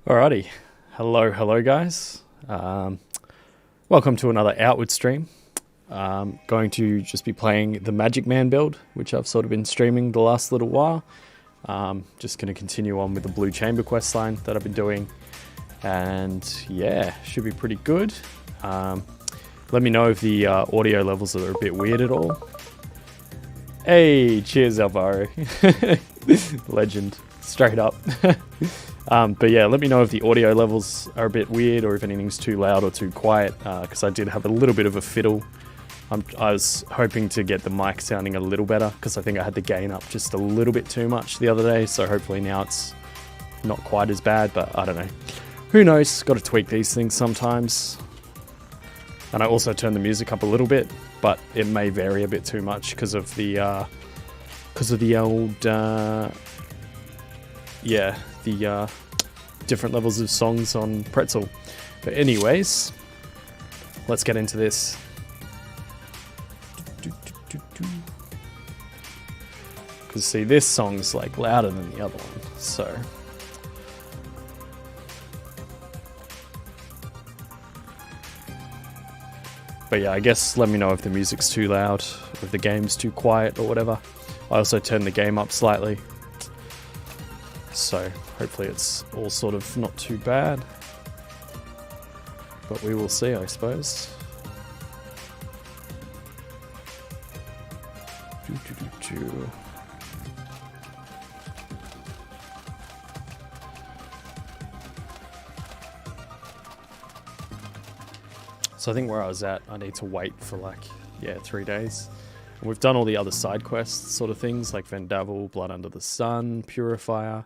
Alrighty, hello guys. Welcome to another Outward stream. Going to just be playing the Magic Man build, which I've sort of been streaming the last little while. Just going to continue on with the Blue Chamber quest line that I've been doing. And yeah, should be pretty good. Let me know if the audio levels are a bit weird at all. Hey, cheers Alvaro. Legend, straight up. But yeah, let me know if the audio levels are a bit weird or if anything's too loud or too quiet, because I did have a little bit of a fiddle. I was hoping to get the mic sounding a little better because I think I had the gain up just a little bit too much the other day, so hopefully now it's not quite as bad, but I don't know. Who knows? Got to tweak these things sometimes. And I also turned the music up a little bit, but it may vary a bit too much because of the old different levels of songs on Pretzel. But anyways, let's get into this. Because see, this song's like louder than the other one, so. But yeah, I guess let me know if the music's too loud, or if the game's too quiet or whatever. I also turned the game up slightly. So hopefully it's all sort of not too bad. But we will see, I suppose. So I think where I was at, I need to wait for 3 days. And we've done all the other side quests sort of things, like Vendavel, Blood Under the Sun, Purifier.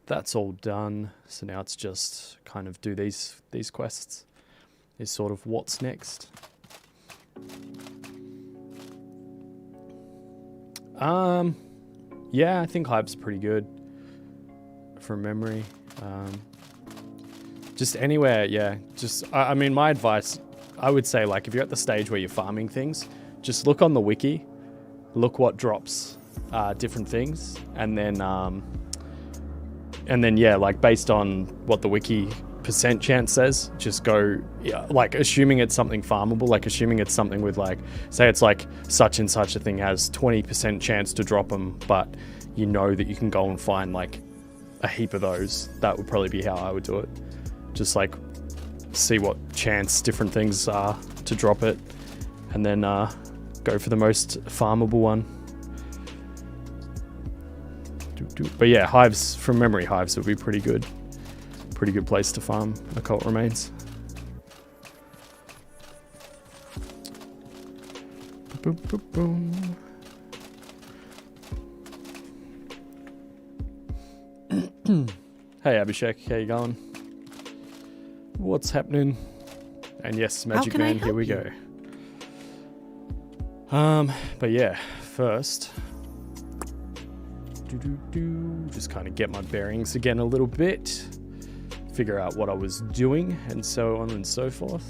That's all done. So now it's just kind of do these quests. Is sort of what's next. Yeah, I think Hype's pretty good from memory. Just anywhere, yeah. I mean, my advice, I would say, if you're at the stage where you're farming things, just look on the wiki, look what drops different things, and then yeah, based on what the wiki percent chance says, just go, yeah, assuming it's something farmable, assuming it's something with say it's such and such a thing has 20% chance to drop them, but you know that you can go and find a heap of those. That would probably be how I would do it. Just see what chance different things are to drop it, and then go for the most farmable one. But yeah, hives, from memory, hives would be pretty good. Pretty good place to farm occult remains. Boom, boom, boom. Hey Abhishek, how you going? What's happening? And yes, Magic Man, here we go. But yeah, first, just kind of get my bearings again a little bit, figure out what I was doing, and so on and so forth.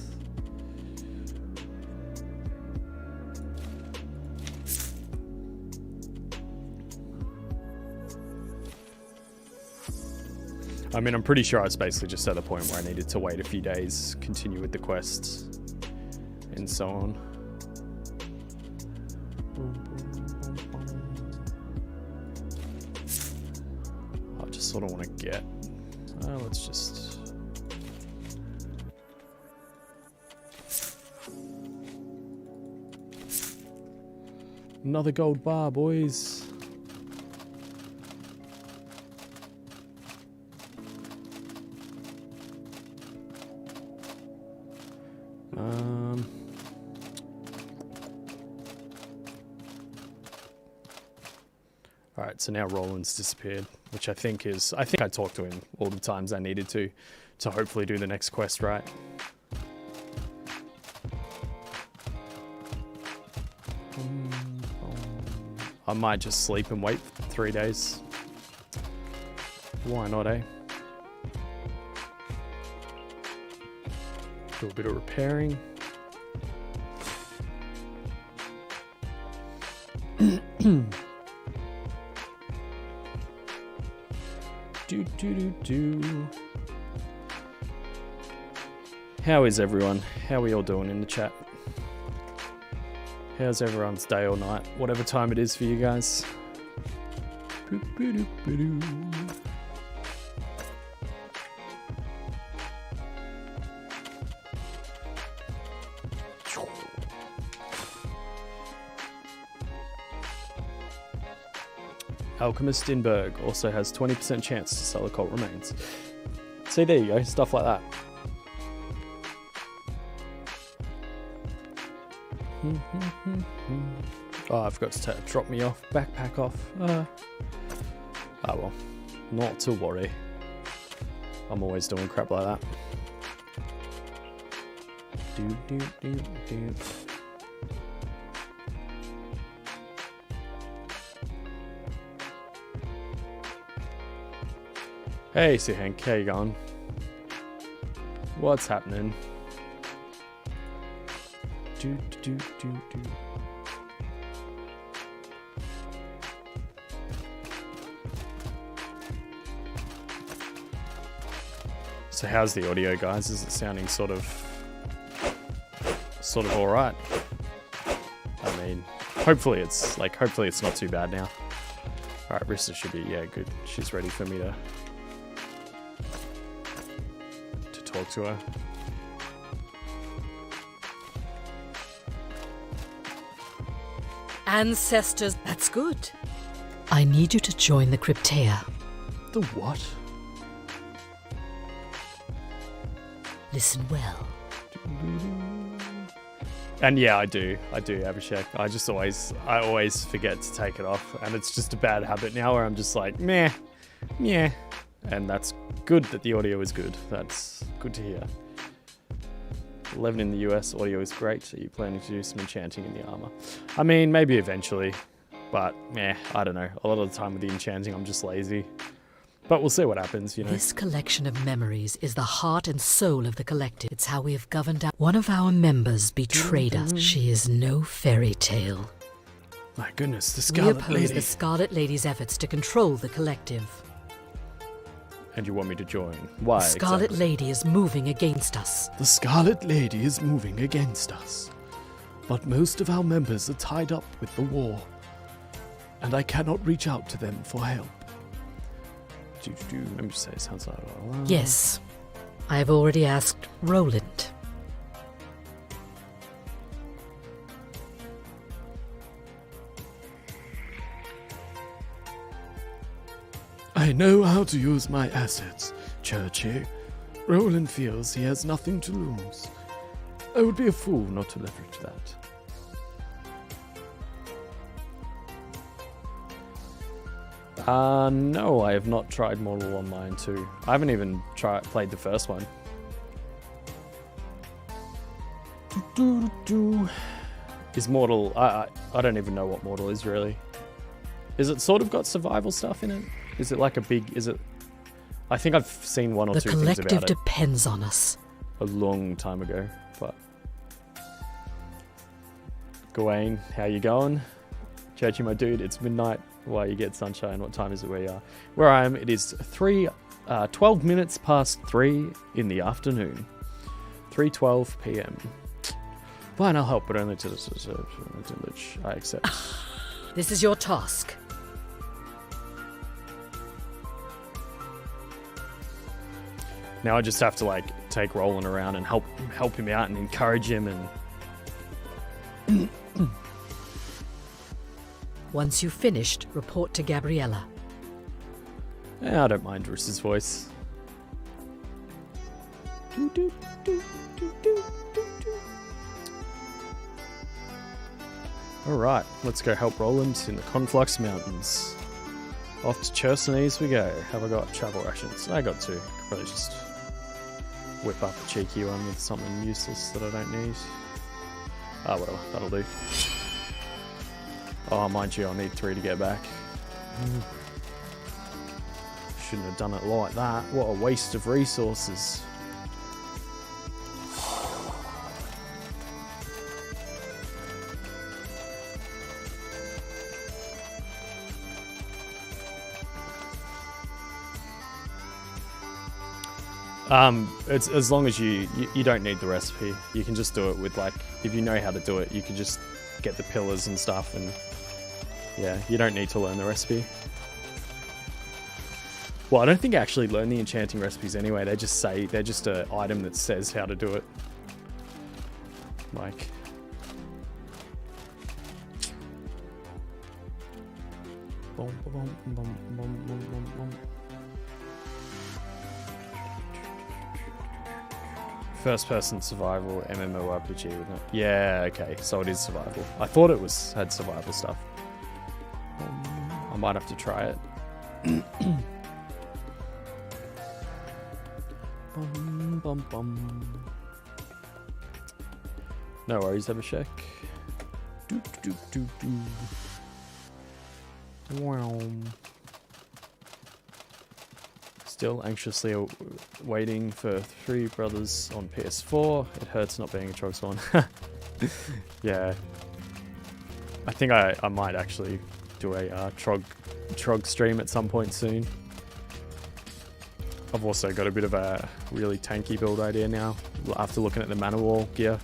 I mean, I'm pretty sure I was basically just at the point where I needed to wait a few days, continue with the quests, and so on. I just sort of want to get... let's just... Another gold bar, boys. Alright, so now Roland's disappeared, which I think I talked to him all the times I needed to hopefully do the next quest right. I might just sleep and wait 3 days. Why not, eh? Do a bit of repairing. How is everyone? How are we all doing in the chat? How's everyone's day or night? Whatever time it is for you guys. Alchemist in Berg also has 20% chance to sell occult remains. See, there you go, stuff like that. Oh, I forgot to drop me off, backpack off. Oh well, not to worry. I'm always doing crap like that. Do. Hey, Sir Hank, how you going? What's happening? Do. So how's the audio, guys? Is it sounding sort of all right? I mean, hopefully it's not too bad now. All right, Risa should be good. She's ready for me to talk to her. Ancestors, that's good. I need you to join the Cryptea. The what? Listen well. And yeah, I do, Abhishek. I always forget to take it off, and it's just a bad habit now where I'm just like, meh. And that's good that the audio is good. That's good to hear. 11 in the US, audio is great. Are you planning to do some enchanting in the armor? I mean, maybe eventually, but I don't know. A lot of the time with the enchanting, I'm just lazy. But we'll see what happens, you know. This collection of memories is the heart and soul of the collective. It's how we have governed our... One of our members betrayed us. She is no fairy tale. My goodness, the Scarlet Lady. We oppose the Scarlet Lady's efforts to control the collective. And you want me to join? Why? The Scarlet Lady is moving against us. The Scarlet Lady is moving against us. But most of our members are tied up with the war. And I cannot reach out to them for help. Let me just say, it sounds like... Yes. I have already asked Roland. I know how to use my assets, Churchy. Roland feels he has nothing to lose. I would be a fool not to leverage that. No, I have not tried Mortal Online 2. I haven't even played the first one. Is Mortal... I don't even know what Mortal is, really. Is it sort of got survival stuff in it? Is it like a big... I think I've seen one or two things about it. The collective depends on us. A long time ago, but... Gawain, how you going? Churchy, my dude, it's midnight. Why you get sunshine? What time is it where you are? Where I am, it is 12 minutes past 3 in the afternoon. 3:12 p.m. Fine, I'll help, but only to which I accept. This is your task. Now I just have to take Roland around and help him out and encourage him and. Once you've finished, report to Gabriella. I don't mind Risa's voice. Alright, let's go help Roland in the Conflux Mountains. Off to Churchy we go. Have I got travel rations? I got two. Could probably just whip up a cheeky one with something useless that I don't need. Whatever, that'll do. Oh, mind you, I'll need 3 to get back. Shouldn't have done it like that. What a waste of resources. It's as long as you don't need the recipe. You can just do it with, like, if you know how to do it, you can just get the pillars and stuff, and yeah, you don't need to learn the recipe. Well, I don't think I actually learn the enchanting recipes anyway. They're just an item that says how to do it. Like, boom, boom, boom, boom, boom, boom, boom. First person survival MMORPG, isn't it? Yeah, okay, so it is survival. I thought it had survival stuff. I might have to try it. Bum, bum, bum. No worries, Abhishek. Do, do, do, do. Wow. Still anxiously waiting for Three Brothers on PS4. It hurts not being a Trog Spawn. Yeah. I think I might actually do a Trog stream at some point soon. I've also got a bit of a really tanky build idea now after looking at the mana wall gear.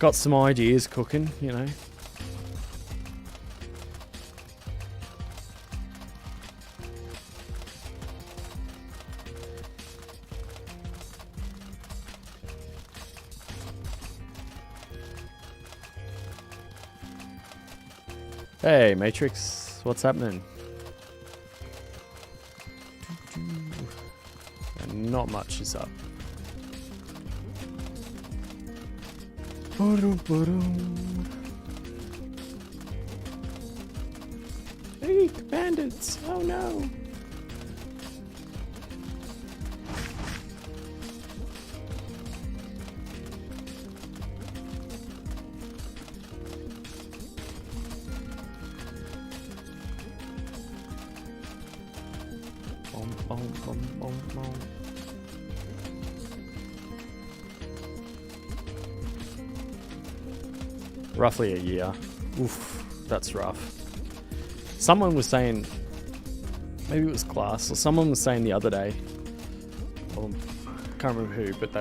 Got some ideas cooking, you know. Hey, Matrix, what's happening? And not much is up. Hey, bandits! Oh no! Roughly a year. Oof, that's rough. Someone was saying, maybe it was Class, or someone was saying the other day, well, I can't remember who, but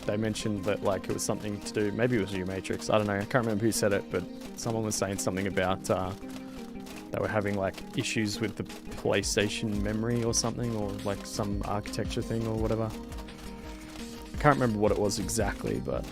they mentioned that, like, it was something to do, maybe it was you, Matrix, I don't know, I can't remember who said it, but someone was saying something about they were having, like, issues with the PlayStation memory or something, or like some architecture thing or whatever. I can't remember what it was exactly, but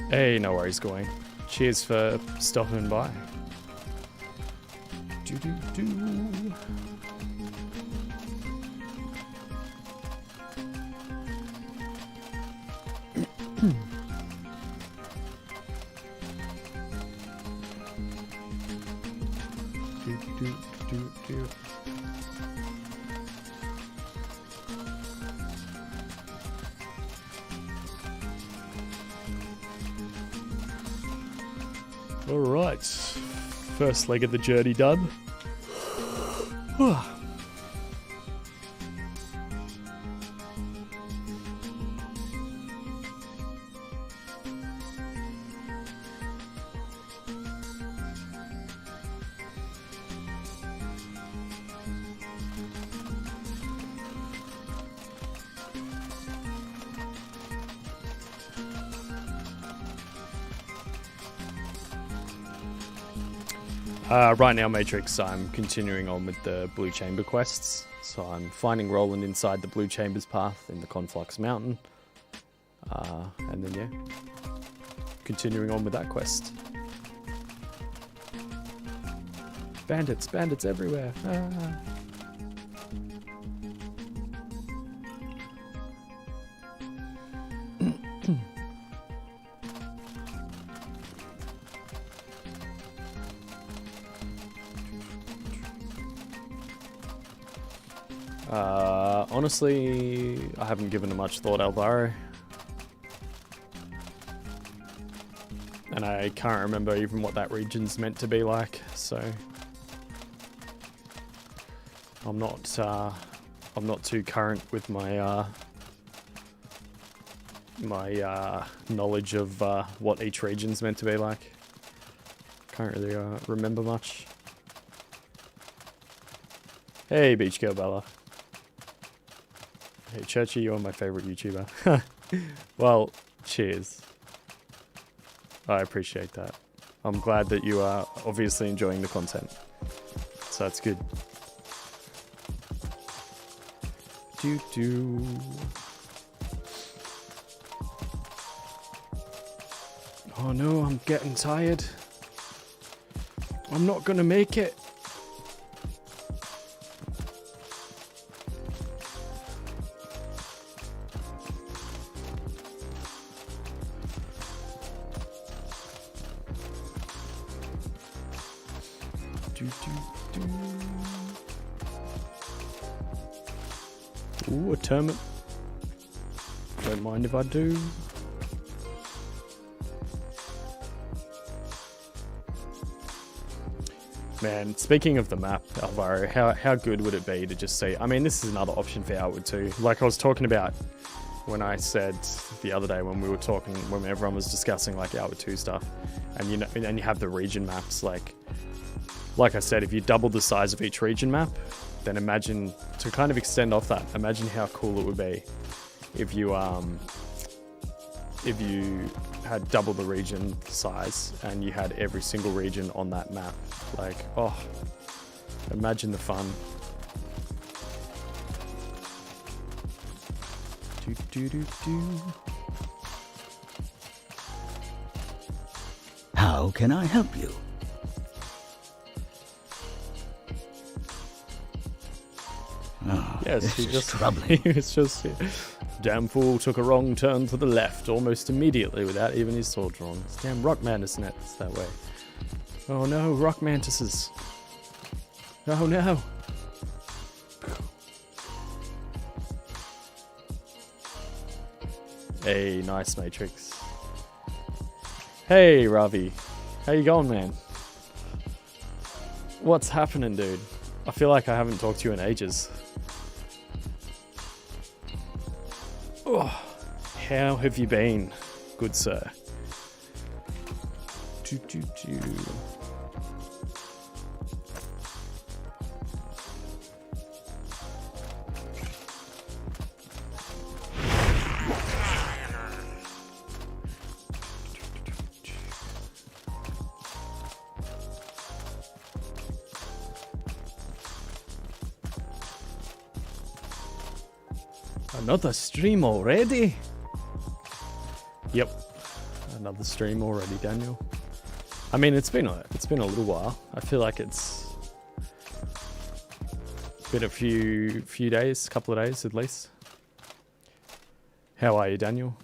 hey, no worries, going. Cheers for stopping by. All right, first leg of the journey done. Right now, Matrix, I'm continuing on with the Blue Chamber quests. So I'm finding Roland inside the Blue Chamber's path in the Conflux Mountain. And then, yeah, continuing on with that quest. Bandits, bandits everywhere. Honestly, I haven't given it much thought, Alvaro. And I can't remember even what that region's meant to be like, so I'm not too current with my knowledge of what each region's meant to be like. Can't really remember much. Hey, Beach Girl Bella. Hey, Churchy, you're my favorite YouTuber. Well, cheers. I appreciate that. I'm glad that you are obviously enjoying the content. So that's good. Oh no, I'm getting tired. I'm not gonna make it. Ooh, a termite. Don't mind if I do. Man, speaking of the map, Alvaro, how good would it be to just see... I mean, this is another option for Outward too. Like I was talking about when I said the other day when we were talking, when everyone was discussing like Outward 2 stuff, and you know, and you have the region maps, like I said, if you double the size of each region map, then imagine, to kind of extend off that, imagine how cool it would be if you had double the region size and you had every single region on that map. Like, oh, imagine the fun. How can I help you? Oh, yes, he troubling. was just... Damn fool took a wrong turn to the left almost immediately without even his sword drawn. It's damn rock mantis nets that way. Oh no, rock mantises. Oh no. Hey, nice Matrix. Hey, Ravi. How you going, man? What's happening, dude? I feel like I haven't talked to you in ages. Oh, how have you been, good sir? Another stream already? Yep, another stream already, Daniel. I mean, it's been a little while. I feel like it's been a few days, couple of days at least. How are you, Daniel?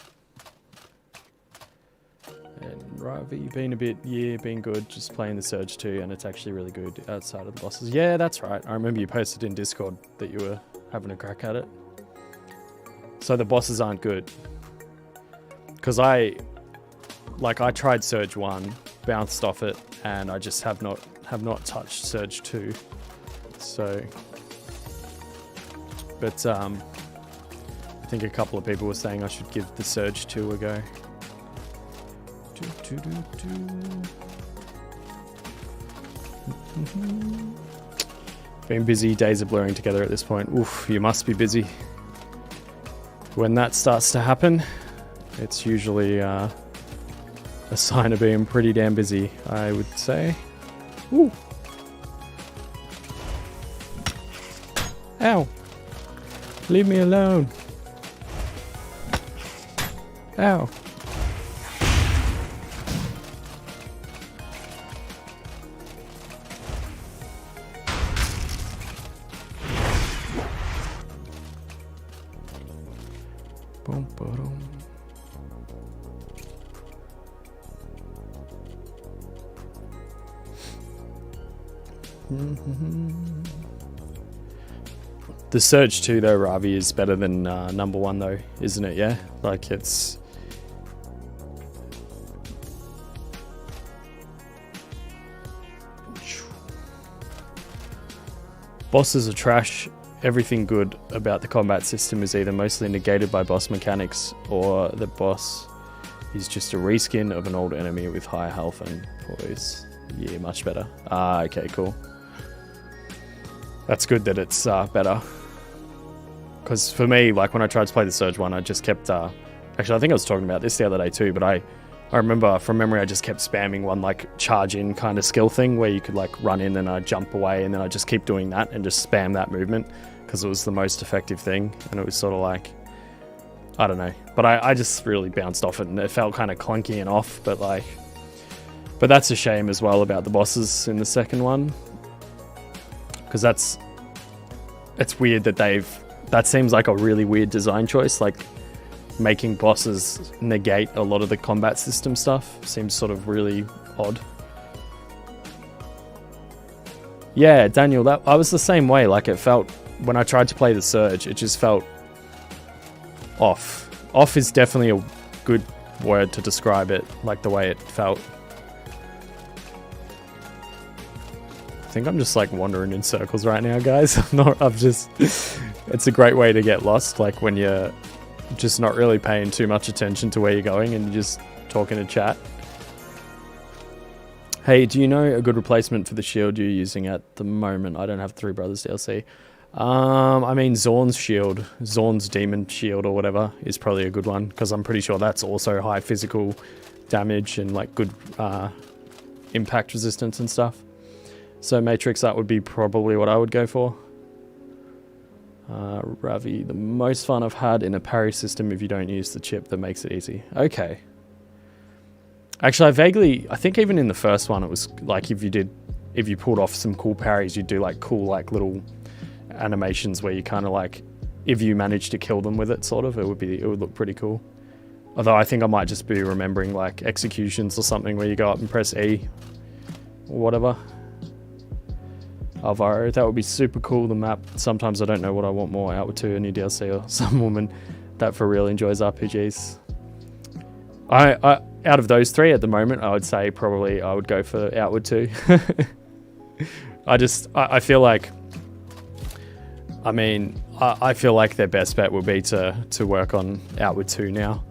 And Ravi, been been good. Just playing the Surge 2, and it's actually really good outside of the bosses. Yeah, that's right. I remember you posted in Discord that you were having a crack at it. So the bosses aren't good. Because I tried Surge 1, bounced off it, and I just have not touched Surge 2. So, but I think a couple of people were saying I should give the Surge 2 a go. Been busy, days are blurring together at this point. Oof, you must be busy. When that starts to happen, it's usually a sign of being pretty damn busy, I would say. Ooh, Ow. Leave me alone. Ow. Boom, boom. The Surge 2 though, Ravi, is better than number 1 though, isn't it? Yeah? Like it's... Bosses are trash. Everything good about the combat system is either mostly negated by boss mechanics or the boss is just a reskin of an old enemy with higher health and poise. Yeah, much better. Ah, okay, cool. That's good that it's better. Because for me, like when I tried to play the Surge one, I just kept... actually, I think I was talking about this the other day too, but I remember from memory I just kept spamming one like charge in kind of skill thing where you could like run in and jump away, and then I just keep doing that and just spam that movement because it was the most effective thing, and it was sort of like... I don't know. But I just really bounced off it and it felt kind of clunky and off, but like... But that's a shame as well about the bosses in the second one. Because that's... It's weird that they've... That seems like a really weird design choice. Like, making bosses negate a lot of the combat system stuff seems sort of really odd. Yeah, Daniel, I was the same way. Like, it felt... When I tried to play the Surge, it just felt... off. Off is definitely a good word to describe it, like the way it felt. I think I'm just like wandering in circles right now, guys. It's a great way to get lost, like when you're just not really paying too much attention to where you're going and you're just talking to chat. Hey, do you know a good replacement for the shield you're using at the moment? I don't have Three Brothers DLC. I mean, Zorn's shield, Zorn's demon shield or whatever is probably a good one, because I'm pretty sure that's also high physical damage and like good impact resistance and stuff. So Matrix, that would be probably what I would go for. Ravi, the most fun I've had in a parry system if you don't use the chip that makes it easy. Okay. Actually, I think even in the first one it was like if you pulled off some cool parries, you'd do like cool like little animations where you kind of like, if you managed to kill them with it, sort of, it would look pretty cool. Although I think I might just be remembering like executions or something where you go up and press E or whatever. Alvaro, that would be super cool. The map, sometimes I don't know what I want more, Outward 2, a new DLC, or some woman that for real enjoys RPGs. I out of those three at the moment, I would say probably I would go for Outward 2. I feel like, I mean, I feel like their best bet would be to work on Outward 2 now.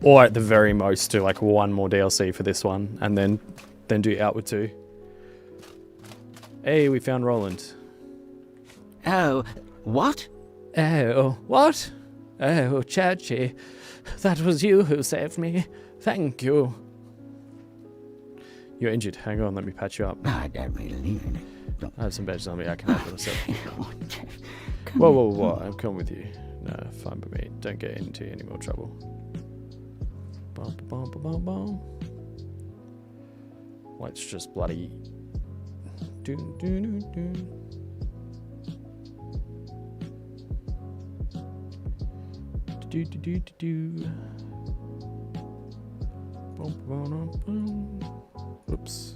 Or at the very most do like one more DLC for this one and then do Outward 2. Hey, we found Roland. Oh, what? Oh, what? Oh, Churchy. That was you who saved me. Thank you. You're injured. Hang on, let me patch you up. I don't really need it. I have some badges on me. I can help myself. Whoa. I'm coming with you. No, fine by me. Don't get into any more trouble. Bum. Let's just bloody... Do. Oops.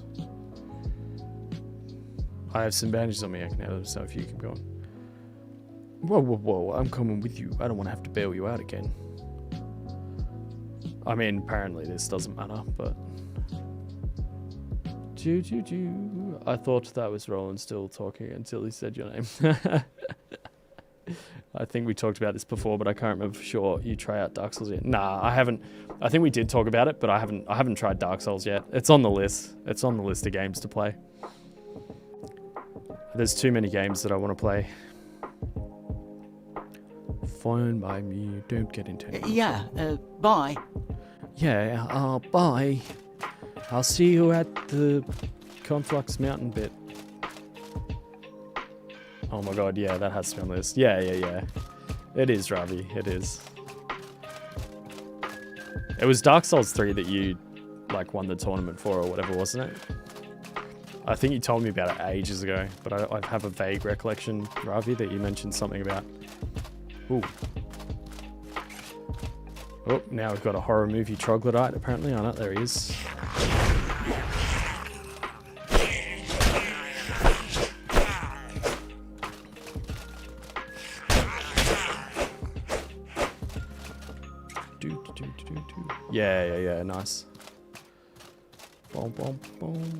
I have some bandages on me. I can have them, so if you keep going. Whoa. I'm coming with you. I don't want to have to bail you out again. I mean, apparently this doesn't matter, but... I thought that was Roland still talking until he said your name. I think we talked about this before, but I can't remember for sure. You try out Dark Souls yet? Nah, I haven't. I think we did talk about it, but I haven't tried Dark Souls yet. It's on the list. It's on the list of games to play. There's too many games that I want to play. Fine by me. Don't get into it. Yeah, bye. Yeah, bye. I'll see you at the Conflux mountain bit. Oh my god, yeah, that has to be on the list. Yeah. It is, Ravi. It is. It was Dark Souls 3 that you, like, won the tournament for or whatever, wasn't it? I think you told me about it ages ago, but I have a vague recollection, Ravi, that you mentioned something about. Ooh. Oh, now we've got a horror movie troglodyte, apparently. Oh, no, there he is. Yeah, nice. Boom, boom, boom.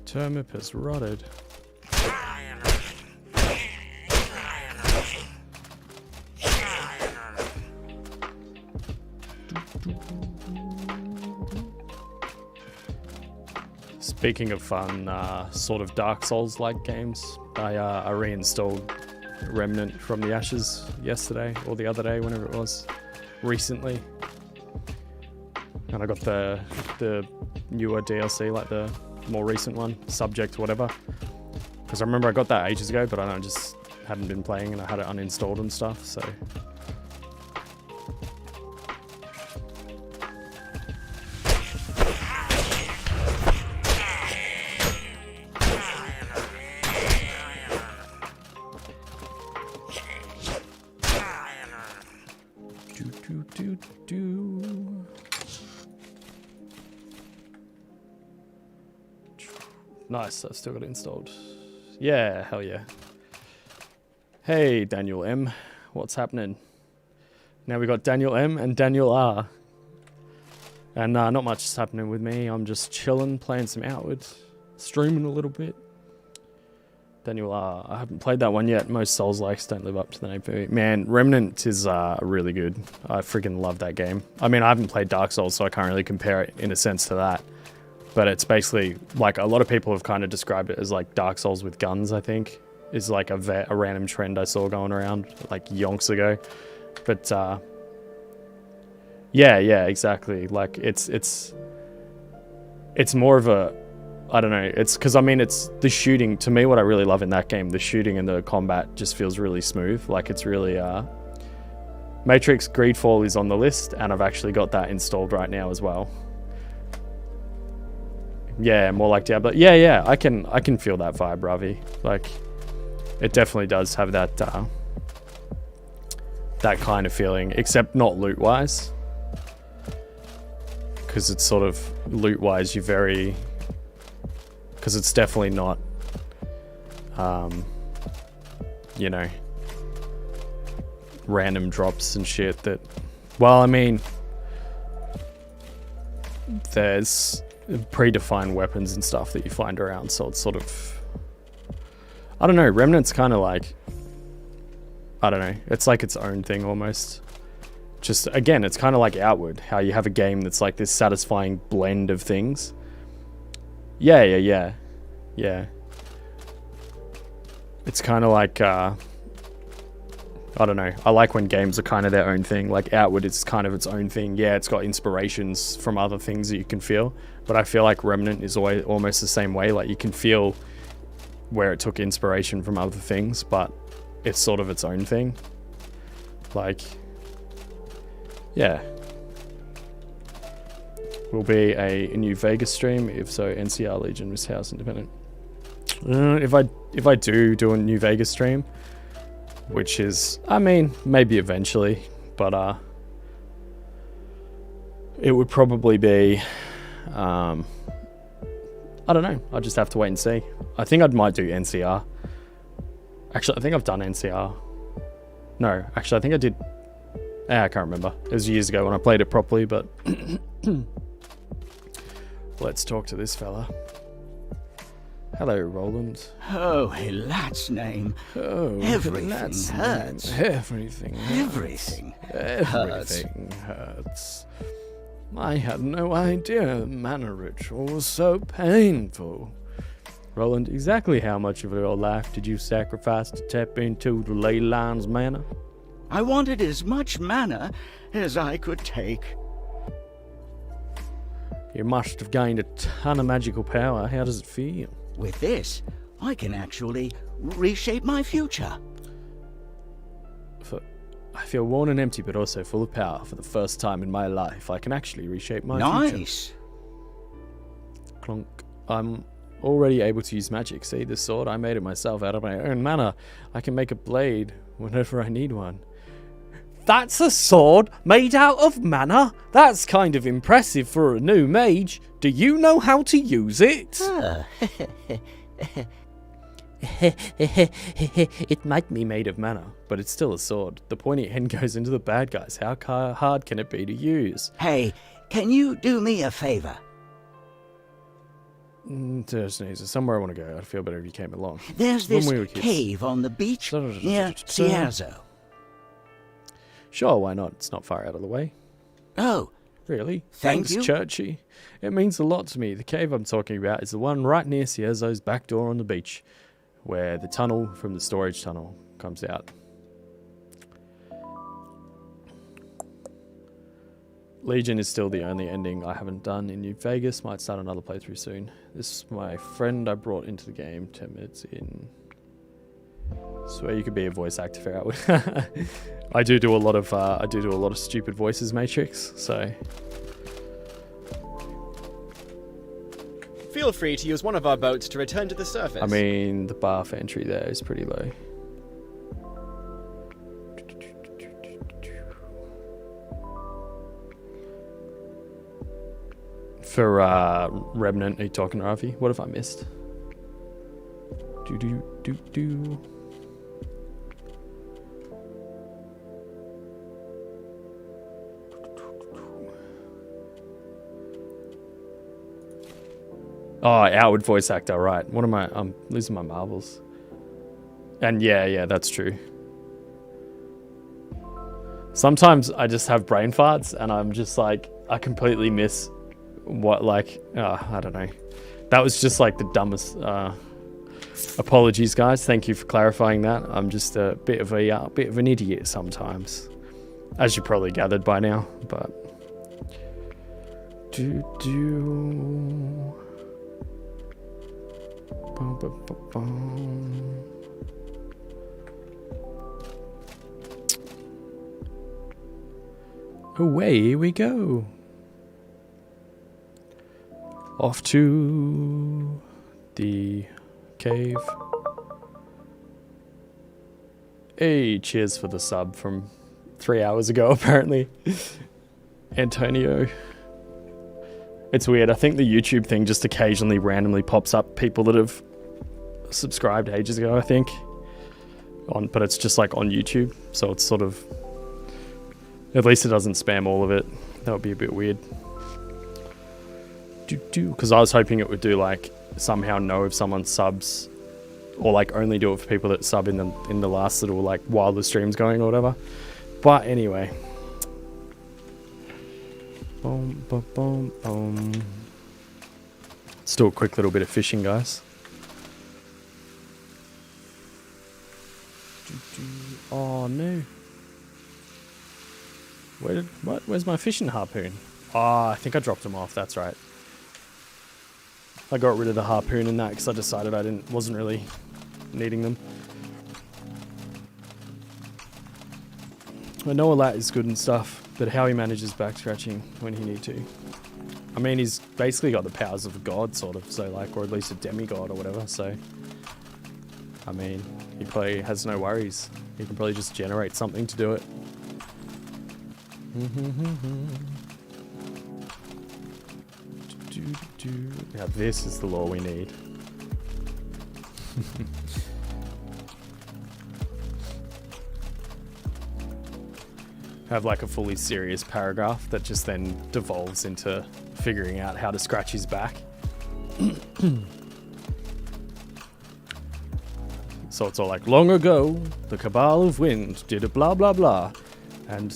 Turnip has rotted. Speaking of fun, sort of Dark Souls-like games, I reinstalled Remnant from the Ashes yesterday, or the other day, whenever it was, recently. And I got the newer DLC, like the more recent one, Subject whatever. Because I remember I got that ages ago, but I just hadn't been playing and I had it uninstalled and stuff, so... Nice, I've still got it installed. Yeah, hell yeah. Hey, Daniel M. What's happening? Now we got Daniel M and Daniel R. And not much is happening with me. I'm just chilling, playing some Outward, streaming a little bit. Daniel R. I haven't played that one yet. Most Souls-likes don't live up to the name for me. Man, Remnant is really good. I freaking love that game. I mean, I haven't played Dark Souls, so I can't really compare it in a sense to that. But it's basically, like, a lot of people have kind of described it as, like, Dark Souls with guns, I think. Is, like, a random trend I saw going around, like, yonks ago. But, yeah, exactly. Like, it's more of a, I don't know. It's, because, I mean, it's the shooting. To me, what I really love in that game, the shooting and the combat just feels really smooth. Like, it's really, Matrix Greedfall is on the list, and I've actually got that installed right now as well. Yeah, more like Diablo. Yeah, I can feel that vibe, Ravi. Like, it definitely does have that that kind of feeling, except not loot-wise. Because it's sort of, loot-wise, you're very... Because it's definitely not, you know, random drops and shit that... Well, I mean, there's predefined weapons and stuff that you find around, so it's sort of, I don't know, Remnant's kind of like, I don't know, it's like its own thing almost. Just, again, it's kind of like Outward, how you have a game that's like this satisfying blend of things. Yeah. It's kind of like, I don't know, I like when games are kind of their own thing. Like Outward is kind of its own thing. Yeah, it's got inspirations from other things that you can feel, but I feel like Remnant is always almost the same way. Like you can feel where it took inspiration from other things, but it's sort of its own thing. Like, yeah. Will be a new Vegas stream. If so, NCR Legion was House Independent. If I do a new Vegas stream, which is, I mean, maybe eventually, but it would probably be, I don't know. I'll just have to wait and see. I think I might do NCR. Actually, I think I've done NCR. No, actually, I think I did. I can't remember. It was years ago when I played it properly, but let's talk to this fella. Hello, Roland. Oh, Hilat's name. Oh, Everything that's hurts. Everything hurts. I had no idea the mana ritual was so painful. Roland, exactly how much of your life did you sacrifice to tap into the ley line's mana? I wanted as much mana as I could take. You must have gained a ton of magical power. How does it feel? With this, I can actually reshape my future. I feel worn and empty, but also full of power. For the first time in my life, I can actually reshape my future. Nice. Clonk. I'm already able to use magic. See, this sword? I made it myself out of my own mana. I can make a blade whenever I need one. That's a sword made out of mana? That's kind of impressive for a new mage. Do you know how to use it? It might be made of mana, but it's still a sword. The pointy end goes into the bad guys. How hard can it be to use? Hey, can you do me a favor? Somewhere I want to go. I'd feel better if you came along. There's this cave on the beach near Cierzo. Sure, why not? It's not far out of the way. Oh. Really? Thank you. Churchy. It means a lot to me. The cave I'm talking about is the one right near Cierzo's back door on the beach, where the tunnel from the storage tunnel comes out. Legion is still the only ending I haven't done in New Vegas. Might start another playthrough soon. This is my friend I brought into the game 10 minutes in. Swear you could be a voice actor for out. I do a lot of stupid voices, Matrix. So feel free to use one of our boats to return to the surface. I mean, the bar for entry there is pretty low. For Remnant, are you talking to Ravi? What have I missed? Do. Oh, outward voice actor, right. What am I? I'm losing my marbles. And yeah, that's true. Sometimes I just have brain farts and I'm just like, I completely miss what, like, I don't know. That was just like the dumbest. Apologies, guys. Thank you for clarifying that. I'm just a bit of an idiot sometimes, as you probably gathered by now. But away we go. Off to the cave. Hey, cheers for the sub from 3 hours ago, apparently. Antonio. It's weird. I think the YouTube thing just occasionally randomly pops up people that have subscribed ages ago, I think. But it's just like on YouTube. So it's sort of... At least it doesn't spam all of it. That would be a bit weird. Because I was hoping it would do like somehow know if someone subs, or like only do it for people that sub in the last little like while the stream's going or whatever. But anyway, boom, boom, boom, boom. Let's do a quick little bit of fishing, guys. Oh no! Where's my fishing harpoon? Oh, I think I dropped them off. That's right. I got rid of the harpoon in that because I decided I wasn't really needing them. I know all that is good and stuff, but how he manages back scratching when he need to. I mean, he's basically got the powers of a god, sort of, so like, or at least a demigod or whatever, so. I mean, he probably has no worries. He can probably just generate something to do it. Now this is the lore we need. Have like a fully serious paragraph that just then devolves into figuring out how to scratch his back. So it's all like, long ago, the Cabal of Wind did a blah blah blah, and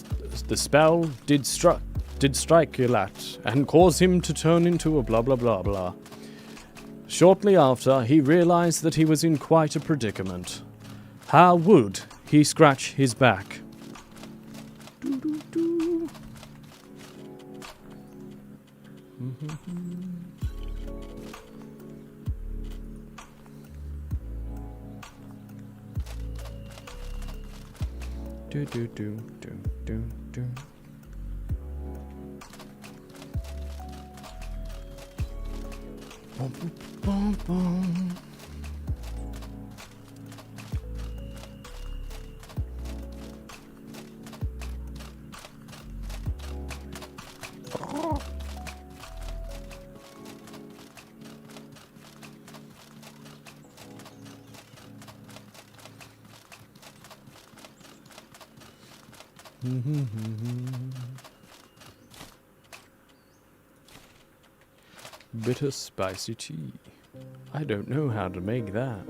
the spell did strike Ilat and cause him to turn into a blah blah blah blah. Shortly after, he realized that he was in quite a predicament. How would he scratch his back? Do do do do do do. Bum, bum, bum. Bitter spicy tea. I don't know how to make that.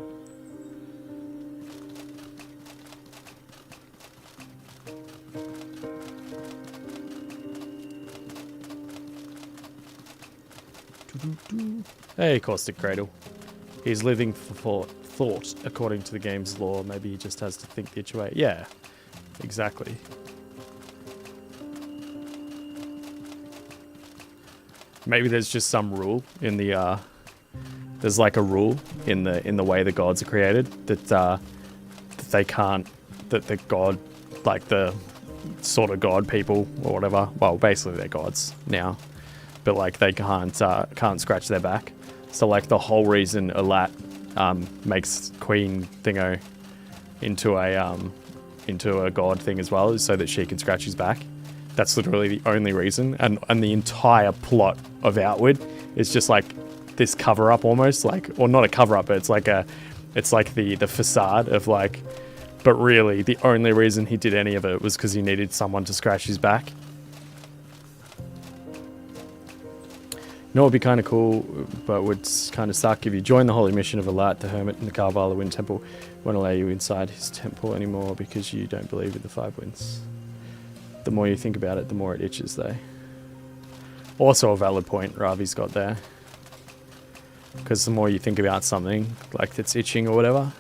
Hey, Caustic Cradle. He's living for thought according to the game's law. Maybe he just has to think the way. Yeah, exactly. Maybe there's just some rule in the there's like a rule in the way the gods are created that that they can't, that the god, like the sort of god people or whatever, well basically they're gods now, but like they can't scratch their back. So like the whole reason Alat makes Queen Thingo into a god thing as well is so that she can scratch his back. That's literally the only reason, and the entire plot of Outward is just like this cover up almost, like, or not a cover up, but it's like the facade of like, but really the only reason he did any of it was because he needed someone to scratch his back. You know, it'd be kind of cool, but would kind of suck if you join the holy mission of Alat, the hermit in the Carvala Wind Temple won't allow you inside his temple anymore because you don't believe in the five winds. The more you think about it, the more it itches, though. Also a valid point Ravi's got there. Because the more you think about something, like that's itching or whatever,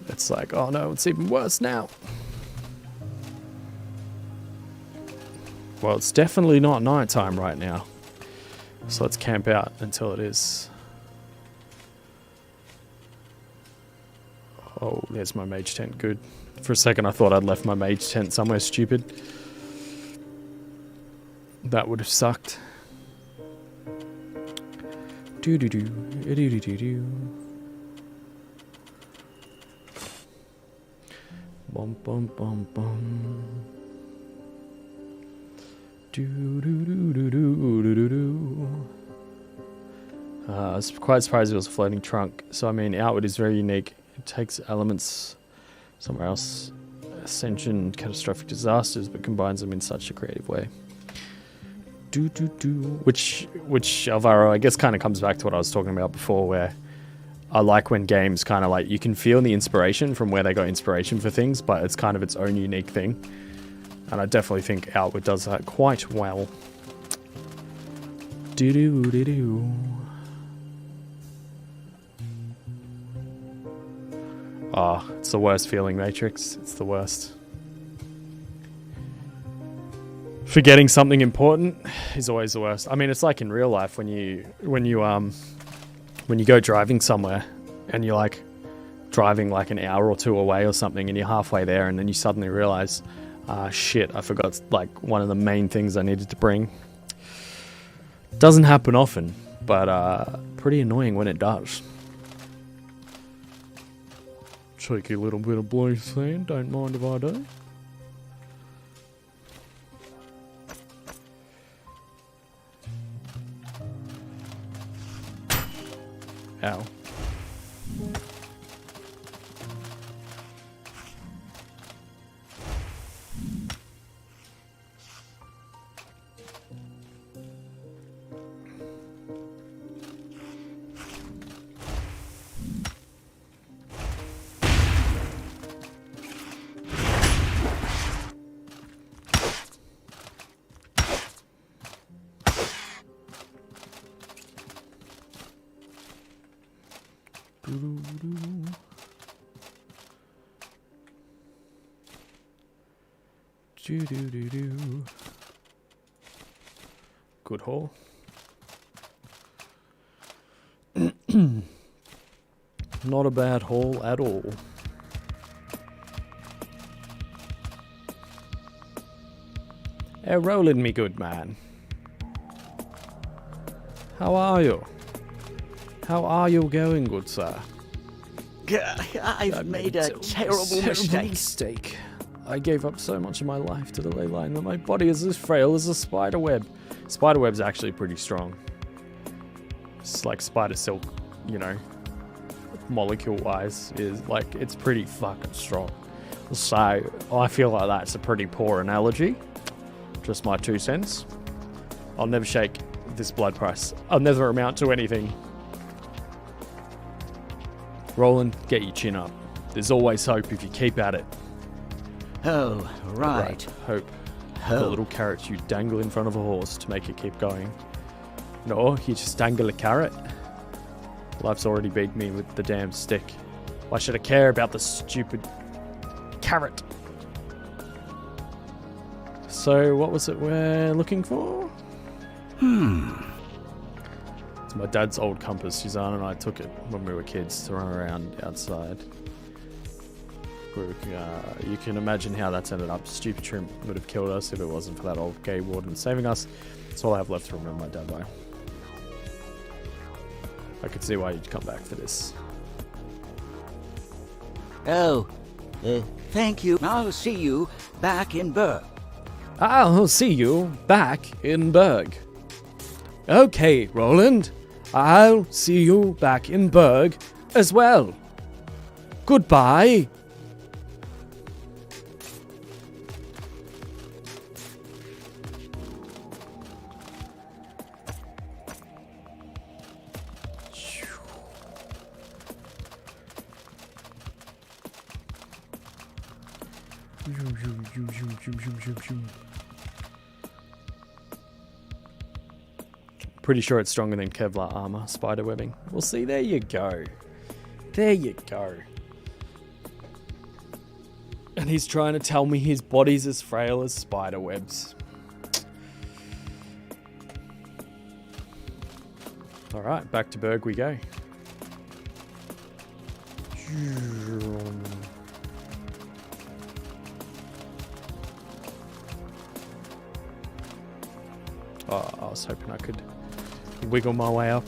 it's like, oh no, it's even worse now. Well, it's definitely not nighttime right now. So let's camp out until it is. Oh, there's my mage tent. Good. For a second, I thought I'd left my mage tent somewhere stupid. That would have sucked. Do do do do do do do. Bum bum bum bum. Do do do do do do do. I was quite surprised it was a floating trunk. So I mean, Outward is very unique. It takes elements somewhere else, Ascension, catastrophic disasters, but combines them in such a creative way. Which Alvaro, I guess, kind of comes back to what I was talking about before, where I like when games kind of like, you can feel the inspiration from where they got inspiration for things, but it's kind of its own unique thing. And I definitely think Outward does that quite well. Do-do-do-do. Ah, it's the worst feeling, Matrix. It's the worst. Forgetting something important is always the worst. I mean, it's like in real life when you go driving somewhere and you're like driving like an hour or two away or something, and you're halfway there, and then you suddenly realize, shit, I forgot like one of the main things I needed to bring. Doesn't happen often, but pretty annoying when it does. Cheeky little bit of blue sand, don't mind if I do. Ow. Good haul. Not a bad haul at all. Hey, Roland, me good man. How are you? How are you going, good sir? I've made a terrible mistake. I gave up so much of my life to the ley line that my body is as frail as a spider web. Spider web's actually pretty strong. It's like spider silk, you know, molecule-wise, is like, it's pretty fucking strong. So I feel like that's a pretty poor analogy. Just my 2 cents. I'll never shake this blood price. I'll never amount to anything. Roland, get your chin up. There's always hope if you keep at it. Oh, right. Hope. The little carrot you dangle in front of a horse to make it keep going. No, you just dangle a carrot. Life's already beat me with the damn stick. Why should I care about the stupid carrot? So, what was it we're looking for? It's my dad's old compass. Suzanne and I took it when we were kids to run around outside. You can imagine how that's ended up. Stupid shrimp would have killed us if it wasn't for that old gay warden saving us. That's all I have left to remember my dad by. I could see why you'd come back for this. Oh, thank you. I'll see you back in Berg. I'll see you back in Berg. Okay, Roland. I'll see you back in Berg as well. Goodbye. Pretty sure it's stronger than Kevlar armor, spider webbing. Well, see, there you go. There you go. And he's trying to tell me his body's as frail as spider webs. Alright, back to Berg we go. Oh, I was hoping I could wiggle my way up.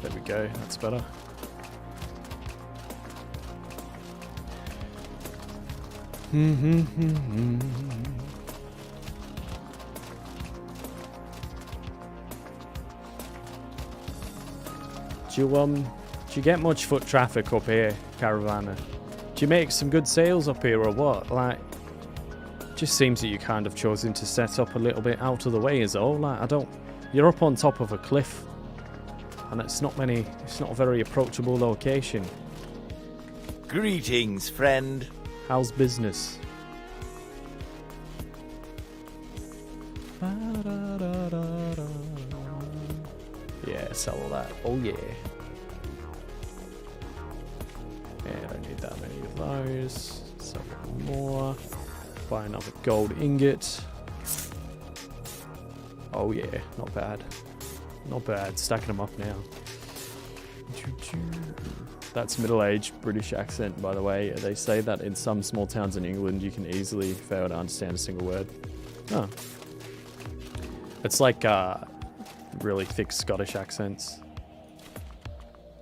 There we go, that's better. Do you get much foot traffic up here, Caravaner? Do you make some good sales up here or what? Like, just seems that you kind of chosen to set up a little bit out of the way is all. Like, you're up on top of a cliff. And it's not a very approachable location. Greetings, friend. How's business? Yeah, sell all that. Oh yeah. And I don't need that many of those. Sell more. Buy another gold ingot. Oh yeah, not bad. Not bad. Stacking them up now. That's middle-aged British accent, by the way. They say that in some small towns in England you can easily fail to understand a single word. Oh. It's like really thick Scottish accents.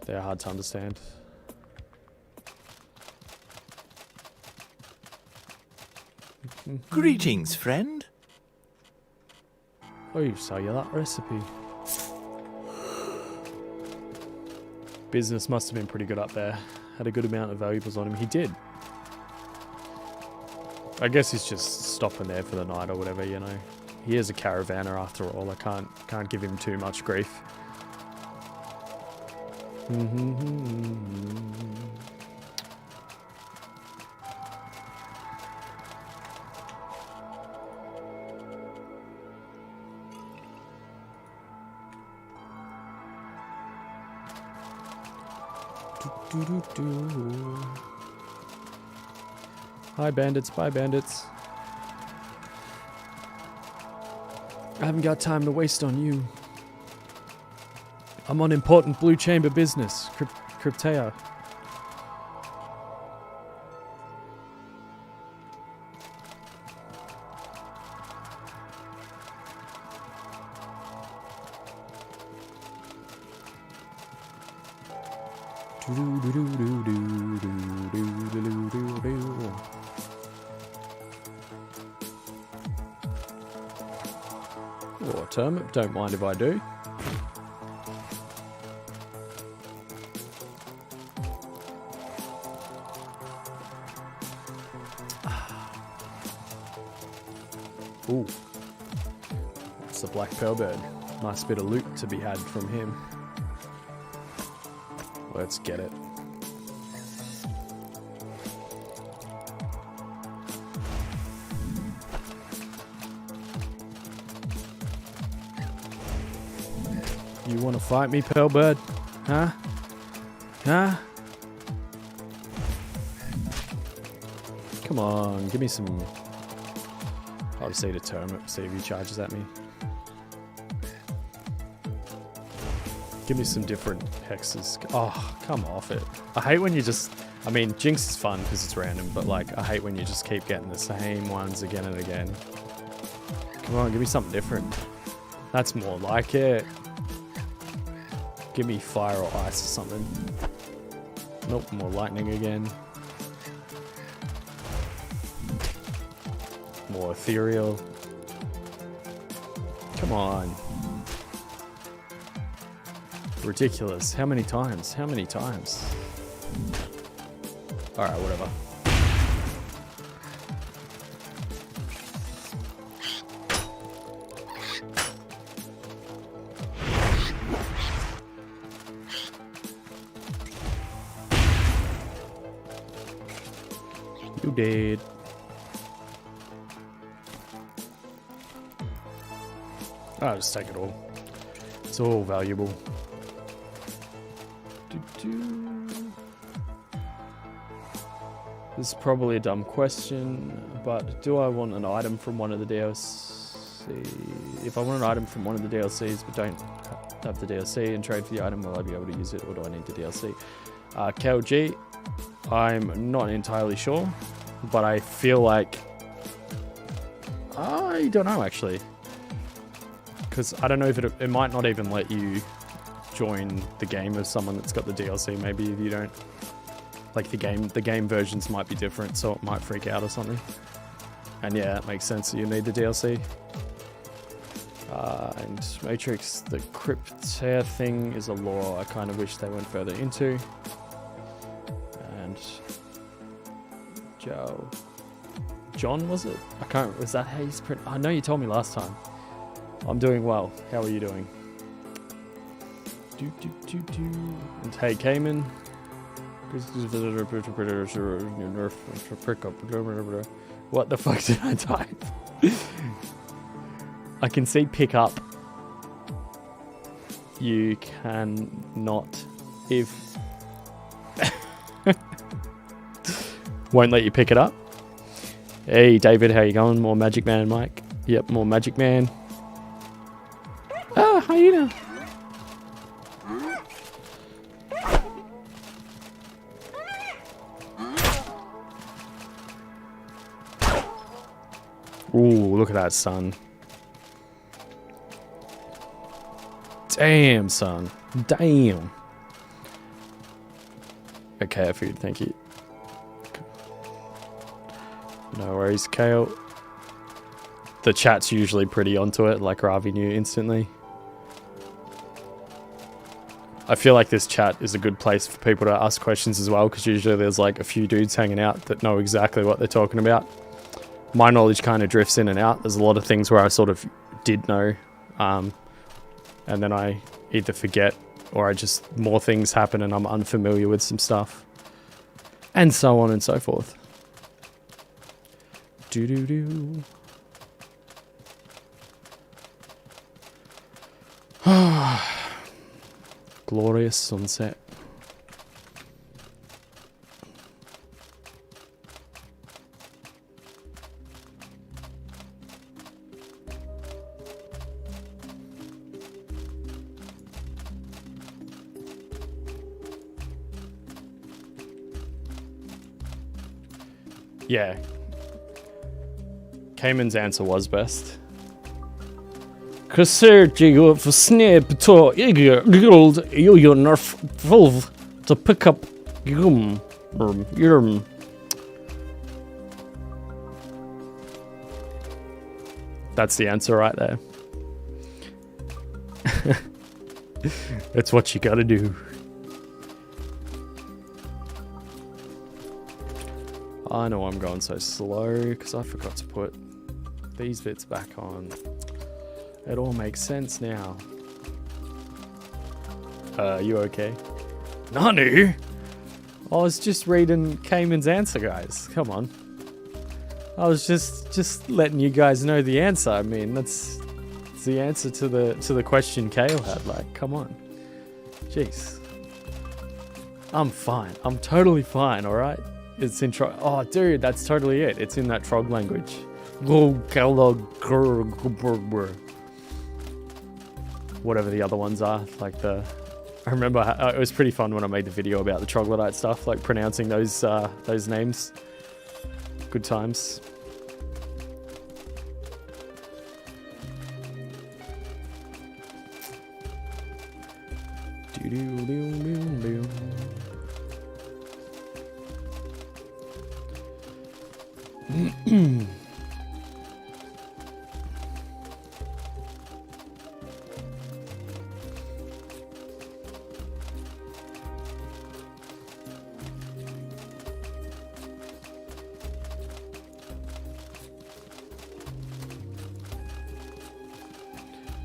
They're hard to understand. Greetings, friend. Oh, so you that recipe. Business must have been pretty good up there. Had a good amount of valuables on him. He did. I guess he's just stopping there for the night or whatever, you know. He is a caravaner after all. I can't give him too much grief. Hi bandits, bye bandits. I haven't got time to waste on you. I'm on important blue chamber business. Cryptea. Oh, Termit, don't mind if I do. Ooh. It's the Black Pearl Bird. Nice bit of loot to be had from him. Let's get it. You want to fight me, Pearl Bird? Huh? Huh? Come on, give me some... I'll just say to Termit, see if he charges at me. Give me some different hexes. Oh, come off it. I hate when you just... I mean, Jinx is fun because it's random, but like, I hate when you just keep getting the same ones again and again. Come on, give me something different. That's more like it. Give me fire or ice or something. Nope, more lightning again. More ethereal. Come on. Ridiculous. How many times? How many times? Alright, whatever. You dead. I'll just take it all. It's all valuable. This is probably a dumb question, but do I want an item from one of the DLC? If I want an item from one of the DLCs but don't have the DLC and trade for the item, will I be able to use it, or do I need the DLC? KLG, I'm not entirely sure, but I feel like... I don't know, actually. Because I don't know if it might not even let you join the game of someone that's got the DLC. Maybe if you don't... Like the game versions might be different, so it might freak out or something. And yeah, that makes sense. You need the DLC. And Matrix, the Cryptea thing is a lore I kind of wish they went further into. And John, was it? I can't. Was that how you print? I know you told me last time. I'm doing well. How are you doing? And hey, Cayman. What the fuck did I type? I can see pick up. You can not if won't let you pick it up. Hey David, how you going? More Magic Man, Mike. Yep, more Magic Man. Ah, hyena. Ooh, look at that, son. Damn, son. Damn. Okay, food, thank you. No worries, Kale. The chat's usually pretty onto it, like Ravi knew instantly. I feel like this chat is a good place for people to ask questions as well, because usually there's like a few dudes hanging out that know exactly what they're talking about. My knowledge kind of drifts in and out. There's a lot of things where I sort of did know, and then I either forget or I just more things happen and I'm unfamiliar with some stuff, and so on and so forth. Do. Glorious sunset. Yeah. Cayman's answer was best. Researching for snap to guild you nerf to pick up yum. That's the answer right there. That's what you gotta do. I know I'm going so slow because I forgot to put these bits back on. It all makes sense now. You okay? Nanu? I was just reading Cayman's answer, guys. Come on. I was just letting you guys know the answer. I mean, that's the answer to the question Kale had. Like, come on. Jeez. I'm fine. I'm totally fine, alright? It's in Trog. Oh, dude, that's totally it. It's in that Trog language. Whatever the other ones are. Like the... I remember it was pretty fun when I made the video about the troglodyte stuff, like pronouncing those names. Good times.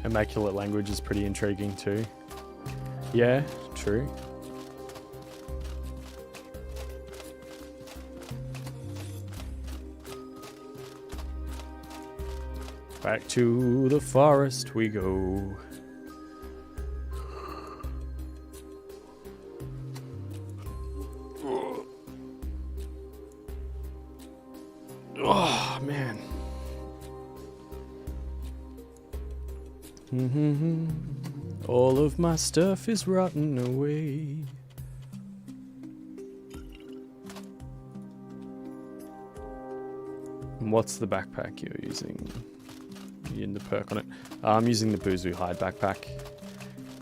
Immaculate language is pretty intriguing too. Yeah, true. Back to the forest we go. Oh, man. All of my stuff is rotten away. What's the backpack you're using? You're in the perk on it. I'm using the Buzu Hide backpack,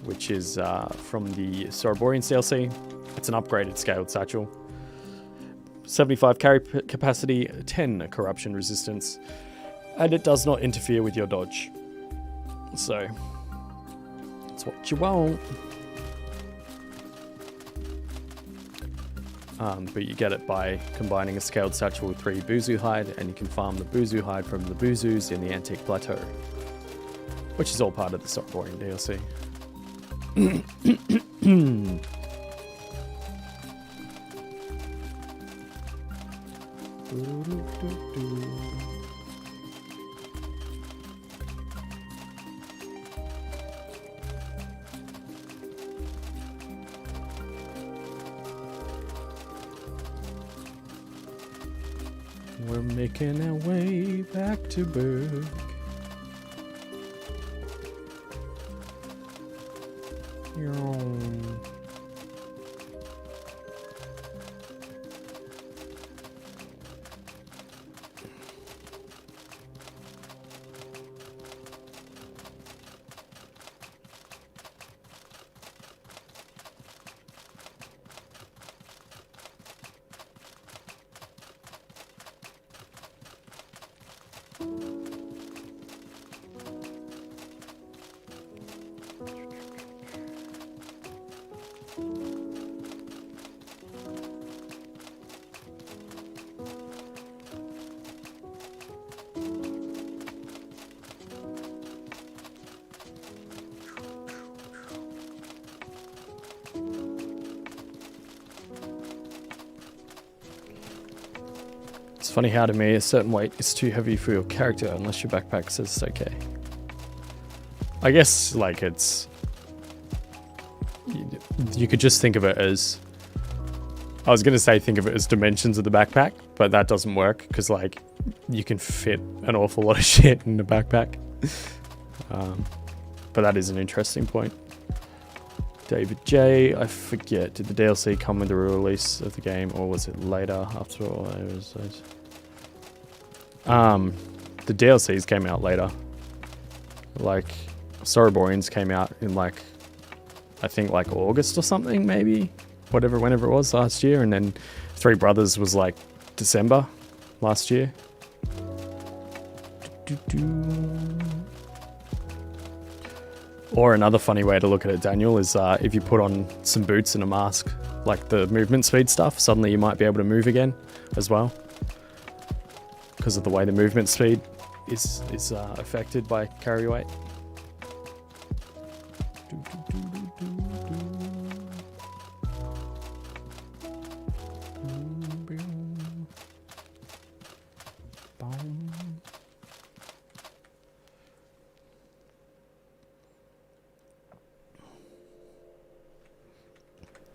which is from the Soroborian DLC. It's an upgraded scaled satchel. 75 carry capacity, 10 corruption resistance, and it does not interfere with your dodge. So, that's what you want. But you get it by combining a scaled satchel with 3 Buzu Hide, and you can farm the Buzu Hide from the Buzus in the Antique Plateau, which is all part of the Soroborian DLC. We're making our way back to Berg. It's funny how to me a certain weight is too heavy for your character unless your backpack says it's okay. I guess like it's... You could just think of it as... I was going to say think of it as dimensions of the backpack, but that doesn't work because like you can fit an awful lot of shit in the backpack. But that is an interesting point. David J. I forget, did the DLC come with the release of the game or was it later after all? The DLCs came out later. Like, Soroborians came out in like, I think like August or something, maybe. Whenever it was last year. And then Three Brothers was like December last year. Or another funny way to look at it, Daniel, is if you put on some boots and a mask, like the movement speed stuff, suddenly you might be able to move again as well. Because of the way the movement speed is affected by carry weight.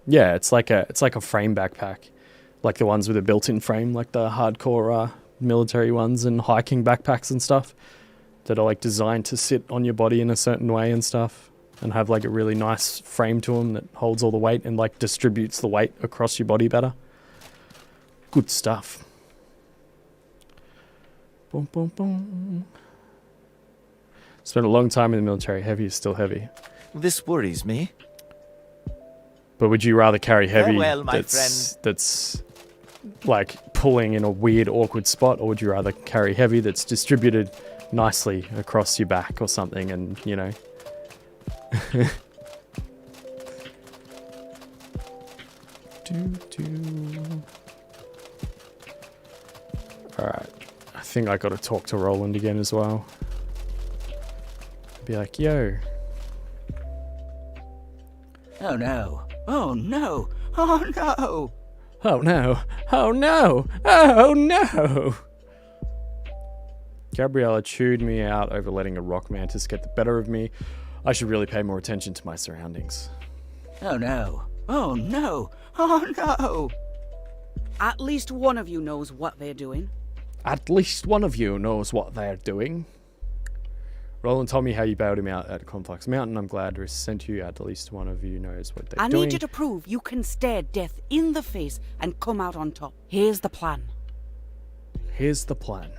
Yeah, it's like a frame backpack, like the ones with a built-in frame, like the hardcore military ones and hiking backpacks and stuff that are like designed to sit on your body in a certain way and stuff, and have like a really nice frame to them that holds all the weight and like distributes the weight across your body better. Good stuff. Boom, boom, boom. Spent a long time in the military. Heavy is still heavy. This worries me. But would you rather carry heavy Farewell, my that's like pulling in a weird, awkward spot, or would you rather carry heavy that's distributed nicely across your back or something, and, you know? Alright. I think I gotta talk to Roland again as well. Be like, yo. Oh no. Oh no. Oh no. Oh no. Oh no. Oh no. Gabriella chewed me out over letting a rock mantis get the better of me. I should really pay more attention to my surroundings. Oh no. Oh no. Oh no. At least one of you knows what they're doing. At least one of you knows what they're doing. Roland told me how you bailed him out at Conflux Mountain. I'm glad Risa sent you. At least one of you knows what they're doing. I need you to prove you can stare death in the face and come out on top. Here's the plan. Here's the plan.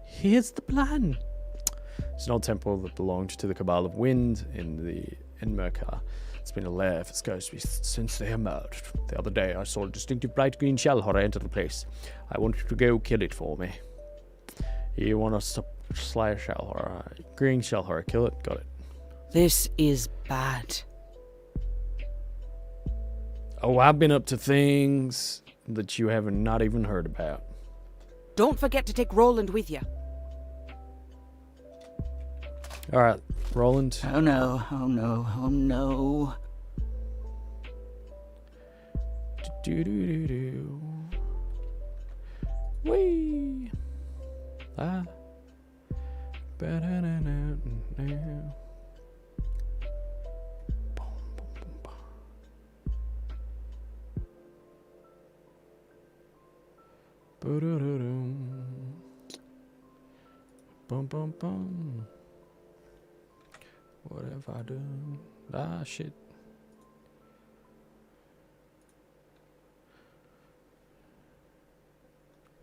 Here's the plan. It's an old temple that belonged to the Cabal of Wind in Merkar. It's been a lair for skirmishes since they emerged. The other day I saw a distinctive bright green shell horror enter the place. I want you to go kill it for me. You want us to slay a shell horror? Green shell horror, kill it. Got it. This is bad. Oh, I've been up to things that you have not even heard about. Don't forget to take Roland with you. Alright, Roland. Oh no. Oh no. Oh no. Do. Whee! Ah. Bum bum bum. What have I done? Ah, shit.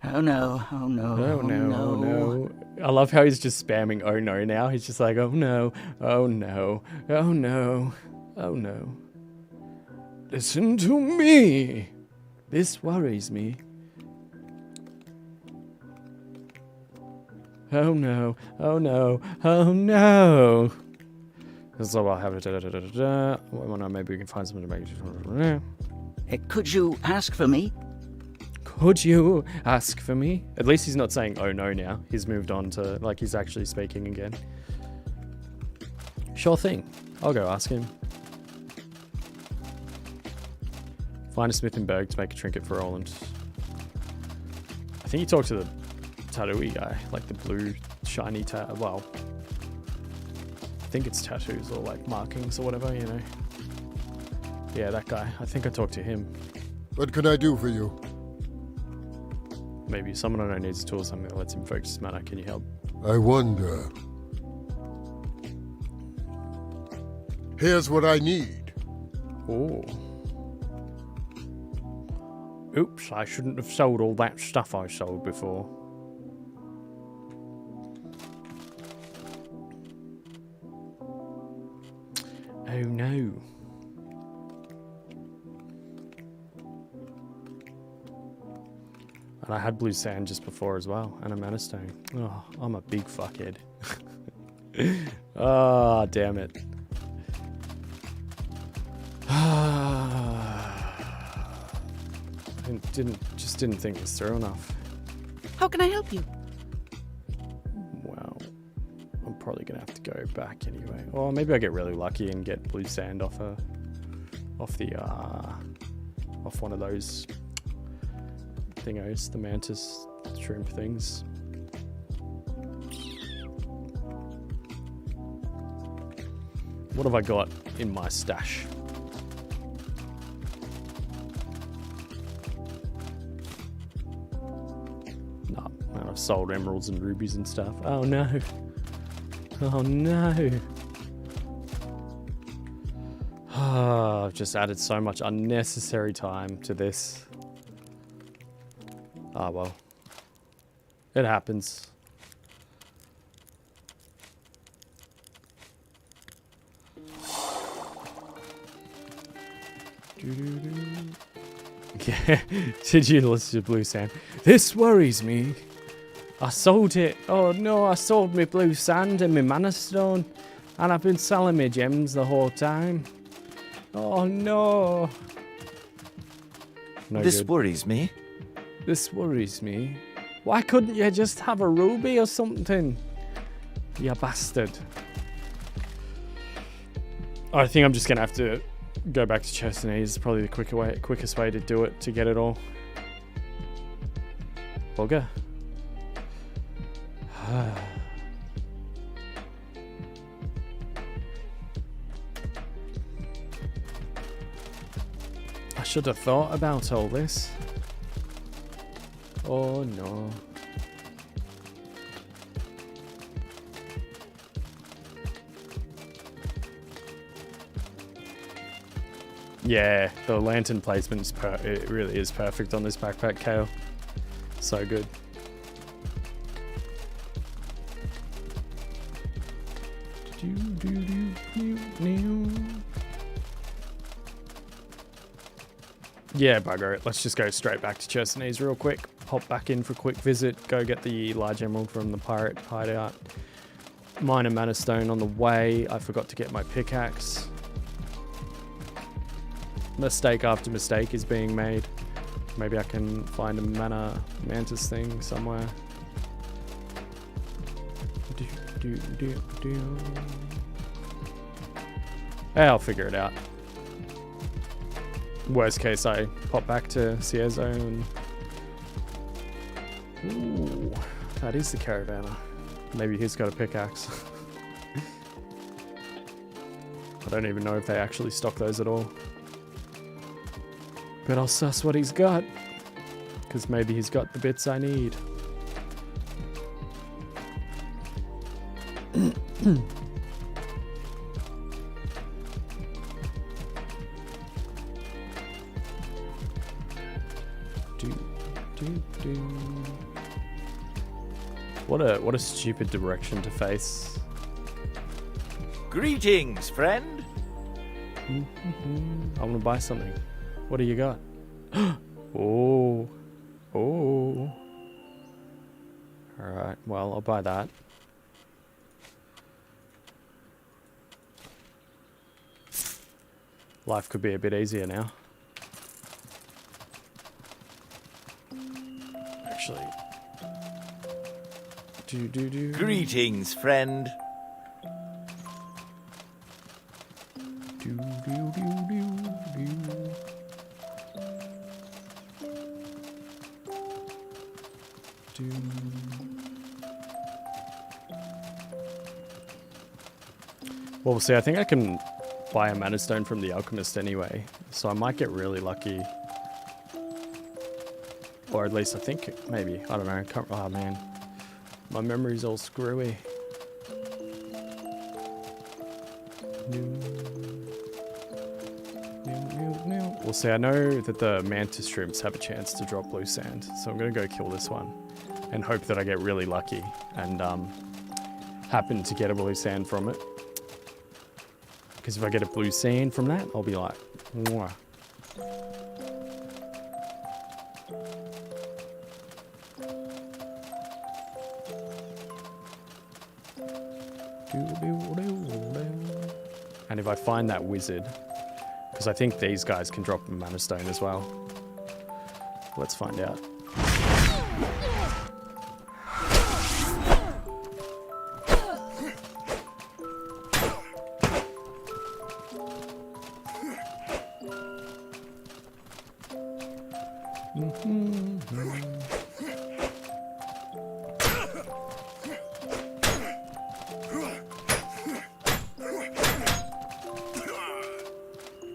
Oh no. Oh no. Oh no, oh no. I love how he's just spamming oh no now. He's just like, oh no, oh no, oh no, oh no. Listen to me. This worries me. Oh no, oh no, oh no. So I'll have it. Well, no, maybe we can find something to make it. Could you ask for me? Could you ask for me? At least he's not saying oh no now. He's moved on to, like, he's actually speaking again. Sure thing. I'll go ask him. Find a smith in Berg to make a trinket for Roland. I think he talked to the tattooy guy, like the blue shiny well, I think it's tattoos or like markings or whatever, you know. Yeah, that guy. I think I talked to him. What can I do for you? Maybe someone I know needs a tool or something that lets him focus his mana. Can you help? I wonder. Here's what I need. Oh. Oops, I shouldn't have sold all that stuff I sold before. Oh no. And I had blue sand just before as well, and a mana stone. Oh, I'm a big fuckhead. Ah, damn it. Just didn't think this through enough. How can I help you? Well, I'm probably gonna have to go back anyway. Or maybe I get really lucky and get blue sand off one of those thingos, the mantis shrimp things. What have I got in my stash? No, man, I've sold emeralds and rubies and stuff. Oh no. Oh no. Oh, I've just added so much unnecessary time to this. Ah, well. It happens. Yeah, did you listen to blue sand? This worries me. I sold it. Oh no, I sold me blue sand and my mana stone. And I've been selling me gems the whole time. Oh no. No This good. worries me. This worries me. Why couldn't you just have a ruby or something? You bastard. I think I'm just going to have to go back to Churchy. It's probably the quickest way to do it, to get it all. Bugger. I should have thought about all this. Oh no. Yeah, the lantern placement is it really is perfect on this backpack, Kale. So good. Yeah, bugger it. Let's just go straight back to Churchy real quick. Pop back in for a quick visit. Go get the large emerald from the pirate hideout. Mine a mana stone on the way. I forgot to get my pickaxe. Mistake after mistake is being made. Maybe I can find a mana mantis thing somewhere. Yeah, I'll figure it out. Worst case, I pop back to Ciezo and... Ooh, that is the Caravana. Maybe he's got a pickaxe. I don't even know if they actually stock those at all. But I'll suss what he's got. Because maybe he's got the bits I need. What a stupid direction to face. Greetings, friend. I want to buy something. What do you got? Oh. Oh. Alright, well, I'll buy that. Life could be a bit easier now. Actually. Greetings, friend. Well, we'll see. I think I can buy a mana stone from the alchemist anyway, so I might get really lucky. Or at least I think, maybe. I don't know. Oh man, my memory's all screwy. We'll see. I know that the mantis shrimps have a chance to drop blue sand, so I'm gonna go kill this one and hope that I get really lucky and happen to get a blue sand from it. Because if I get a blue sand from that, I'll be like, mwah. And if I find that wizard, because I think these guys can drop a mana stone as well. Let's find out.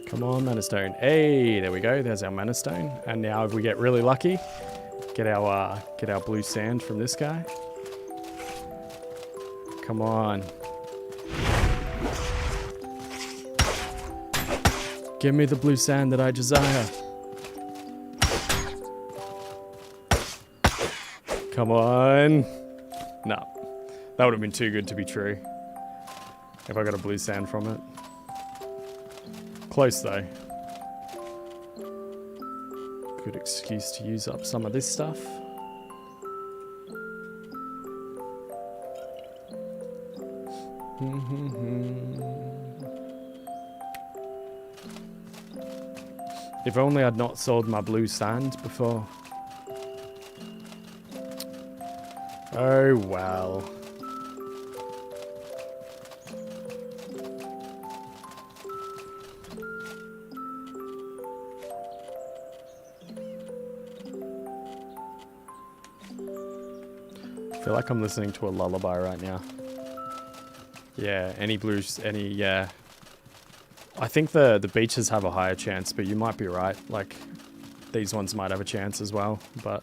Come on, mana stone. Hey, there we go. There's our mana stone. And now if we get really lucky, get our blue sand from this guy. Come on. Give me the blue sand that I desire. Come on. No. That would have been too good to be true. If I got a blue sand from it. Close though. Good excuse to use up some of this stuff. If only I'd not sold my blue sand before. Oh well. I feel like I'm listening to a lullaby right now. Yeah, any blues, yeah. I think the beaches have a higher chance, but you might be right. Like, these ones might have a chance as well, but...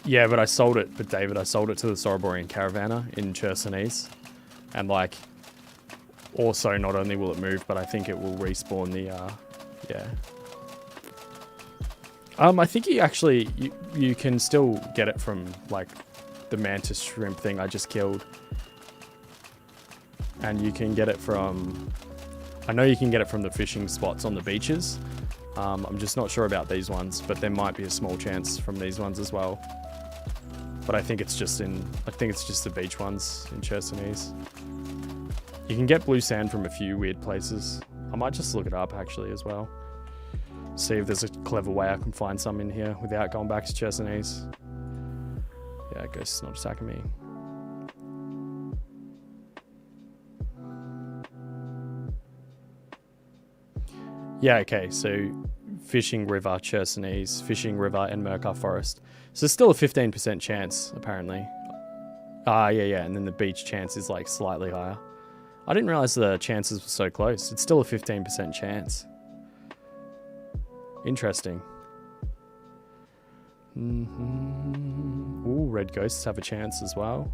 Yeah, but I sold it, but David, I sold it to the Soroborian Caravaner in Churchy. And, like, also not only will it move, but I think it will respawn the, yeah. I think you can still get it from, like, the mantis shrimp thing I just killed. And you can get it from... I know you can get it from the fishing spots on the beaches. I'm just not sure about these ones, but there might be a small chance from these ones as well. But I think it's just the beach ones in Churchy. You can get blue sand from a few weird places. I might just look it up actually as well. See if there's a clever way I can find some in here without going back to Churchy. Yeah, Ghost's not attacking me. Yeah, okay, so Fishing River, Churchy, Fishing River, and Mercar Forest. So there's still a 15% chance, apparently. Yeah, and then the beach chance is like slightly higher. I didn't realize the chances were so close. It's still a 15% chance. Interesting. Ooh, red ghosts have a chance as well.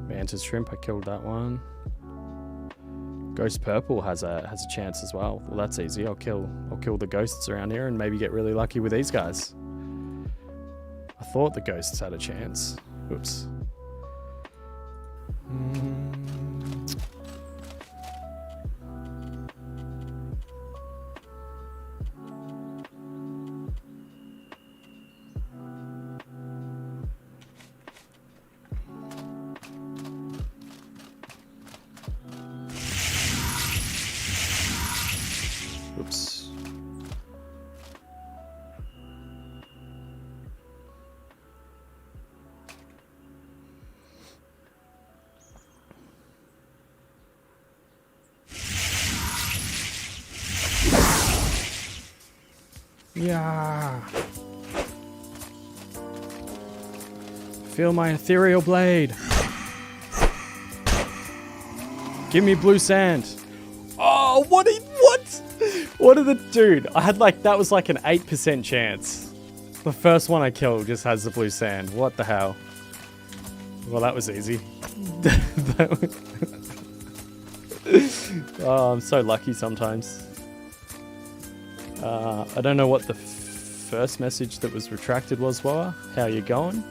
Mantis shrimp, I killed that one. Ghost purple has a chance as well. Well, that's easy. I'll kill the ghosts around here and maybe get really lucky with these guys. I thought the ghosts had a chance. Oops. Oops. Yeah. Feel my ethereal blade. Give me blue sand. Oh, what? What did it, dude? I had that was like an 8% chance. The first one I killed just has the blue sand. What the hell? Well, that was easy. Oh, I'm so lucky sometimes. I don't know what the first message that was retracted was, Wah. How you going?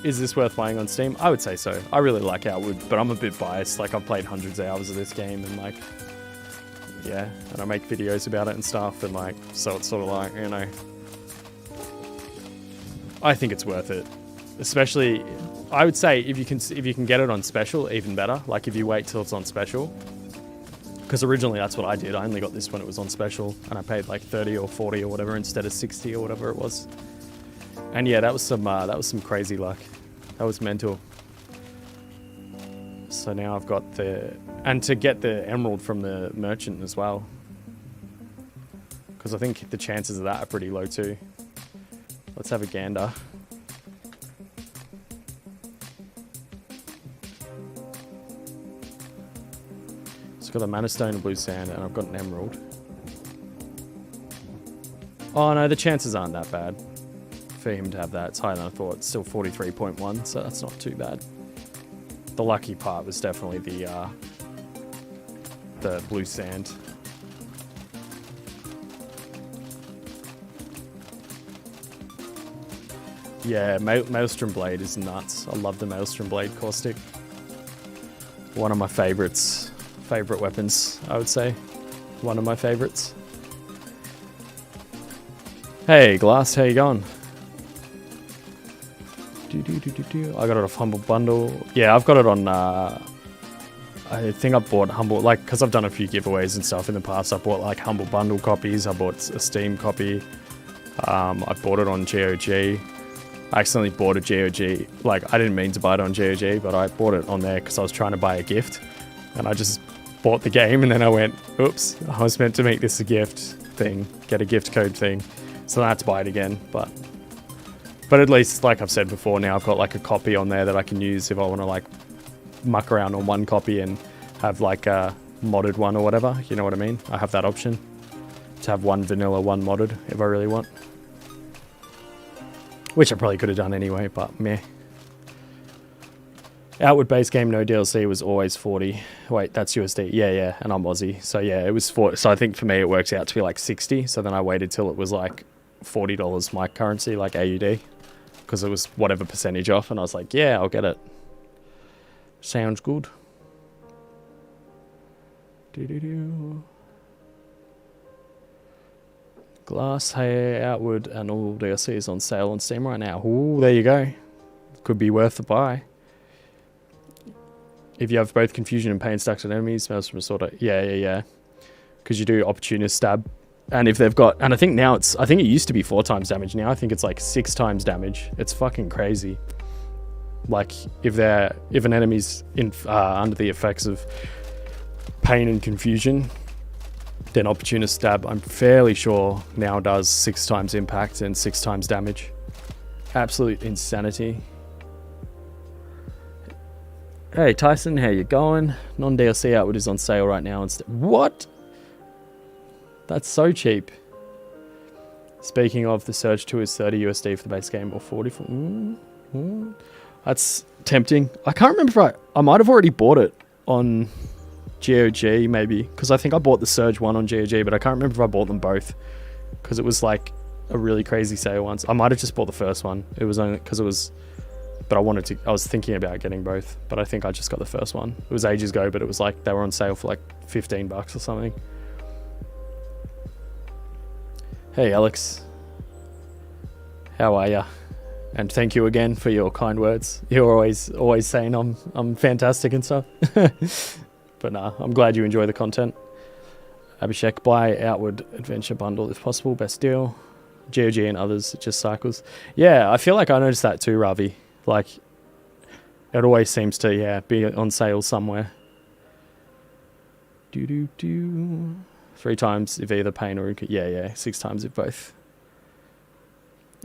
is this worth playing on Steam? I would say so. I really like Outward, but I'm a bit biased. Like, I've played hundreds of hours of this game, and like, yeah, and I make videos about it and stuff, and like, so it's sort of like, you know, I think it's worth it. Especially, I would say if you can get it on special, even better. Like, if you wait till it's on special, because originally that's what I did. I only got this when it was on special, and I paid like 30 or 40 or whatever instead of 60 or whatever it was. And yeah, that was some crazy luck. That was mental. So now I've got and to get the emerald from the merchant as well, because I think the chances of that are pretty low too. Let's have a gander. So I've got a mana stone, and blue sand, and I've got an emerald. Oh no, the chances aren't that bad for him to have that. It's higher than I thought. It's still 43.1, so that's not too bad. The lucky part was definitely the blue sand. Yeah, Maelstrom Blade is nuts. I love the Maelstrom Blade caustic. One of my favorite weapons, I would say. One of my favorites. Hey, Glass, how you going? I got it off Humble Bundle. Yeah, I've got it on, I think I bought Humble, like, because I've done a few giveaways and stuff in the past. I bought, like, Humble Bundle copies. I bought a Steam copy. I bought it on GOG. I accidentally bought a GOG. Like, I didn't mean to buy it on GOG, but I bought it on there because I was trying to buy a gift. And I just bought the game, and then I went, oops, I was meant to make this a gift thing, get a gift code thing. So then I had to buy it again, but at least, like I've said before, now I've got like a copy on there that I can use if I want to like muck around on one copy and have like a modded one or whatever, you know what I mean? I have that option to have one vanilla, one modded if I really want. Which I probably could have done anyway, but meh. Outward base game, no DLC was always 40. Wait, that's USD. Yeah, and I'm Aussie. So yeah, it was 40. So I think for me it works out to be like 60. So then I waited till it was like $40 my currency, like AUD. Because it was whatever percentage off, and I was like, yeah, I'll get it. Sounds good. Glass, Hay, Outward, and all DLC is on sale on Steam right now. Ooh, there you go. Could be worth the buy. If you have both Confusion and Pain stacks on enemies, smells from a sort of... Yeah. Because you do Opportunist Stab. And if they've got... And I think now it's... I think it used to be 4 times damage. Now I think it's like 6 times damage. It's fucking crazy. Like, if an enemy's under the effects of Pain and Confusion, then Opportunist Stab, I'm fairly sure, now does 6 times impact and 6 times damage. Absolute insanity. Hey Tyson, how you going? Non-DLC Outward is on sale right now. What? That's so cheap. Speaking of, the Surge 2 is 30 USD for the base game, or 40 for... That's tempting. I can't remember if I might have already bought it on GOG, maybe, because I think I bought the Surge 1 on GOG, but I can't remember if I bought them both, because it was like a really crazy sale once. I might have just bought the first one. It was only because it was... But I was thinking about getting both, but I think I just got the first one. It was ages ago, but it was like, they were on sale for like $15 or something. Hey Alex, how are ya? And thank you again for your kind words. You're always saying I'm fantastic and stuff. But nah, I'm glad you enjoy the content. Abhishek, buy Outward Adventure Bundle if possible, best deal. GOG and others, it just cycles. Yeah, I feel like I noticed that too, Ravi. Like, it always seems to, be on sale somewhere. 3 times if either Pain or... Yeah, 6 times if both.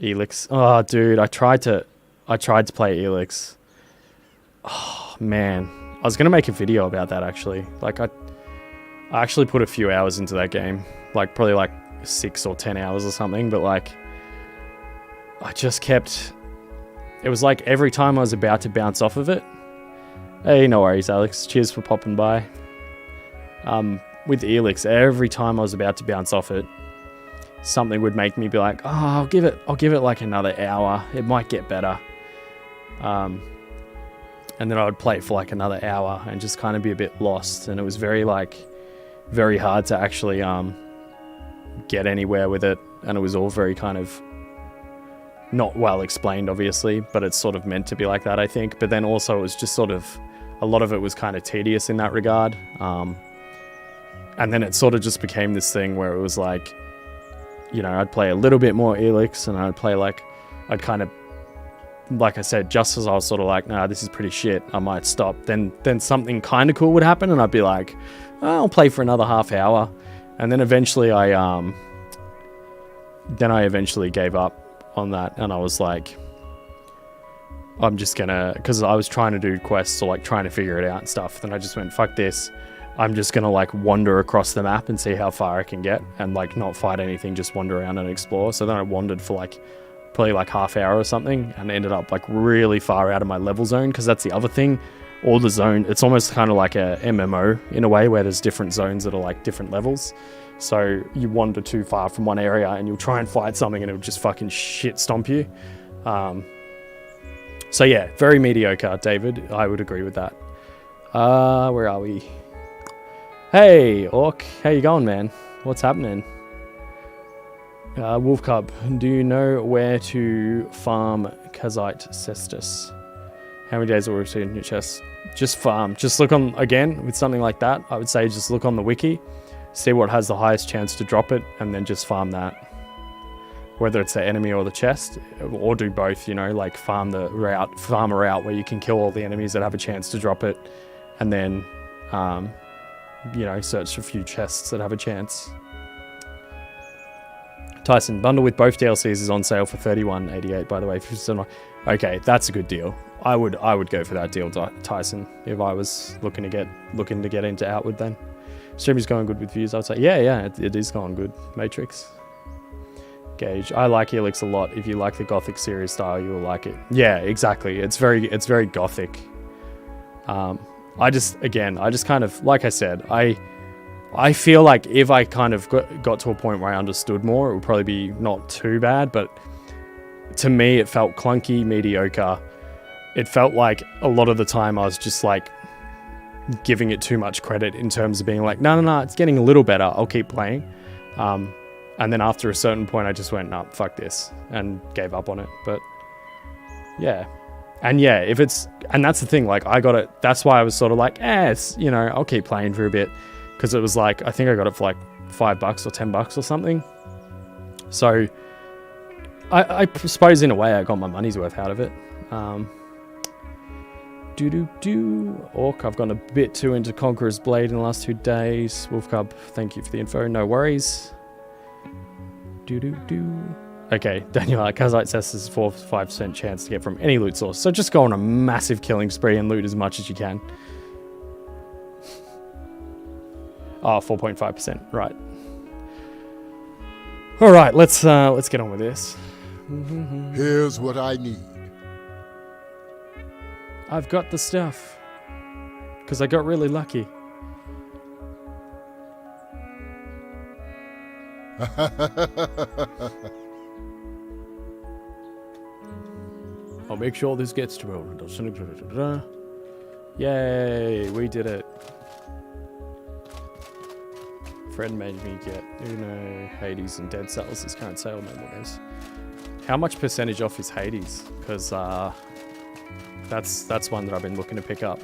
Elix. Oh, dude, I tried to play Elix. Oh, man. I was going to make a video about that, actually. Like, I actually put a few hours into that game. Like, probably like 6 or 10 hours or something. But, like, I just kept... It was like every time I was about to bounce off of it. Hey, no worries, Alex. Cheers for popping by. With Elix, every time I was about to bounce off it, something would make me be like, oh, I'll give it like another hour. It might get better. And then I would play it for like another hour and just kind of be a bit lost. And it was very hard to actually get anywhere with it. And it was all very kind of not well explained, obviously, but it's sort of meant to be like that, I think. But then also it was just sort of, a lot of it was kind of tedious in that regard. And then it sort of just became this thing where it was like, you know, I'd play a little bit more Elix and I'd play I'd kind of, like I said, just as I was sort of like, nah, this is pretty shit, I might stop. Then something kind of cool would happen and I'd be like, oh, I'll play for another half hour. And then eventually I eventually gave up on that and I was like, I'm just gonna, because I was trying to do quests or like trying to figure it out and stuff. Then I just went, fuck this. I'm just gonna like wander across the map and see how far I can get and like not fight anything, just wander around and explore. So then I wandered for like probably like half hour or something and ended up like really far out of my level zone, because that's the other thing. All the zone, it's almost kind of like a MMO in a way, where there's different zones that are like different levels. So you wander too far from one area and you'll try and fight something and it'll just fucking shit stomp you. So yeah, very mediocre, David. I would agree with that. Where are we? Hey, Orc. How you going, man? What's happening? Wolf Cub, do you know where to farm Kazite Cestus? How many days will we receive in your chest? Just farm. Just look on, again, with something like that, I would say just look on the wiki, see what has the highest chance to drop it, and then just farm that. Whether it's the enemy or the chest, or do both, you know, like farm a route where you can kill all the enemies that have a chance to drop it, and then, you know, search for a few chests that have a chance. Tyson, bundle with both DLCs is on sale for $31.88, by the way. If you're still not, okay, that's a good deal. I would go for that deal, Tyson, if I was looking to get into Outward. Then stream is going good with views. I'd say yeah, it is going good. Matrix, Gage, I like Elix a lot. If you like the Gothic series style, you will like it. Yeah, exactly. It's very Gothic. I just kind of, like I said, I feel like if I kind of got to a point where I understood more, it would probably be not too bad, but to me it felt clunky, mediocre. It felt like a lot of the time I was just like giving it too much credit in terms of being like, no, it's getting a little better, I'll keep playing. And then after a certain point I just went, no, fuck this, and gave up on it. But yeah. And yeah, and that's the thing, like I got it, that's why I was sort of like, it's, you know, I'll keep playing for a bit. Because it was like, I think I got it for like $5 or $10 or something. So I suppose in a way I got my money's worth out of it. Orc, I've gone a bit too into Conqueror's Blade in the last 2 days. Wolf Cub, thank you for the info. No worries. Okay, Daniel, Kazite says there's a 4-5% chance to get from any loot source. So just go on a massive killing spree and loot as much as you can. Oh, 4.5%, right. All right, let's get on with this. Here's what I need. I've got the stuff, because I got really lucky. I'll make sure this gets to Roland. Yay, we did it. Friend made me get Uno, Hades, and Dead Cells. This current sale, no more days. How much percentage off is Hades? Because that's one that I've been looking to pick up.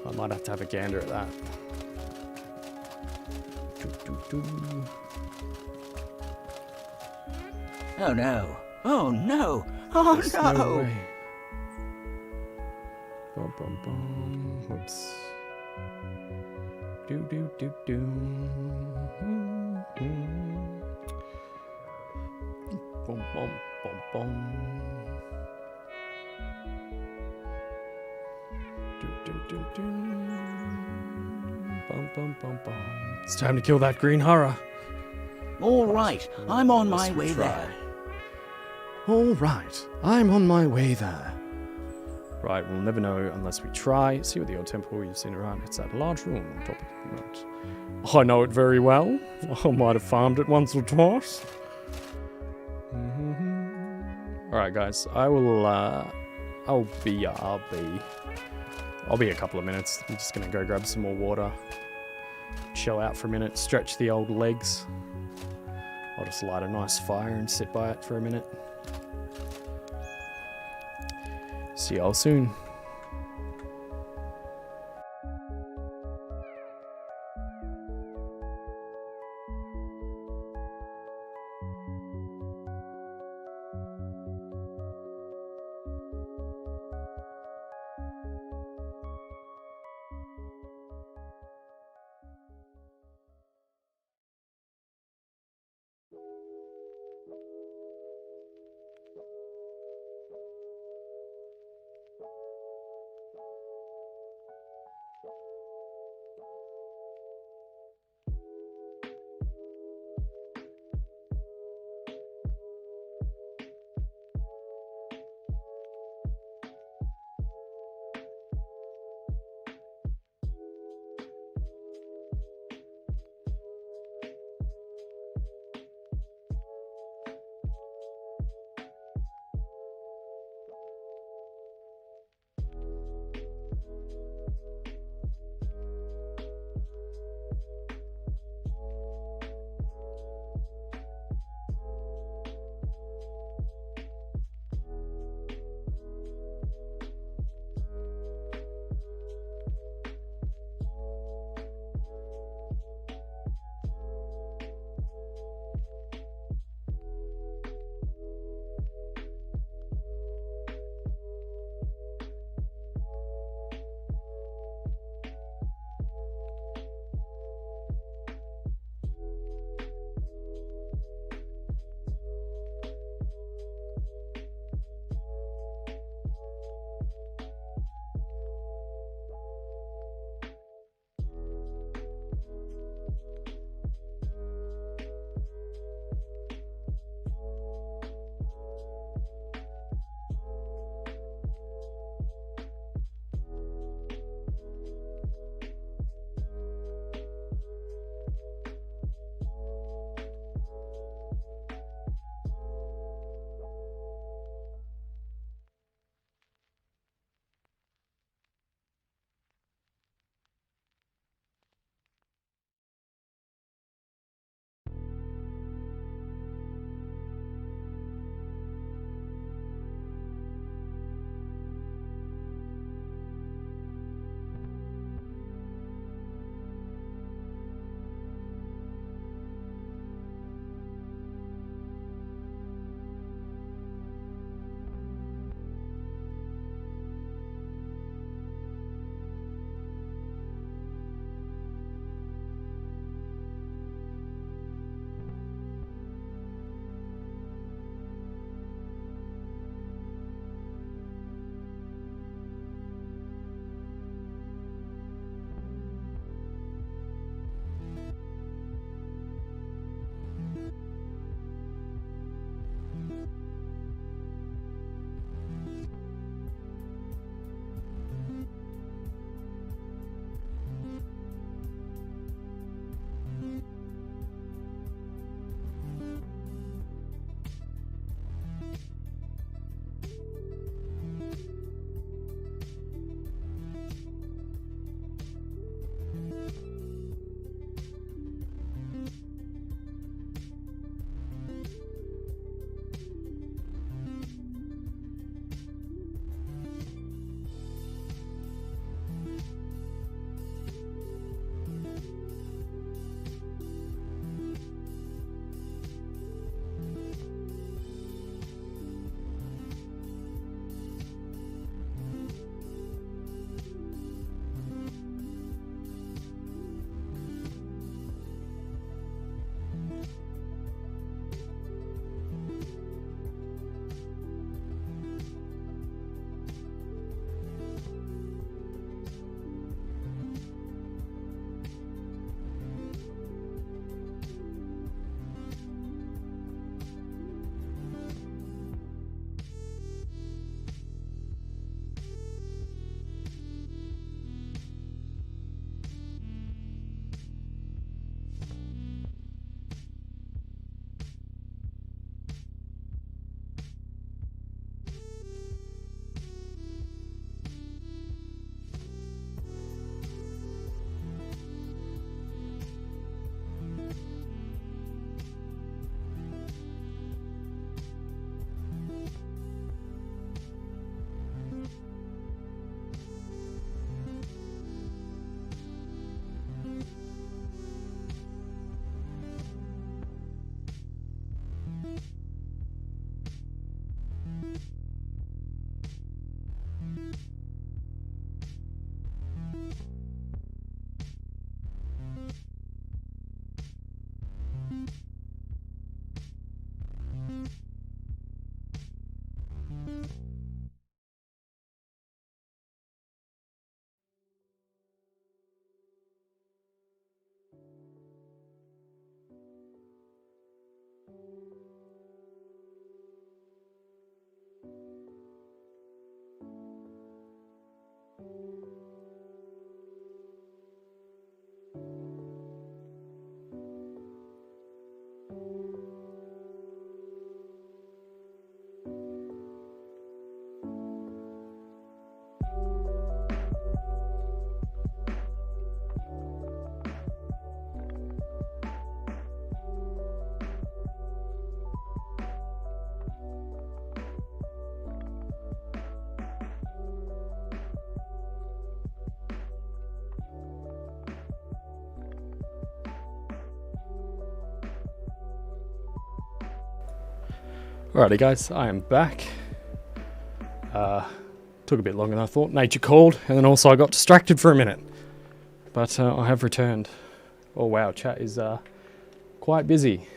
I might have to have a gander at that. Oh no! Oh no! Oh There's no! no way. Bum, bum, bum. Whoops. Do. Bum, bum, bum, bum. Do. Bum, bum, bum, bum. It's time to kill that green horror. All right, I'm on my way there. All right, I'm on my way there. Right, we'll never know unless we try. See what the old temple you've seen around. It's that large room on top of the moat. I know it very well. I might have farmed it once or twice. Alright guys, I will I'll be a couple of minutes. I'm just gonna go grab some more water, chill out for a minute, stretch the old legs. I'll just light a nice fire and sit by it for a minute. See y'all soon. Alrighty guys, I am back. Took a bit longer than I thought. Nature called, and then also I got distracted for a minute. But I have returned. Oh wow, chat is quite busy.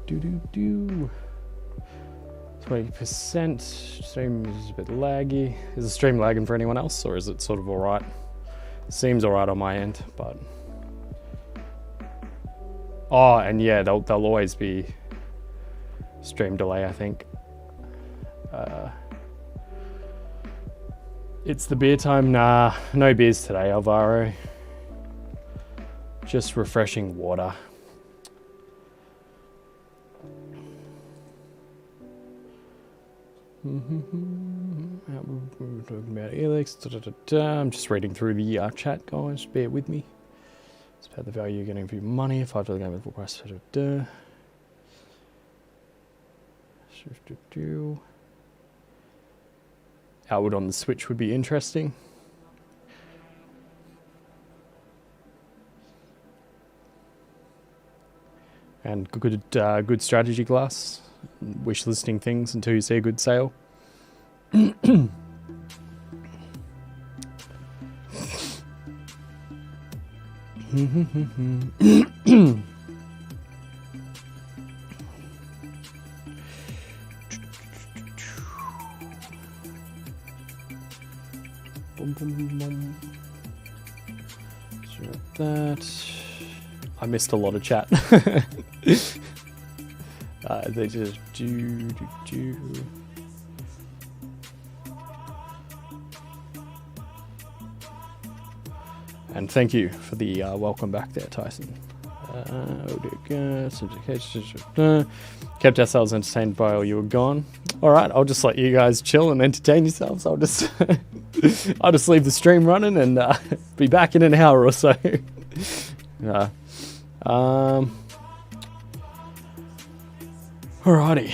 Do 20%. Stream is a bit laggy. Is the stream lagging for anyone else, or is it sort of alright? Seems alright on my end, but oh, and yeah, there'll always be stream delay, I think. It's the beer time. Nah, no beers today, Alvaro. Just refreshing water. We're talking about Elix. I'm just reading through the chat, guys. Bear with me. It's about the value you're getting for your money. $5 game with full price. Outward on the Switch would be interesting. And good strategy class. Wish listing things until you see a good sale. That I missed a lot of chat. They just do. And thank you for the welcome back there, Tyson. Kept ourselves entertained while you were gone. All right, I'll just let you guys chill and entertain yourselves. I'll just leave the stream running and be back in an hour or so. Alrighty.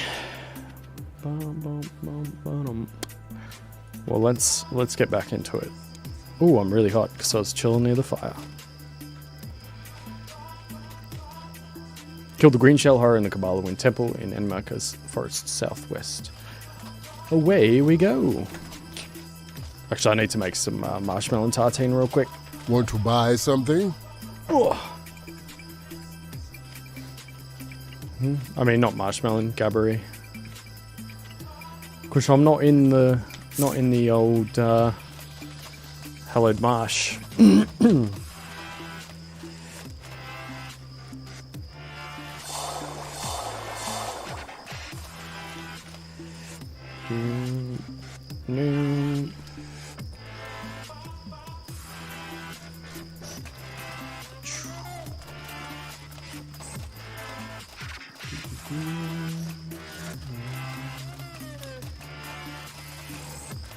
Well, let's get back into it. Oh, I'm really hot because I was chilling near the fire. Killed the green shell horror in the Kabbalah Wind Temple in Enmarker's Forest Southwest. Away we go. Actually, I need to make some marshmallow and tartine real quick. Want to buy something? Oh. I mean, not marshmallow, Gabbery. Because I'm not in the old hallowed marsh. No.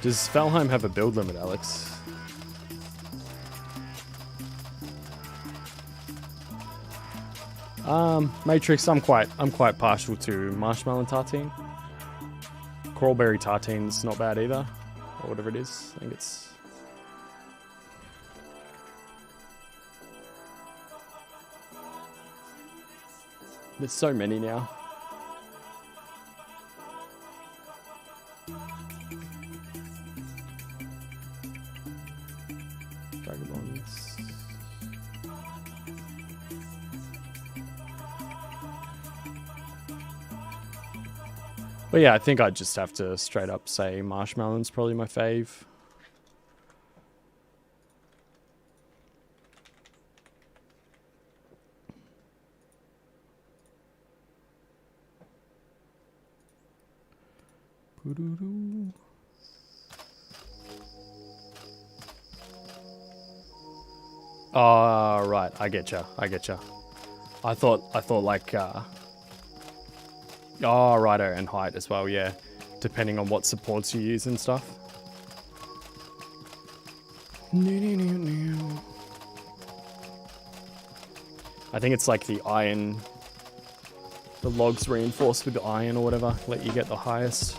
Does Valheim have a build limit, Alex? Matrix, I'm quite partial to marshmallow and tartine. Crawlberry tartine's not bad either, or whatever it is. I think it's. There's so many now. Vagabonds. But yeah, I think I'd just have to straight up say marshmallow's probably my fave. Oh, right, I getcha. I thought like oh, righto, and height as well, yeah. Depending on what supports you use and stuff. I think it's like the iron. The logs reinforced with the iron or whatever, let you get the highest.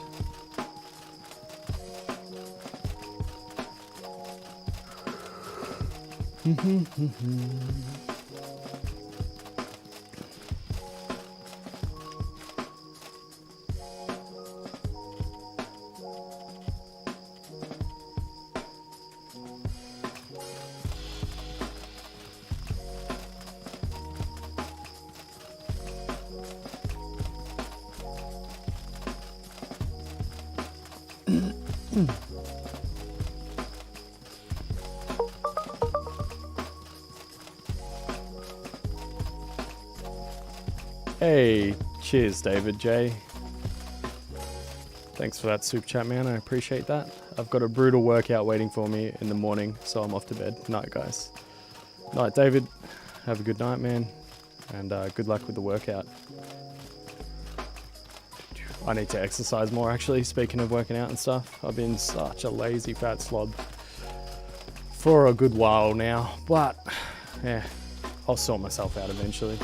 Hey, cheers, David J. Thanks for that super chat, man. I appreciate that. I've got a brutal workout waiting for me in the morning, so I'm off to bed. Night, guys. Night, David. Have a good night, man. And good luck with the workout. I need to exercise more, actually, speaking of working out and stuff. I've been such a lazy fat slob for a good while now. But, yeah, I'll sort myself out eventually.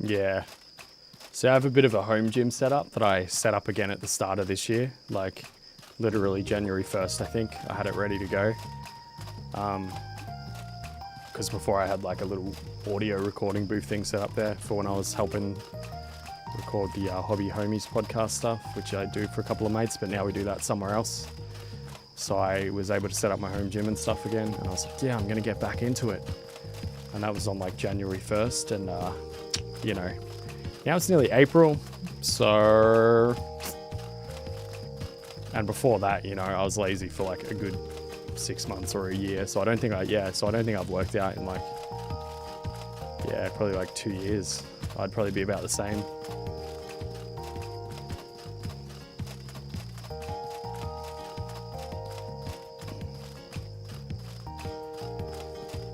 Yeah. So I have a bit of a home gym setup that I set up again at the start of this year. Like, literally January 1st, I think. I had it ready to go. Because before I had like a little audio recording booth thing set up there for when I was helping record the Hobby Homies podcast stuff, which I do for a couple of mates, but now we do that somewhere else. So I was able to set up my home gym and stuff again. And I was like, yeah, I'm going to get back into it. And that was on like January 1st. And, you know, now it's nearly April, so, and before that, you know, I was lazy for like a good 6 months or a year, so I don't think I've worked out in like, yeah, probably like 2 years. I'd probably be about the same.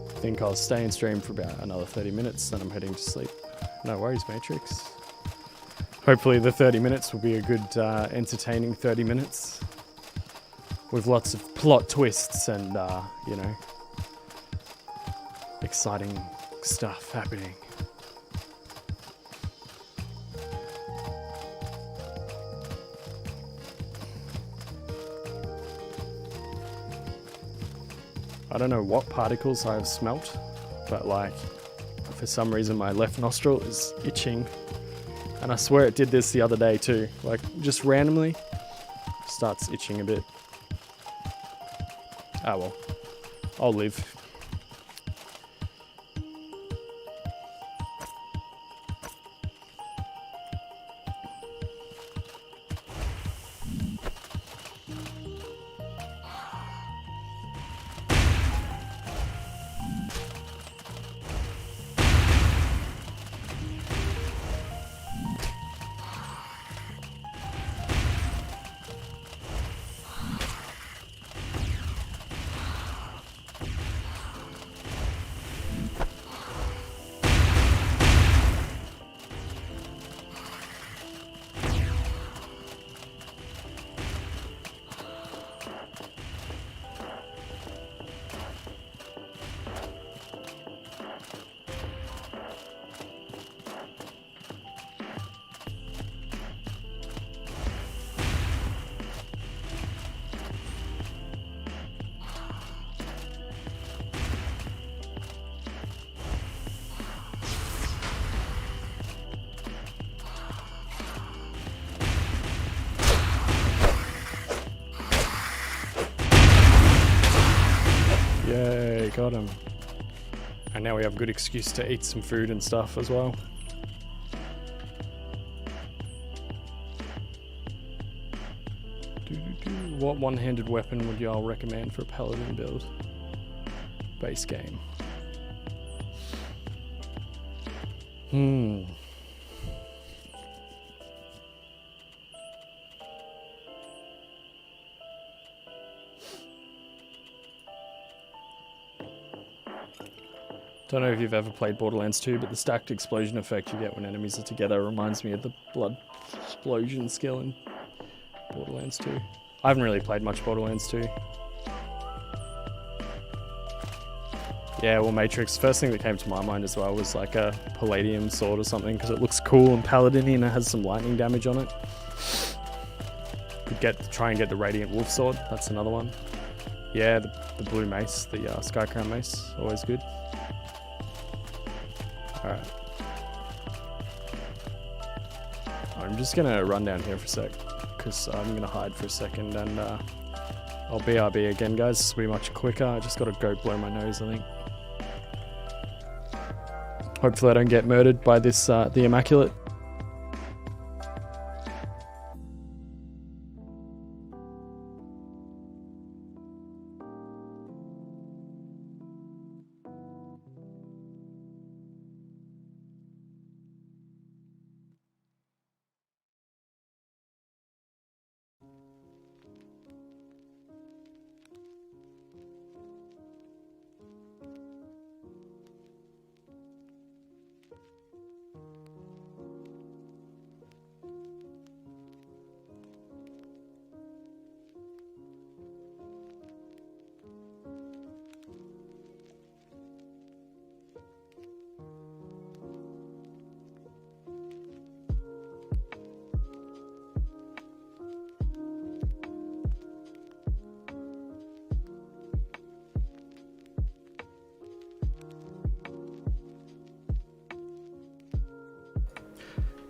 I think I'll stay in stream for about another 30 minutes, then I'm heading to sleep. No worries, Matrix. Hopefully the 30 minutes will be a good, entertaining 30 minutes. With lots of plot twists and, you know, exciting stuff happening. I don't know what particles I have smelt, but like, for some reason my left nostril is itching, and I swear it did this the other day too, like just randomly starts itching a bit. Ah well, I'll live. Yay, got him. And now we have a good excuse to eat some food and stuff as well. What one-handed weapon would y'all recommend for a paladin build? Base game. Don't know if you've ever played Borderlands 2, but the stacked explosion effect you get when enemies are together reminds me of the blood explosion skill in Borderlands 2. I haven't really played much Borderlands 2. Yeah, well, Matrix, first thing that came to my mind as well was like a Palladium sword or something, because it looks cool and paladin-y and it has some lightning damage on it. Could try and get the Radiant Wolf sword, that's another one. Yeah, the blue mace, the Skycrown mace, always good. Alright. I'm just gonna run down here for a sec, because I'm gonna hide for a second, and I'll BRB again, guys. This will be much quicker. I just gotta go blow my nose, I think. Hopefully I don't get murdered by this, the Immaculate.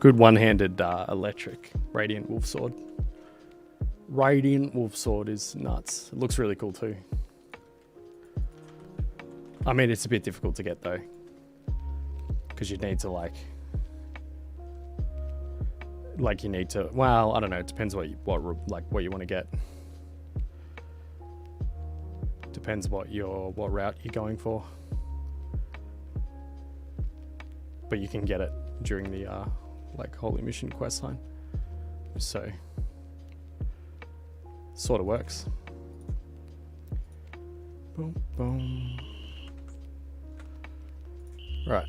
Good one-handed electric Radiant Wolf Sword. Radiant Wolf Sword is nuts. It looks really cool too. I mean, it's a bit difficult to get though, because you need to like you need to. Well, I don't know. It depends what you want to get. Depends what route you're going for. But you can get it during the like Holy Mission questline, so sort of works. Boom, boom. Right.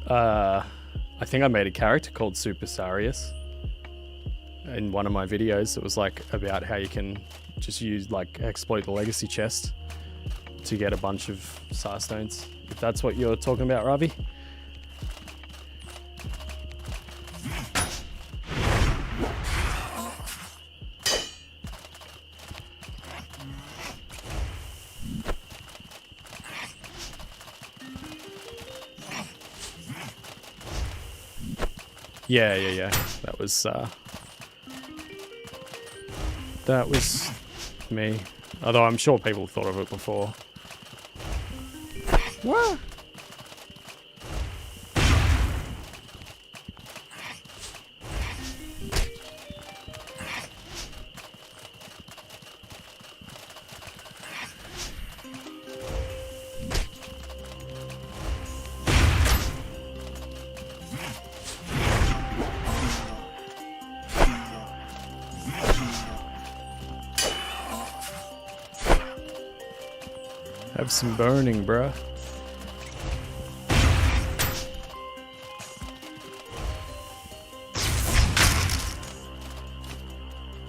I think I made a character called Super Sarius in one of my videos. It was like about how you can just exploit the legacy chest to get a bunch of Star Stones. If that's what you're talking about, Ravi. Yeah. That was me. Although I'm sure people thought of it before. What? Have some burning, bruh.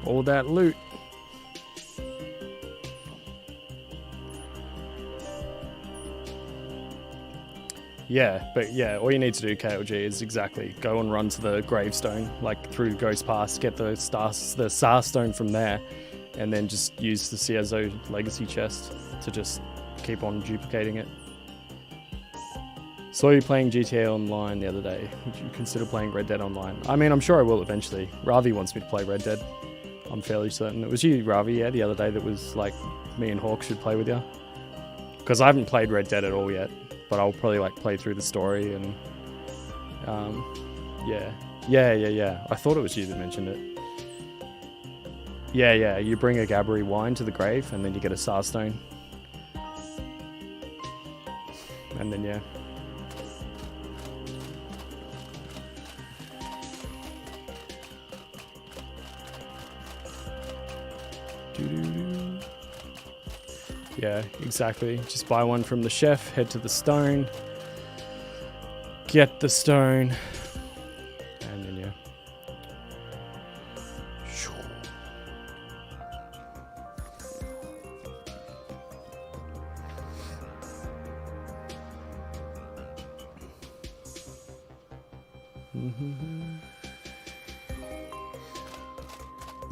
All that loot. Yeah, but yeah, all you need to do, KLG, is exactly go and run to the gravestone, like through Ghost Pass, get the Star Stone from there, and then just use the Ciezo Legacy chest to just keep on duplicating it. Saw you playing GTA Online the other day. Would you consider playing Red Dead Online? I mean, I'm sure I will eventually. Ravi wants me to play Red Dead. I'm fairly certain. It was you, Ravi, yeah, the other day that was like, me and Hawk should play with you. Because I haven't played Red Dead at all yet, but I'll probably like play through the story and yeah. I thought it was you that mentioned it. Yeah, you bring a Gabbery wine to the grave and then you get a Star Stone. And then yeah. Yeah, exactly. Just buy one from the chef, head to the stone, get the stone, and then yeah.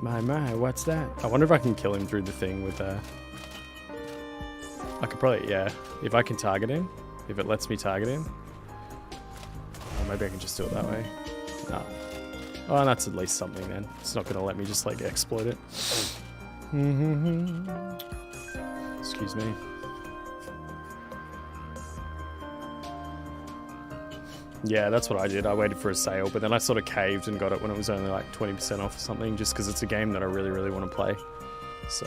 My, what's that? I wonder if I can kill him through the thing with I could probably, yeah. If I can target him, if it lets me target him. Or maybe I can just do it that way. No. Oh, and that's at least something then. It's not going to let me just like exploit it. Excuse me. Yeah, that's what I did. I waited for a sale, but then I sort of caved and got it when it was only like 20% off or something, just because it's a game that I really, really want to play. So.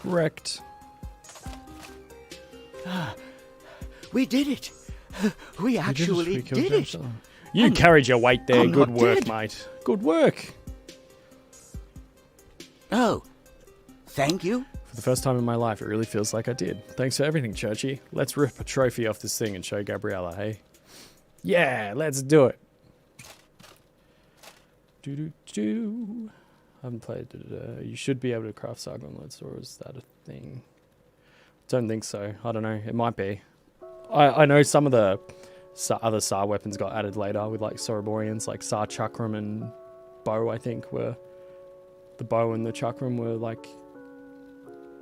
Wrecked. We did it. We actually did it. You And carried your weight there. I'm Good not work, dead. mate. Good work. Oh, thank you. For the first time in my life, it really feels like I did. Thanks for everything, Churchy. Let's rip a trophy off this thing and show Gabriella, hey? Yeah, let's do it. Do. I haven't played. You should be able to craft Sar gauntlets, or is that a thing? Don't think so. I don't know. It might be. I know some of the other Sar weapons got added later with like Soroborians, like Sar Chakram and bow. I think were the bow and the Chakram were like.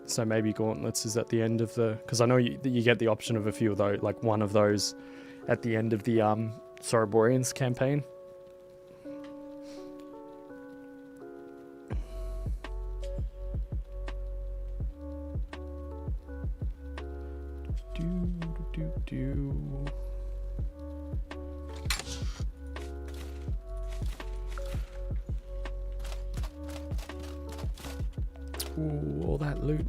So maybe gauntlets is at the end of the, because I know you get the option of a few of those, like one of those, at the end of the Soroborians campaign. Ooh, all that loot,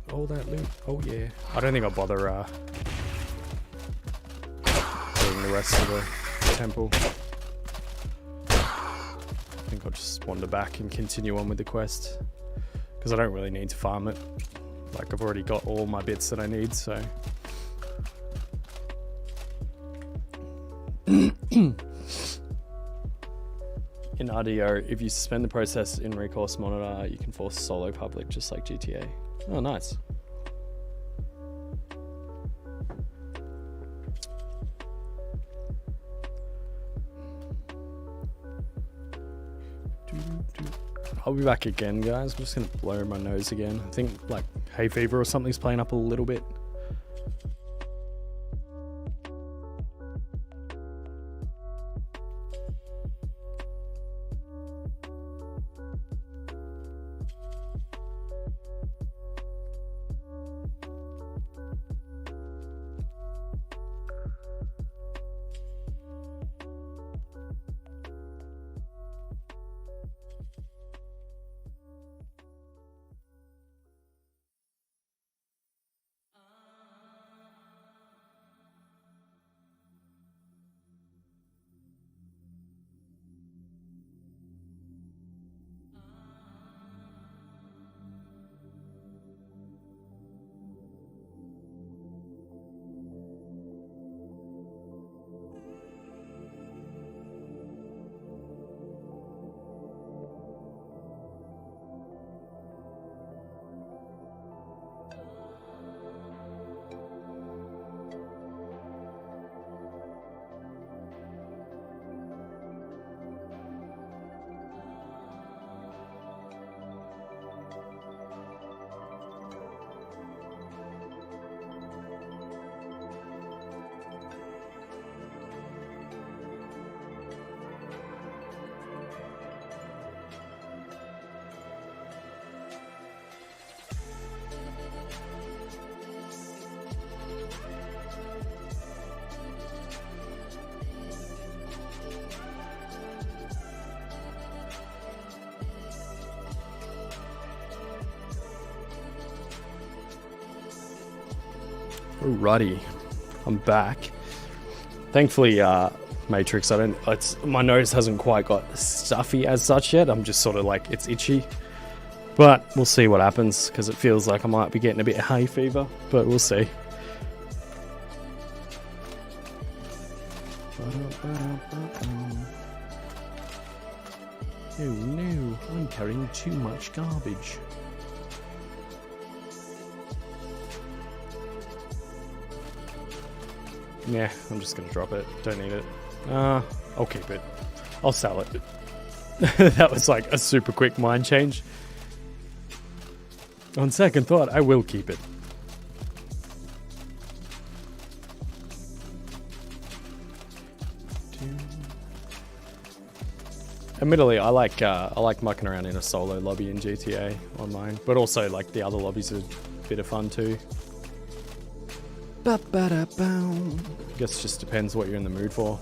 oh yeah. I don't think I'll bother doing the rest of the temple. I think I'll just wander back and continue on with the quest, because I don't really need to farm it. Like, I've already got all my bits that I need, so. In RDO, if you suspend the process in recourse monitor, you can force solo public, just like GTA. Oh, nice. I'll be back again, guys. I'm just gonna blow my nose again. I think like hay fever or something's playing up a little bit. Alrighty, I'm back. Thankfully, Matrix, my nose hasn't quite got stuffy as such yet. I'm just sort of like, it's itchy. But we'll see what happens, because it feels like I might be getting a bit of hay fever, but we'll see. Oh no, I'm carrying too much garbage. Yeah, I'm just gonna drop it. Don't need it. I'll keep it. I'll sell it. That was like a super quick mind change. On second thought, I will keep it. Admittedly, I like mucking around in a solo lobby in GTA Online, but also like the other lobbies are a bit of fun too. I guess it just depends what you're in the mood for.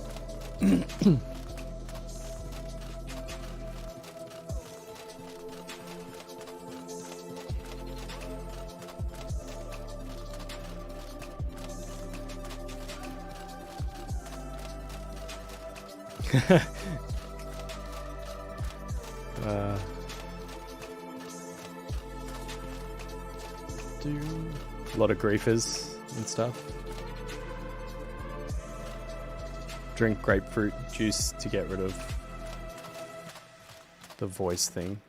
A lot of griefers and stuff. Drink grapefruit juice to get rid of the voice thing.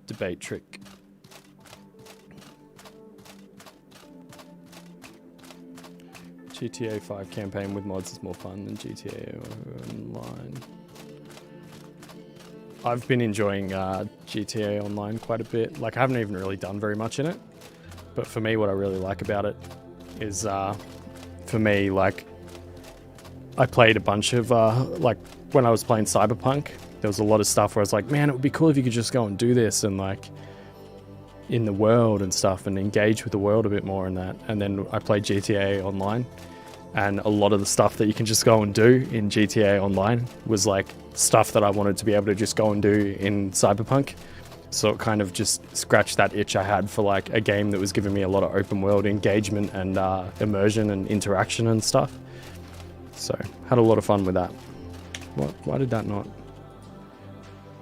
Debate trick. GTA 5 campaign with mods is more fun than GTA Online. I've been enjoying GTA Online quite a bit. Like, I haven't even really done very much in it. But for me, what I really like about it is, for me, like, I played a bunch of, like, when I was playing Cyberpunk, there was a lot of stuff where I was like, man, it would be cool if you could just go and do this and, like, in the world and stuff and engage with the world a bit more in that. And then I played GTA Online, and a lot of the stuff that you can just go and do in GTA Online was like stuff that I wanted to be able to just go and do in Cyberpunk. So it kind of just scratched that itch I had for like a game that was giving me a lot of open world engagement and immersion and interaction and stuff. So had a lot of fun with that. Why did that not?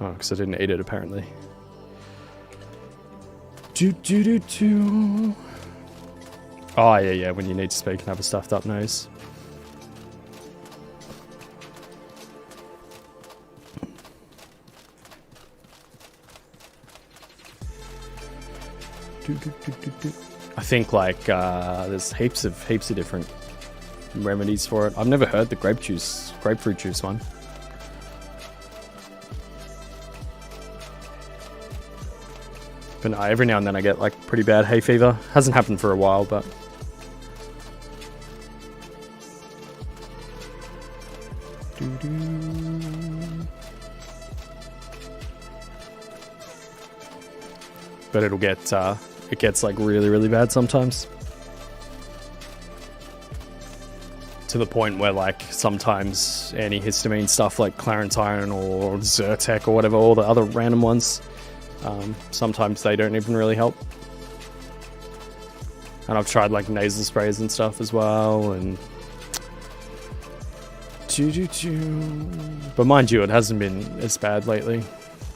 Oh, because I didn't eat it apparently. Oh, yeah, when you need to speak and have a stuffed up nose. I think like there's heaps of different remedies for it. I've never heard the grapefruit juice one. But no, every now and then I get like pretty bad hay fever. Hasn't happened for a while, but it'll get it gets like really bad sometimes, to the point where like sometimes antihistamine stuff like Clarentine or Zyrtec or whatever, all the other random ones, sometimes they don't even really help. And I've tried like nasal sprays and stuff as well, and but mind you, it hasn't been as bad lately.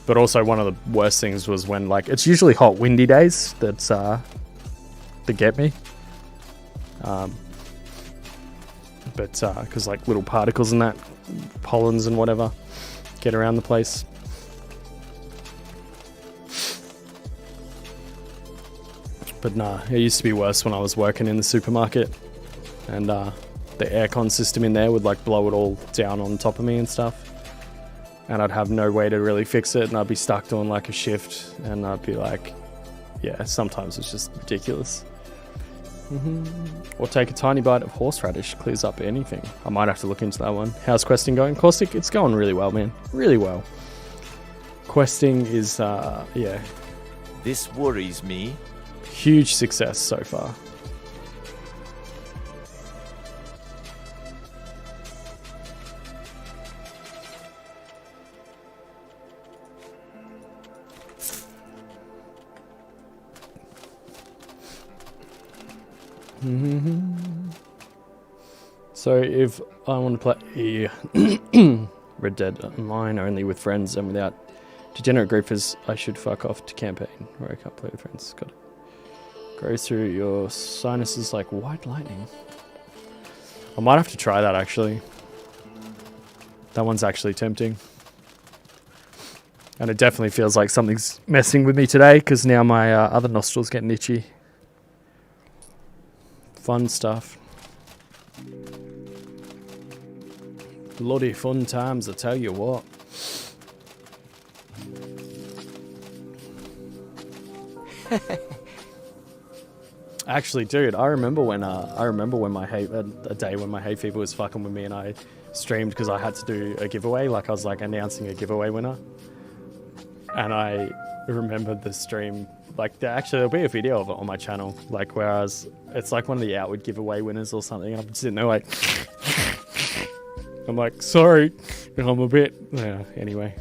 But also one of the worst things was when like it's usually hot windy days that get me, but because like little particles and that pollens and whatever get around the place. But nah, it used to be worse when I was working in the supermarket, and the aircon system in there would like blow it all down on top of me and stuff. And I'd have no way to really fix it, and I'd be stuck doing like a shift, and I'd be like, yeah, sometimes it's just ridiculous. Or take a tiny bite of horseradish, clears up anything. I might have to look into that one. How's questing going? Caustic, it's going really well, man. Really well. Questing is, yeah. This worries me. Huge success so far. So if I want to play Red Dead Online only with friends and without degenerate griefers, I should fuck off to campaign where I can't play with friends. Got it. Goes through your sinuses like white lightning. I might have to try that actually. That one's actually tempting. And it definitely feels like something's messing with me today because now my other nostril's getting itchy. Fun stuff. Bloody fun times, I tell you what. Actually, dude, I remember when my a day when my hay fever was fucking with me and I streamed because I had to do a giveaway, like I was like announcing a giveaway winner. And I remembered the stream, like there'll be a video of it on my channel, like whereas it's like one of the outward giveaway winners or something. I'm sitting there like, I'm like, sorry, I'm a bit, anyway.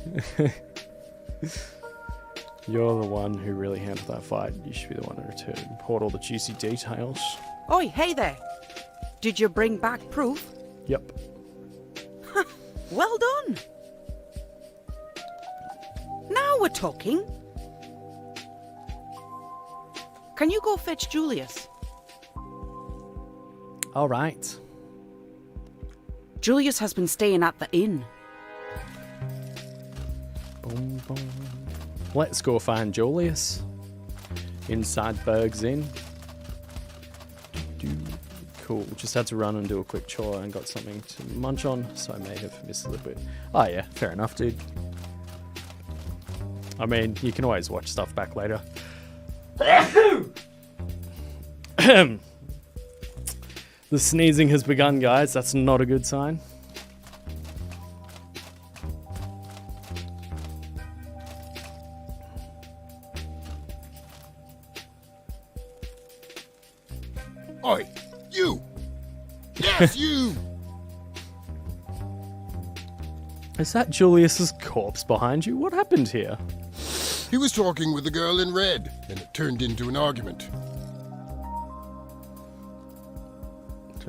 You're the one who really handled that fight. You should be the one to report all the juicy details. Oi, hey there. Did you bring back proof? Yep. Well done. Now we're talking. Can you go fetch Julius? All right. Julius has been staying at the inn. Boom, boom. Let's go find Julius inside Berg's inn. Cool. Just had to run and do a quick chore and got something to munch on, so I may have missed a little bit. Oh yeah, fair enough, dude. I mean, you can always watch stuff back later. The sneezing has begun, guys. That's not a good sign. Oi, you! Yes, you! Is that Julius's corpse behind you? What happened here? He was talking with the girl in red, and it turned into an argument.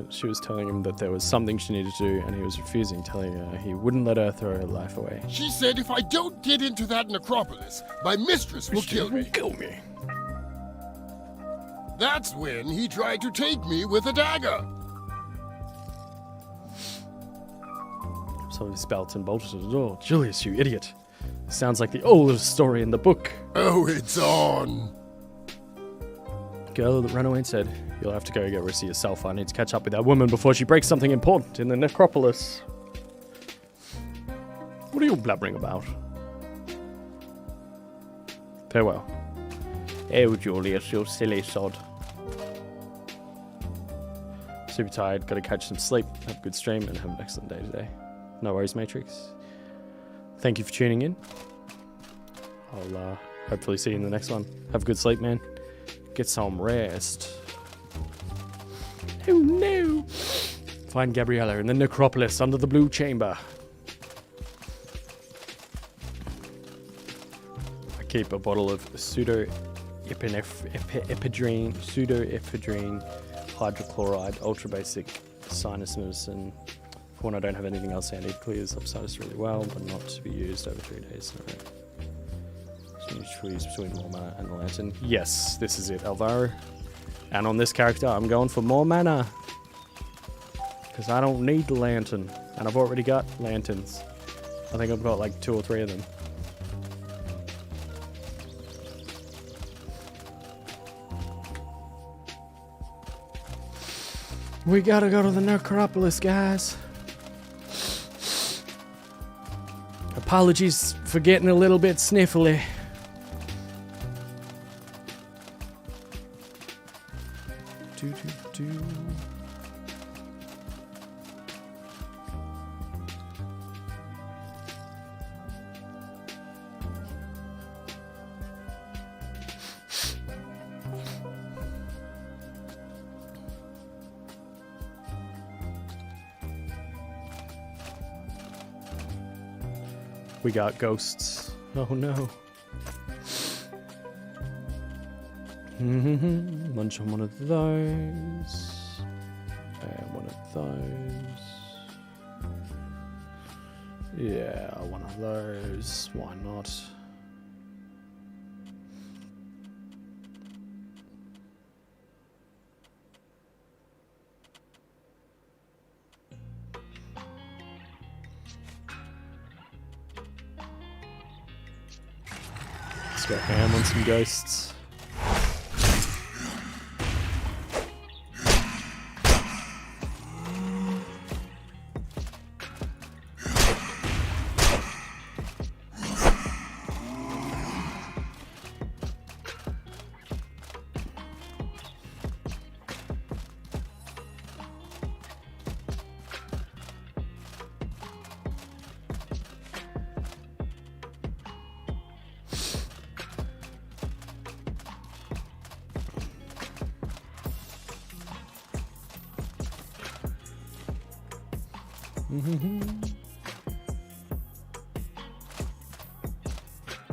She was telling him that there was something she needed to do, and he was refusing, telling her he wouldn't let her throw her life away. She said if I don't get into that necropolis, my mistress will kill me. Kill me. That's when he tried to take me with a dagger. So he spelt and bolted at the door. Julius, you idiot. Sounds like the oldest story in the book. Oh, it's on. Girl that ran away and said, you'll have to go get Risa yourself. I need to catch up with that woman before she breaks something important in the necropolis. What are you blabbering about? Farewell. Oh, Julius, you silly sod. Super tired, gotta catch some sleep, have a good stream, and have an excellent day today. No worries, Matrix. Thank you for tuning in. I'll hopefully see you in the next one. Have a good sleep, man. Get some rest. Oh no! Find Gabriella in the necropolis under the blue chamber. I keep a bottle of pseudoephedrine hydrochloride, ultra basic sinus medicine. For when I don't have anything else handy, it clears up sinus really well, but not to be used over 3 days in a row. So you choose between more mana and the lantern. Yes, this is it, Alvaro. And on this character, I'm going for more mana. Because I don't need the lantern. And I've already got lanterns. I think I've got like 2 or 3 of them. We gotta go to the necropolis, guys. Apologies for getting a little bit sniffly. We got ghosts. Oh no. Munch on one of those. And one of those. Yeah, one of those. Why not? Let's go ham on some ghosts.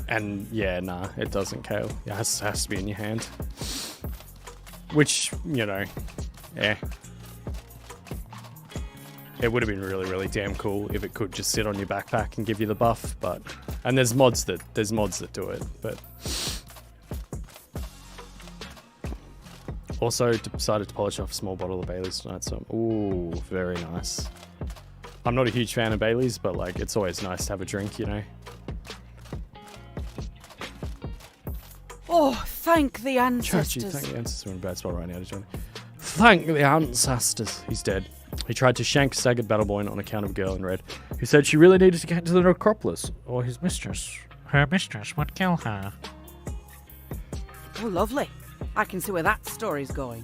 And yeah, nah, it doesn't KO. It has to be in your hand. Which, you know, yeah. It would have been really, really damn cool if it could just sit on your backpack and give you the buff, but and there's mods that do it, but also decided to polish off a small bottle of Bailey's tonight, so ooh, very nice. I'm not a huge fan of Bailey's, but like it's always nice to have a drink, you know. Oh, thank the ancestors. Churchy, thank the ancestors. We're in a bad spot right now, Johnny. Thank the ancestors. He's dead. He tried to shank staggered battle boy on account of a girl in red who said she really needed to get to the necropolis, or his mistress. Her mistress would kill her. Oh, lovely. I can see where that story's going.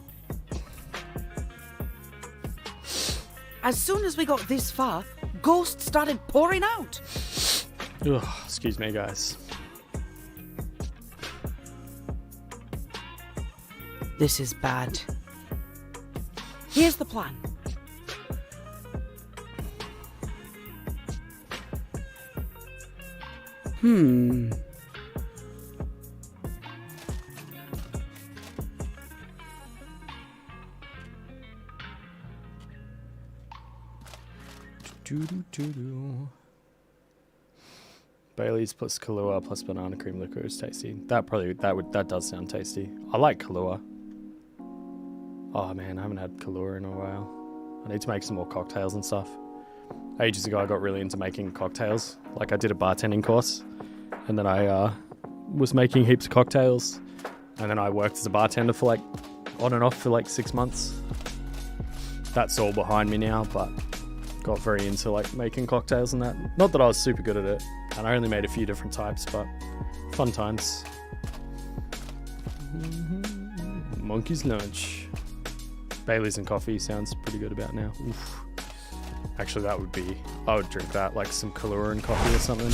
As soon as we got this far, ghosts started pouring out. Ugh, excuse me, guys. This is bad. Here's the plan. Bailey's plus Kahlua plus banana cream liquor is tasty. That does sound tasty. I like Kahlua. Oh man, I haven't had Kahlua in a while. I need to make some more cocktails and stuff. Ages ago I got really into making cocktails. Like I did a bartending course and then I was making heaps of cocktails and then I worked as a bartender for like on and off for like 6 months. That's all behind me now, but got very into like making cocktails and that. Not that I was super good at it, and I only made a few different types, but fun times. Monkey's lunch. Bailey's and coffee sounds pretty good about now. Oof. Actually, I would drink that, like some Kahlua and coffee or something.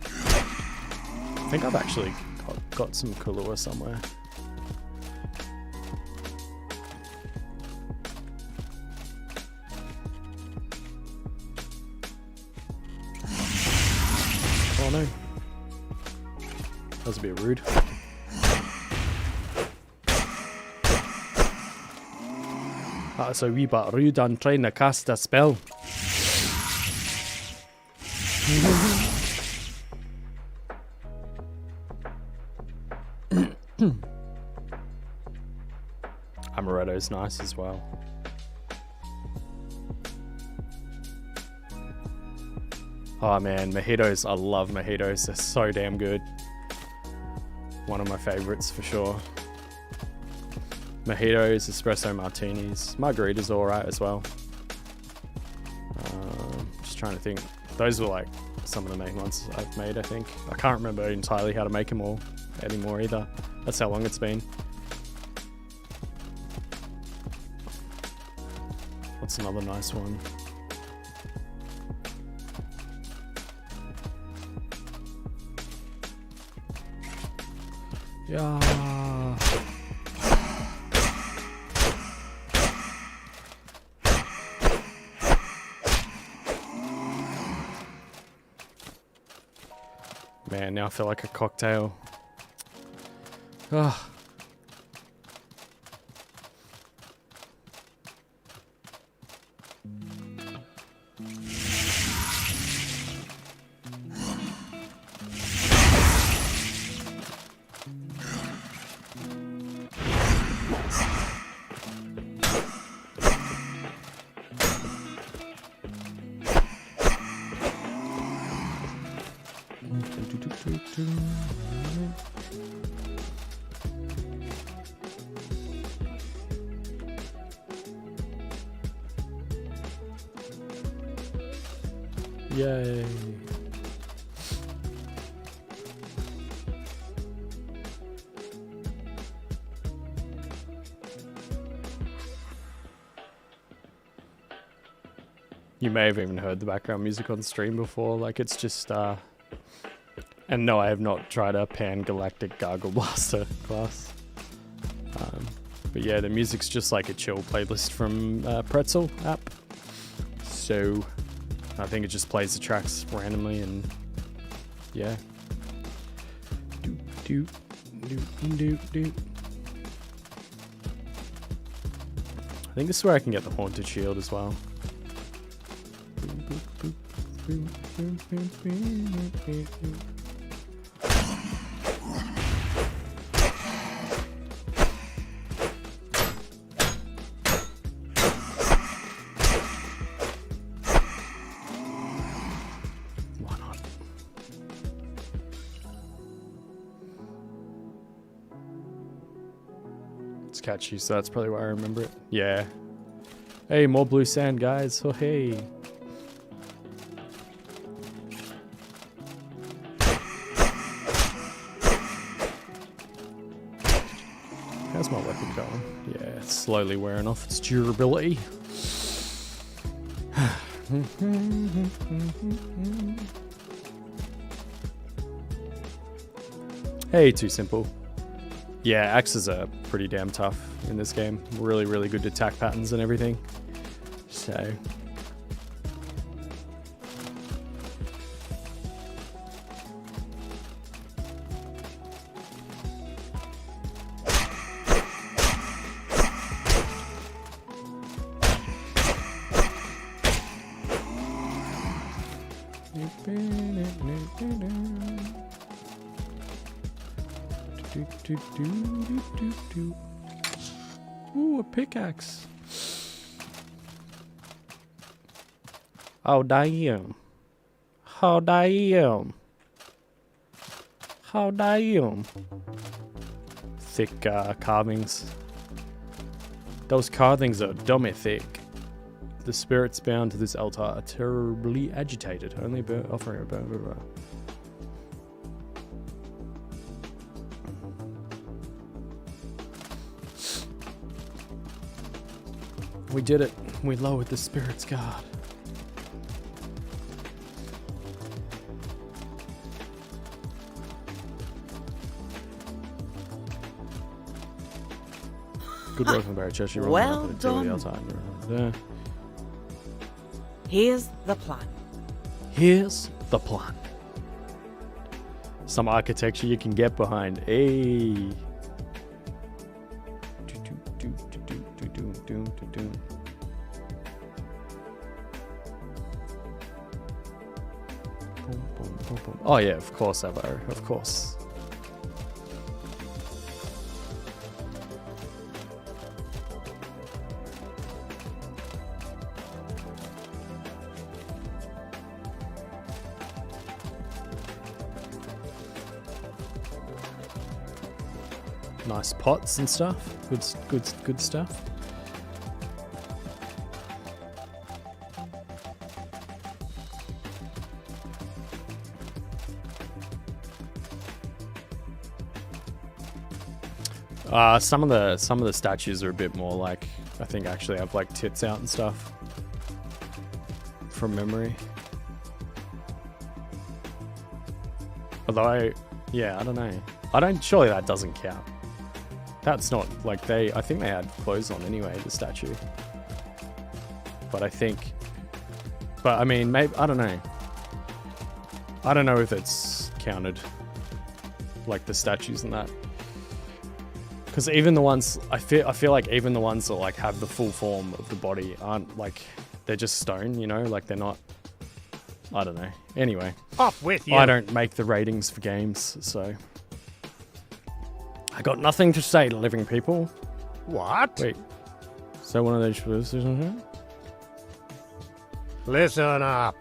I think I've actually got some Kahlua somewhere. Oh no. That was a bit rude. That's a wee bit rude on trying to cast a spell. Amaretto's nice as well. Oh man, mojitos. I love mojitos. They're so damn good. One of my favorites for sure. Mojitos, espresso martinis. Margaritas are alright as well. Just trying to think. Those were like some of the main ones I've made, I think. I can't remember entirely how to make them all anymore either. That's how long it's been. What's another nice one? Yeah. Man, now I feel like a cocktail. Ugh. Yay. You may have even heard the background music on stream before, like it's just and no, I have not tried a pan-galactic Gargle Blaster class. But yeah, the music's just like a chill playlist from Pretzel app. So I think it just plays the tracks randomly and yeah. Do do do do do. I think this is where I can get the Haunted Shield as well. Why not? It's catchy, so that's probably why I remember it. Yeah. Hey, more blue sand, guys. Oh, hey. How's my weapon going? Yeah, it's slowly wearing off its durability. Hey, Too Simple. Yeah, axes are pretty damn tough in this game. Really, really good attack patterns and everything. So... Ooh, a pickaxe. Oh, damn. Oh, damn. Oh, damn. Thick carvings. Those carvings are dummy thick. The spirits bound to this altar are terribly agitated, only offering a burn. We did it. We lowered the spirit's guard. Good work on Barry Churchy. Well done. Here's the plan. Here's the plan. Some architecture you can get behind. Hey. Oh yeah, of course, Alvaro. Of course. Nice pots and stuff. Good stuff. Some of the statues are a bit more like, I think actually have like tits out and stuff from memory. Although I don't know. Surely that doesn't count. That's not like I think they had clothes on anyway, the statue. But I mean, maybe, I don't know. I don't know if it's counted, like the statues and that. Because even the ones I feel like even the ones that like have the full form of the body aren't like they're just stone, you know, like they're not. I don't know. Anyway, Off with you. I don't make the ratings for games, so I got nothing to say to living people. What? Wait, is that one of those positions? Listen up.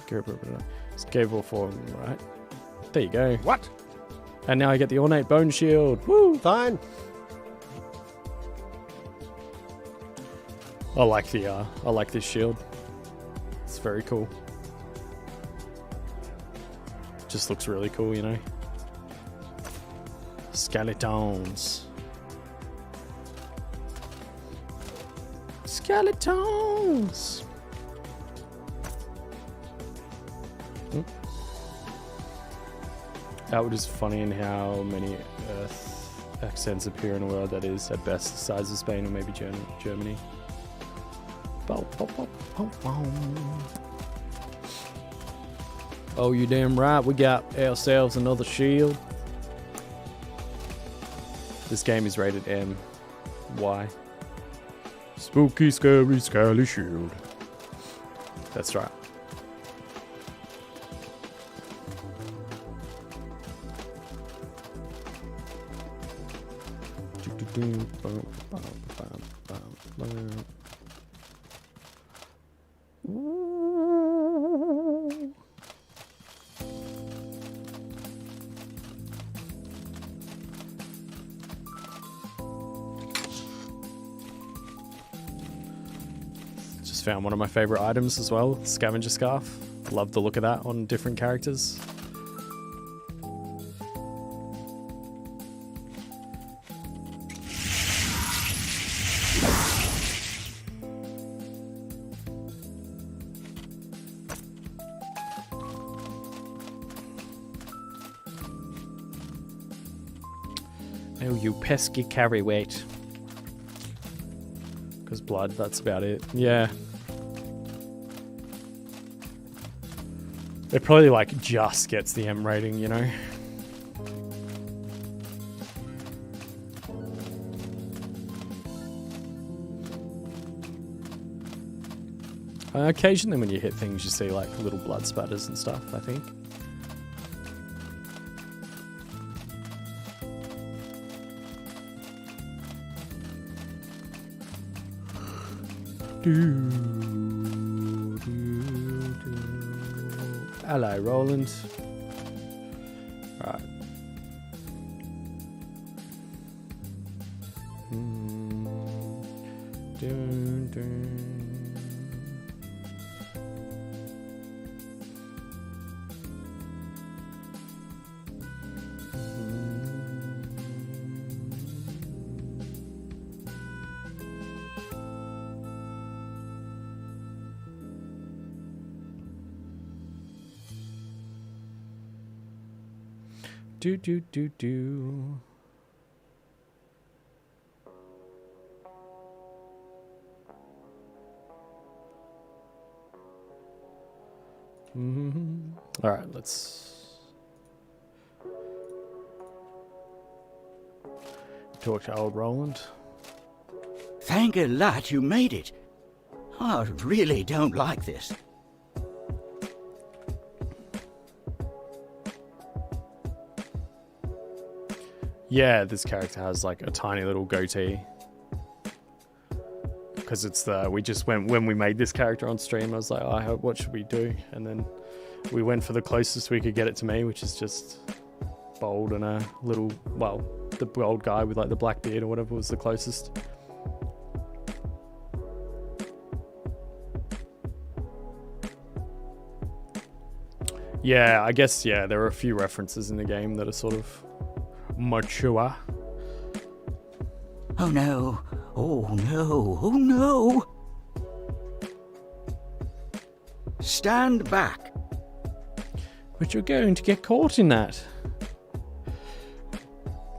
It's capable form, right? There you go. What? And now I get the ornate bone shield. Woo! Fine. I like this shield. It's very cool. Just looks really cool, you know. Skeletons. Skeletons. Outward is funny in how many Earth accents appear in a world that is at best the size of Spain or maybe Germany. Oh, you damn right. We got ourselves another shield. This game is rated M. Why? Spooky, scary, scally shield. That's right. Just found one of my favorite items as well, scavenger scarf. Love the look of that on different characters. Oh, you pesky carry weight. Because blood, that's about it. Yeah. It probably like just gets the M rating, you know? Occasionally when you hit things you see like little blood spatters and stuff, I think. Hello, Roland. Right. Dun, dun. Do do do do. All right, let's talk to old Roland. Thank a lot you made it. I really don't like this. Yeah, this character has like a tiny little goatee. Because it's the, we just went, when we made this character on stream, I was like, oh, what should we do? And then we went for the closest we could get it to me, which is just bald and a little, well, the old guy with like the black beard or whatever was the closest. Yeah, I guess, yeah, there are a few references in the game that are sort of mature. Oh no, oh no, oh no! Stand back. But you're going to get caught in that.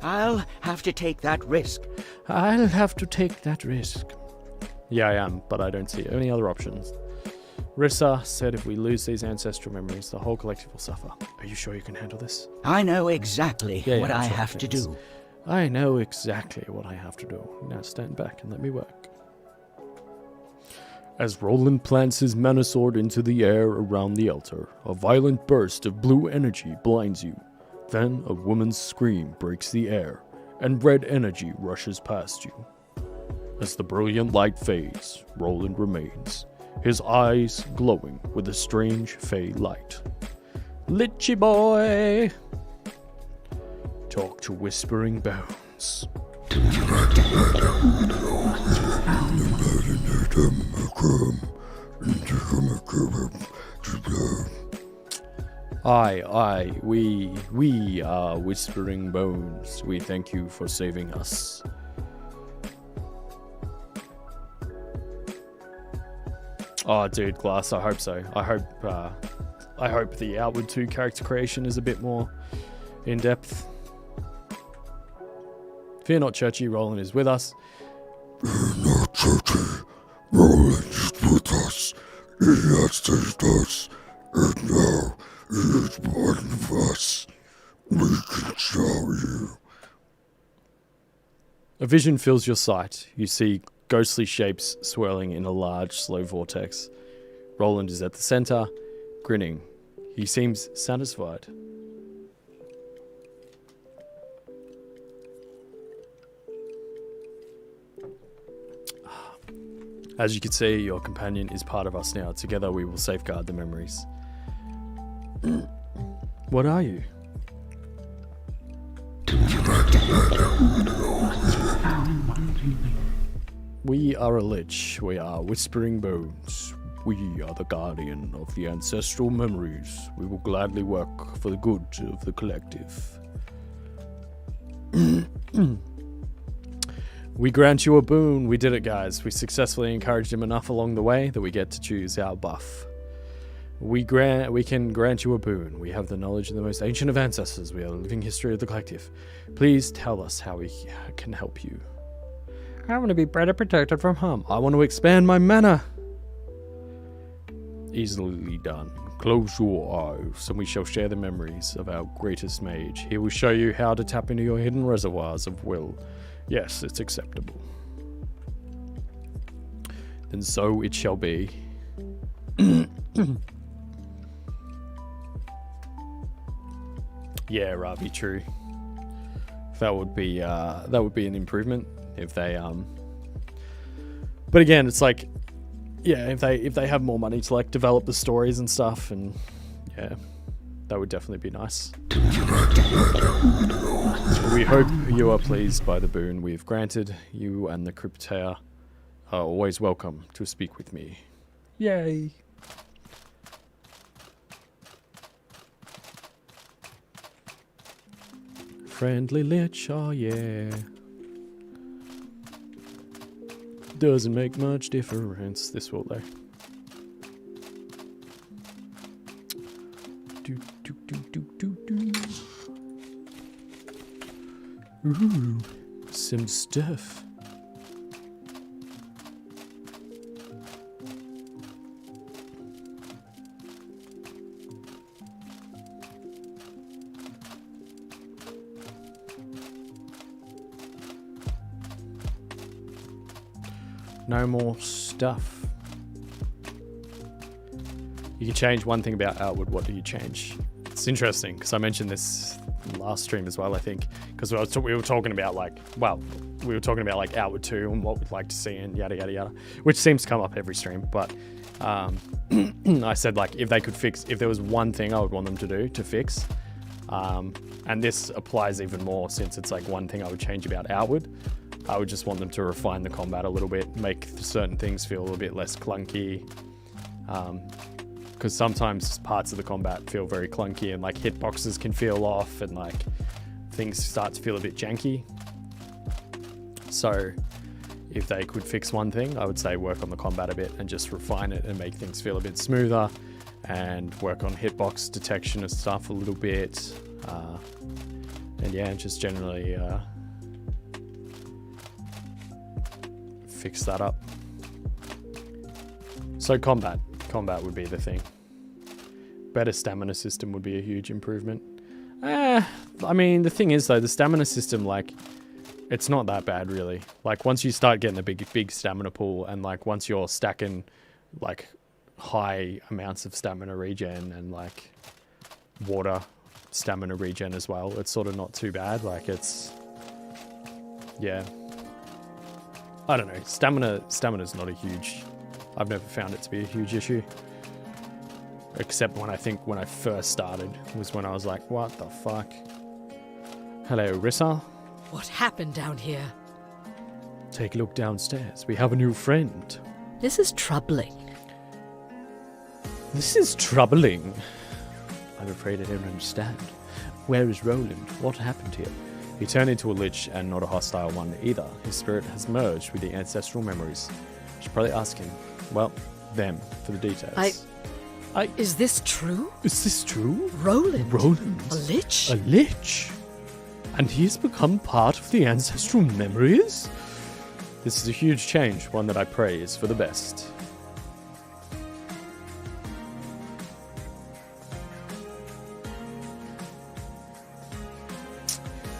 I'll have to take that risk. I'll have to take that risk. Yeah, I am, but I don't see any other options. Risa said if we lose these ancestral memories, the whole collective will suffer. Are you sure you can handle this? I know exactly what I sure, have to thanks. do. I know exactly what I have to do. Now stand back and let me work. As Roland plants his mana sword into the air around the altar, a violent burst of blue energy blinds you. Then a woman's scream breaks the air, and red energy rushes past you. As the brilliant light fades, Roland remains, his eyes glowing with a strange fey light. Litchi boy! Talk to Whispering Bones. Aye, we are Whispering Bones. We thank you for saving us. Oh, dude, Glass, I hope so. I hope the Outward 2 character creation is a bit more in-depth. Fear not, Churchy, Roland is with us. Fear not, Churchy, Roland is with us. He has saved us, and now he is one of us. We can show you. A vision fills your sight. You see ghostly shapes swirling in a large, slow vortex. Roland is at the center, grinning. He seems satisfied. As you can see, your companion is part of us now. Together we will safeguard the memories. What are you? We are a lich. We are Whispering Bones. We are the guardian of the ancestral memories. We will gladly work for the good of the collective. We grant you a boon. We did it, guys. We successfully encouraged him enough along the way that we get to choose our buff. We can grant you a boon. We have the knowledge of the most ancient of ancestors. We are the living history of the collective. Please tell us how we can help you. I want to be better protected from harm. I want to expand my mana. Easily done. Close your eyes, and we shall share the memories of our greatest mage. He will show you how to tap into your hidden reservoirs of will. Yes, it's acceptable. Then so it shall be. Yeah, Ravi, true. That would be an improvement if they But again, it's like, yeah, if they have more money to like develop the stories and stuff, and yeah, that would definitely be nice. We hope you are pleased by the boon we have granted. You and the Cryptaea are always welcome to speak with me. Yay! Friendly lich, oh yeah. Doesn't make much difference. This will though. Ooh, some stuff. No more stuff. You can change one thing about Outward. What do you change? It's interesting because I mentioned this last stream as well, I think, because we were talking about like Outward 2 and what we'd like to see and yada yada yada, which seems to come up every stream. But I said like if there was one thing I would want them to do to fix, and this applies even more since it's like one thing I would change about Outward. I would just want them to refine the combat a little bit, make certain things feel a little bit less clunky. Because sometimes parts of the combat feel very clunky and like hitboxes can feel off and like things start to feel a bit janky. So if they could fix one thing, I would say work on the combat a bit and just refine it and make things feel a bit smoother and work on hitbox detection and stuff a little bit. And yeah, just generally fix that up. So combat would be the thing. Better stamina system would be a huge improvement. I mean, the thing is though, the stamina system, like, it's not that bad really. Like once you start getting a big stamina pool, and like once you're stacking like high amounts of stamina regen and like water stamina regen as well, it's sort of not too bad. Like it's, yeah, I don't know, stamina's not a huge, I've never found it to be a huge issue, except when I first started was when I was like, what the fuck. Hello, Risa. What happened down here? Take a look downstairs. We have a new friend. This is troubling. This is troubling. I'm afraid I don't understand. Where is Roland? What happened here? He turned into a lich, and not a hostile one either. His spirit has merged with the ancestral memories. I should probably ask him. Well, them, for the details. Is this true? Is this true? Roland? Roland? A lich? A lich? And he has become part of the ancestral memories? This is a huge change, one that I pray is for the best.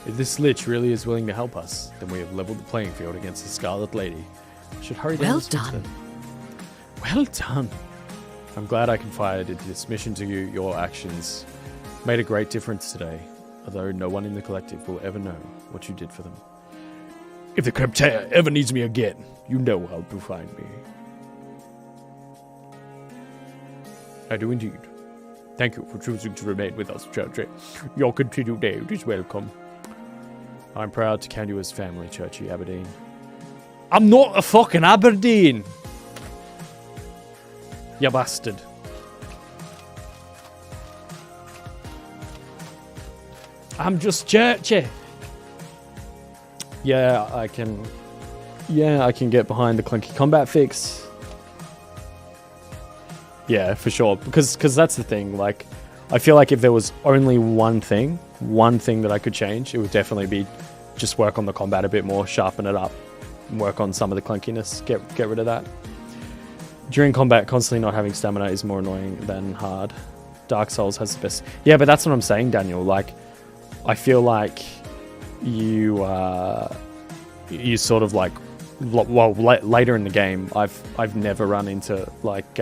If this lich really is willing to help us, then we have leveled the playing field against the Scarlet Lady. I should hurry down. Well done. Well done. I'm glad I confided this mission to you. Your actions made a great difference today, although no one in the collective will ever know what you did for them. If the Cryptea ever needs me again, you know how to find me. I do indeed. Thank you for choosing to remain with us, Churchy. Your continued aid is welcome. I'm proud to count you as family, Churchy Aberdeen. I'm not a fucking Aberdeen! You bastard. I'm just Churchy. Yeah, I can get behind the clunky combat fix. Yeah, for sure. Because that's the thing. Like, I feel like if there was only one thing that I could change, it would definitely be just work on the combat a bit more, sharpen it up, work on some of the clunkiness, get rid of that. During combat, constantly not having stamina is more annoying than hard. Dark Souls has the best. Yeah, but that's what I'm saying, Daniel. Like, I feel like you sort of like, well, later in the game, I've never run into like,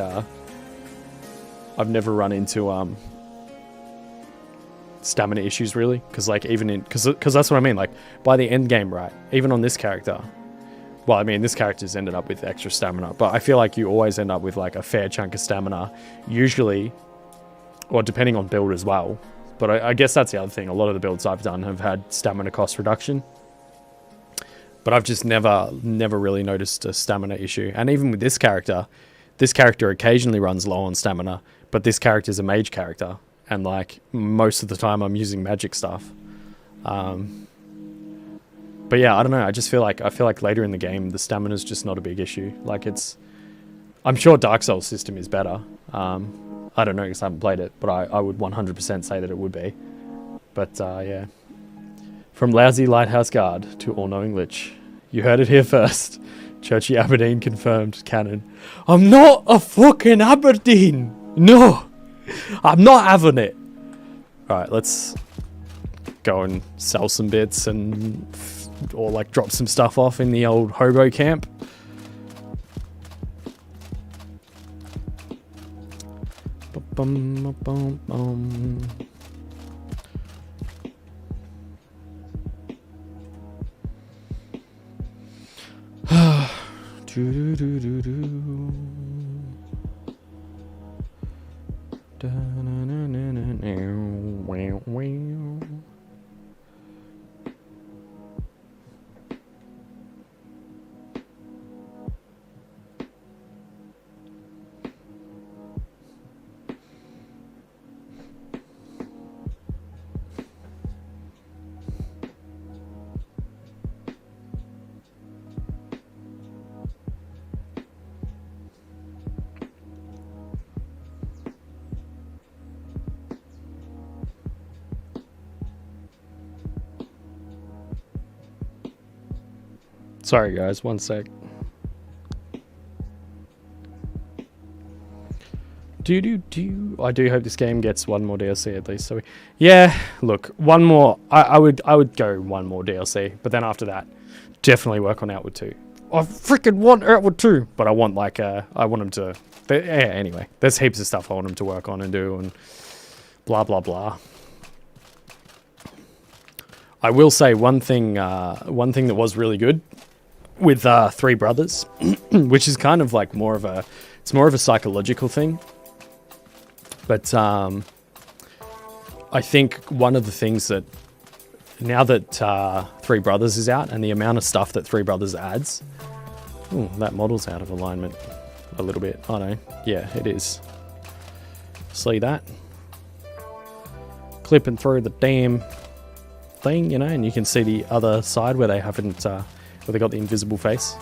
stamina issues really, because like even in because that's what I mean. Like by the end game, right? Even on this character. Well, I mean, this character's ended up with extra stamina, but I feel like you always end up with like a fair chunk of stamina, usually, or depending on build as well. But I guess that's the other thing. A lot of the builds I've done have had stamina cost reduction, but I've just never really noticed a stamina issue. And even with this character occasionally runs low on stamina, but this character is a mage character, and like most of the time I'm using magic stuff. But yeah, I don't know. I feel like later in the game, the stamina is just not a big issue. Like I'm sure Dark Souls system is better. I don't know because I haven't played it, but I would 100% say that it would be. But yeah, from lousy lighthouse guard to all-knowing lich, you heard it here first. Churchy Aberdeen confirmed canon. I'm not a fucking Aberdeen. No, I'm not having it. All right, let's go and sell some bits or like drop some stuff off in the old hobo camp. Sorry guys, one sec. I do hope this game gets one more DLC at least. So yeah, look, one more. I would go one more DLC, but then after that, definitely work on Outward 2. I freaking want Outward 2, but I want I want them to. Yeah, anyway, there's heaps of stuff I want them to work on and do and blah blah blah. I will say one thing that was really good with Three Brothers, which is kind of like more of a psychological thing. But I think one of the things that now that Three Brothers is out and the amount of stuff that Three Brothers adds, ooh, that model's out of alignment a little bit. I know, yeah, it is. See that? Clipping through the damn thing, you know, and you can see the other side where they haven't, where they got the invisible face.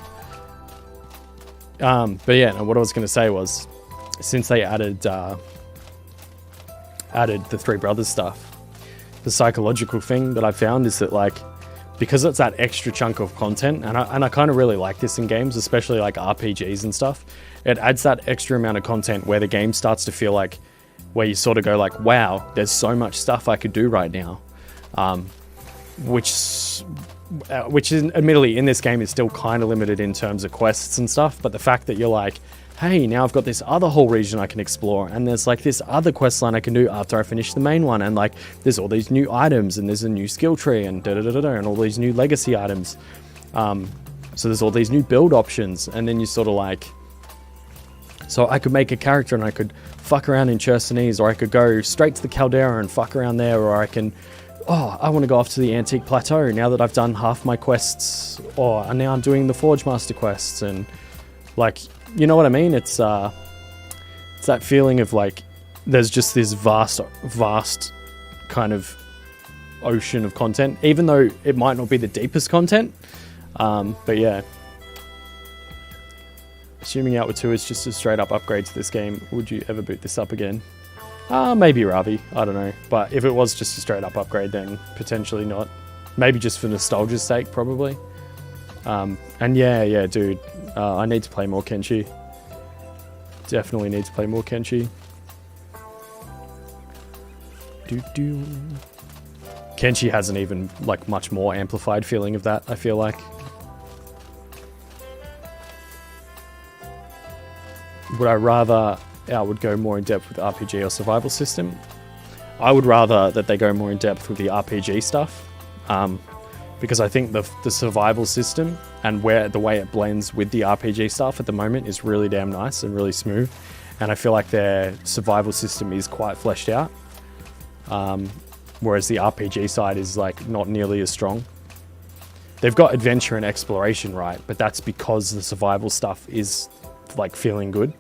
But yeah, no, what I was going to say was, since they added the Three Brothers stuff, the psychological thing that I found is that, like, because it's that extra chunk of content, and I kind of really like this in games, especially like RPGs and stuff, it adds that extra amount of content where the game starts to feel like, where you sort of go like, wow, there's so much stuff I could do right now. Which is admittedly in this game is still kind of limited in terms of quests and stuff, but the fact that you're like, hey, now I've got this other whole region I can explore, and there's like this other quest line I can do after I finish the main one, and like there's all these new items, and there's a new skill tree, and and all these new legacy items. So there's all these new build options, and then you sort of like, so I could make a character and I could fuck around in Churchy, or I could go straight to the Caldera and fuck around there, or I can, oh, I want to go off to the Antique Plateau now that I've done half my quests, and now I'm doing the Forge Master quests, and like, you know what I mean? It's that feeling of like, there's just this vast kind of ocean of content, even though it might not be the deepest content. But yeah. Assuming Outward 2 is just a straight up upgrade to this game, would you ever boot this up again? Maybe Ravi, I don't know. But if it was just a straight up upgrade, then potentially not. Maybe just for nostalgia's sake, probably. And yeah, dude, I need to play more Kenshi. Definitely need to play more Kenshi. Kenshi has an even like much more amplified feeling of that, I feel like. Would I rather Outward go more in depth with RPG or survival system? I would rather that they go more in depth with the RPG stuff, because I think the survival system and the way it blends with the RPG stuff at the moment is really damn nice and really smooth, and I feel like their survival system is quite fleshed out, whereas the RPG side is like not nearly as strong. They've got adventure and exploration right, but that's because the survival stuff is like feeling good.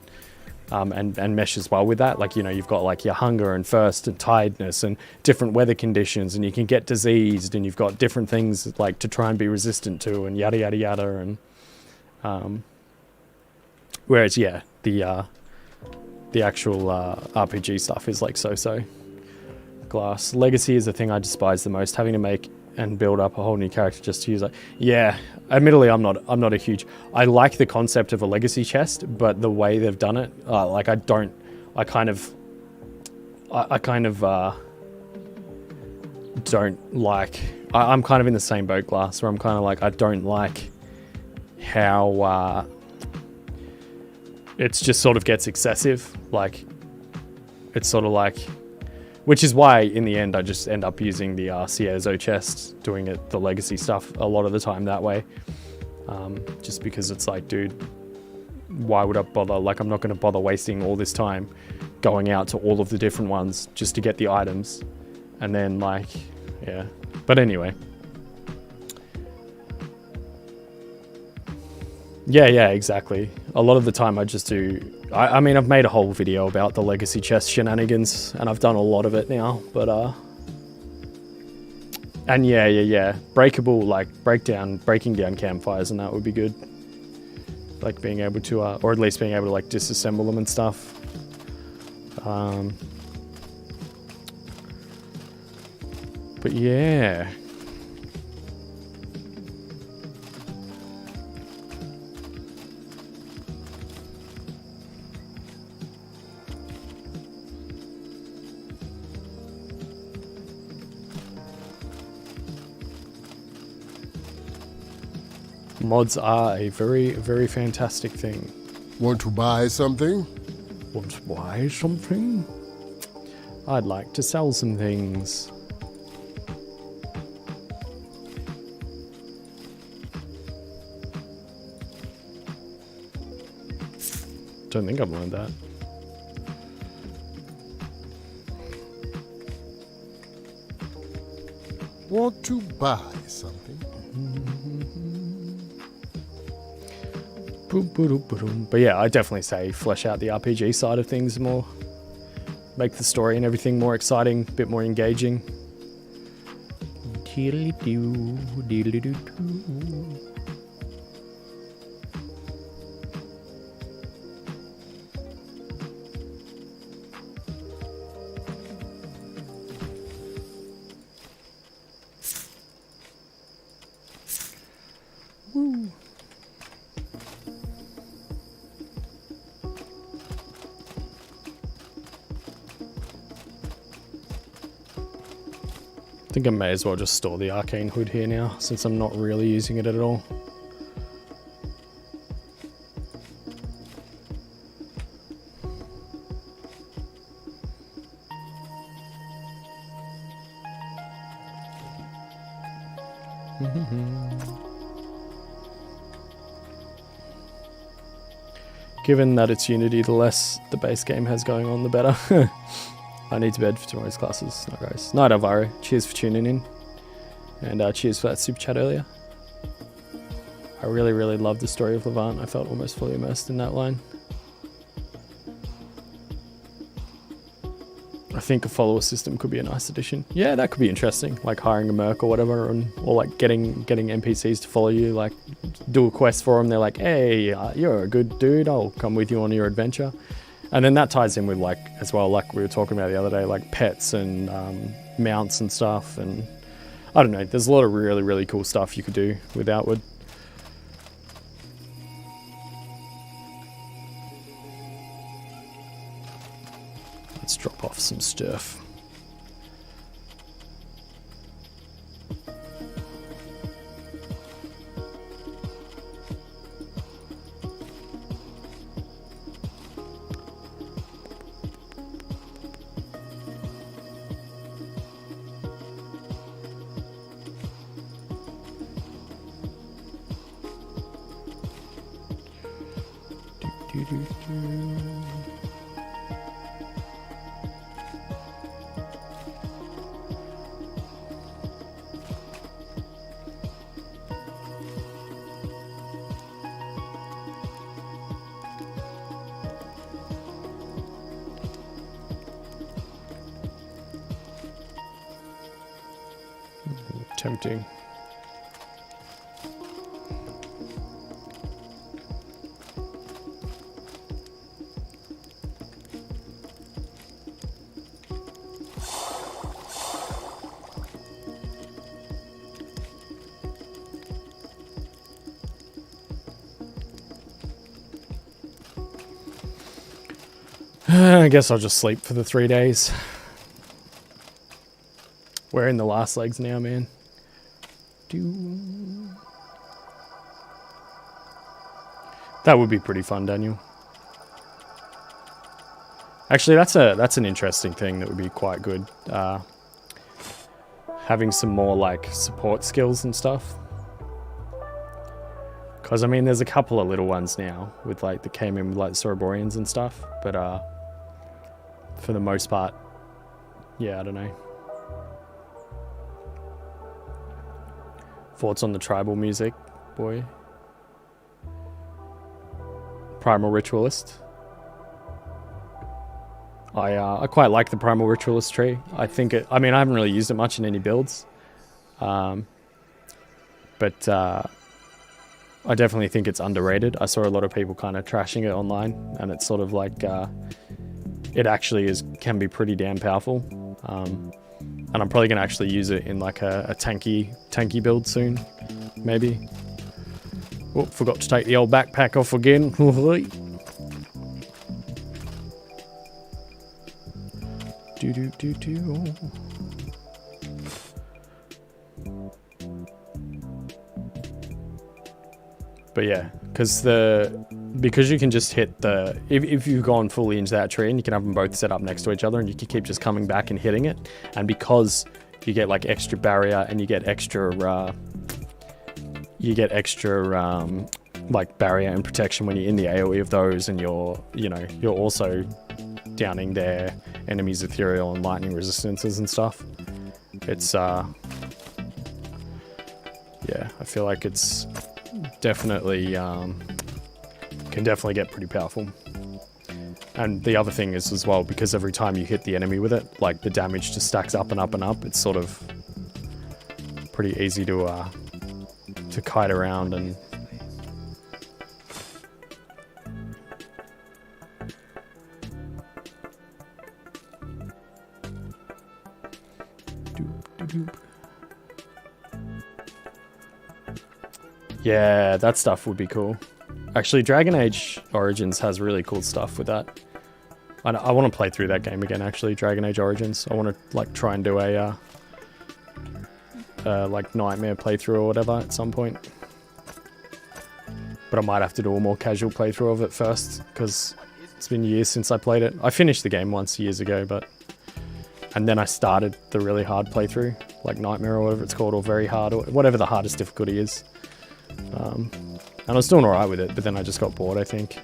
And meshes well with that. Like, you know, you've got like your hunger and thirst and tiredness and different weather conditions, and you can get diseased, and you've got different things like to try and be resistant to, and yada yada yada. And whereas yeah, the actual RPG stuff is like so. Glass Legacy is the thing I despise the most, having to make and build up a whole new character just to use it. Yeah, admittedly, I'm not a huge. I like the concept of a legacy chest, but the way they've done it, like I kind of don't like. I'm kind of in the same boat, Glass, where I'm kind of like, I don't like how it's just sort of gets excessive. Like, it's sort of like. Which is why, in the end, I just end up using the Cierzo chest, doing the legacy stuff a lot of the time that way. Just because it's like, dude, why would I bother? Like, I'm not going to bother wasting all this time going out to all of the different ones just to get the items. And then, like, yeah. But anyway. Yeah, exactly. A lot of the time I just do... I mean, I've made a whole video about the legacy chest shenanigans, and I've done a lot of it now, but, and yeah. Breakable, like, breaking down campfires, and that would be good. Like, being able to, or at least being able to, like, disassemble them and stuff. But yeah. Mods are a very, very fantastic thing. Want to buy something? Want to buy something? I'd like to sell some things. Don't think I've learned that. Want to buy something? But yeah, I definitely say flesh out the RPG side of things more. Make the story and everything more exciting, a bit more engaging. I think I may as well just store the arcane hood here now, since I'm not really using it at all. Given that it's Unity, the less the base game has going on, the better. I need to bed for tomorrow's classes. Night, guys. Night, Alvaro. Cheers for tuning in. And cheers for that super chat earlier. I really, really loved the story of Levant. I felt almost fully immersed in that line. I think a follower system could be a nice addition. Yeah, that could be interesting. Like hiring a merc or whatever, or like getting NPCs to follow you. Like do a quest for them. They're like, hey, you're a good dude. I'll come with you on your adventure. And then that ties in with like, as well, like we were talking about the other day, like pets and mounts and stuff. And I don't know, there's a lot of really, really cool stuff you could do with Outward. Let's drop off some stuff. Tempting. I guess I'll just sleep for the 3 days. We're in the last legs now, man. That would be pretty fun, Daniel. Actually, that's an interesting thing that would be quite good. Having some more like support skills and stuff. Because I mean, there's a couple of little ones now with like that came in with like Cerberorians and stuff, but for the most part, yeah, I don't know. Thoughts on the tribal music, boy? Primal Ritualist. I quite like the Primal Ritualist tree. I think it. I mean, I haven't really used it much in any builds, but I definitely think it's underrated. I saw a lot of people kind of trashing it online, and it's sort of like it actually can be pretty damn powerful. And I'm probably going to actually use it in like a tanky build soon, maybe. Oh, forgot to take the old backpack off again. Do. But yeah, because you can just hit the if you've gone fully into that tree and you can have them both set up next to each other and you can keep just coming back and hitting it, and because you get like extra barrier and you get extra like barrier and protection when you're in the AoE of those, and you're also downing their enemies' ethereal and lightning resistances and stuff. It's yeah, I feel like it's definitely can definitely get pretty powerful. And the other thing is as well, because every time you hit the enemy with it, like the damage just stacks up and up and up. It's sort of pretty easy to kite around and yeah, that stuff would be cool. Actually, Dragon Age Origins has really cool stuff with that. I want to play through that game again, actually, Dragon Age Origins. I want to like try and do a like nightmare playthrough or whatever at some point. But I might have to do a more casual playthrough of it first, because it's been years since I played it. I finished the game once years ago, and then I started the really hard playthrough, like Nightmare or whatever it's called, or Very Hard, or whatever the hardest difficulty is. And I was doing alright with it, but then I just got bored, I think.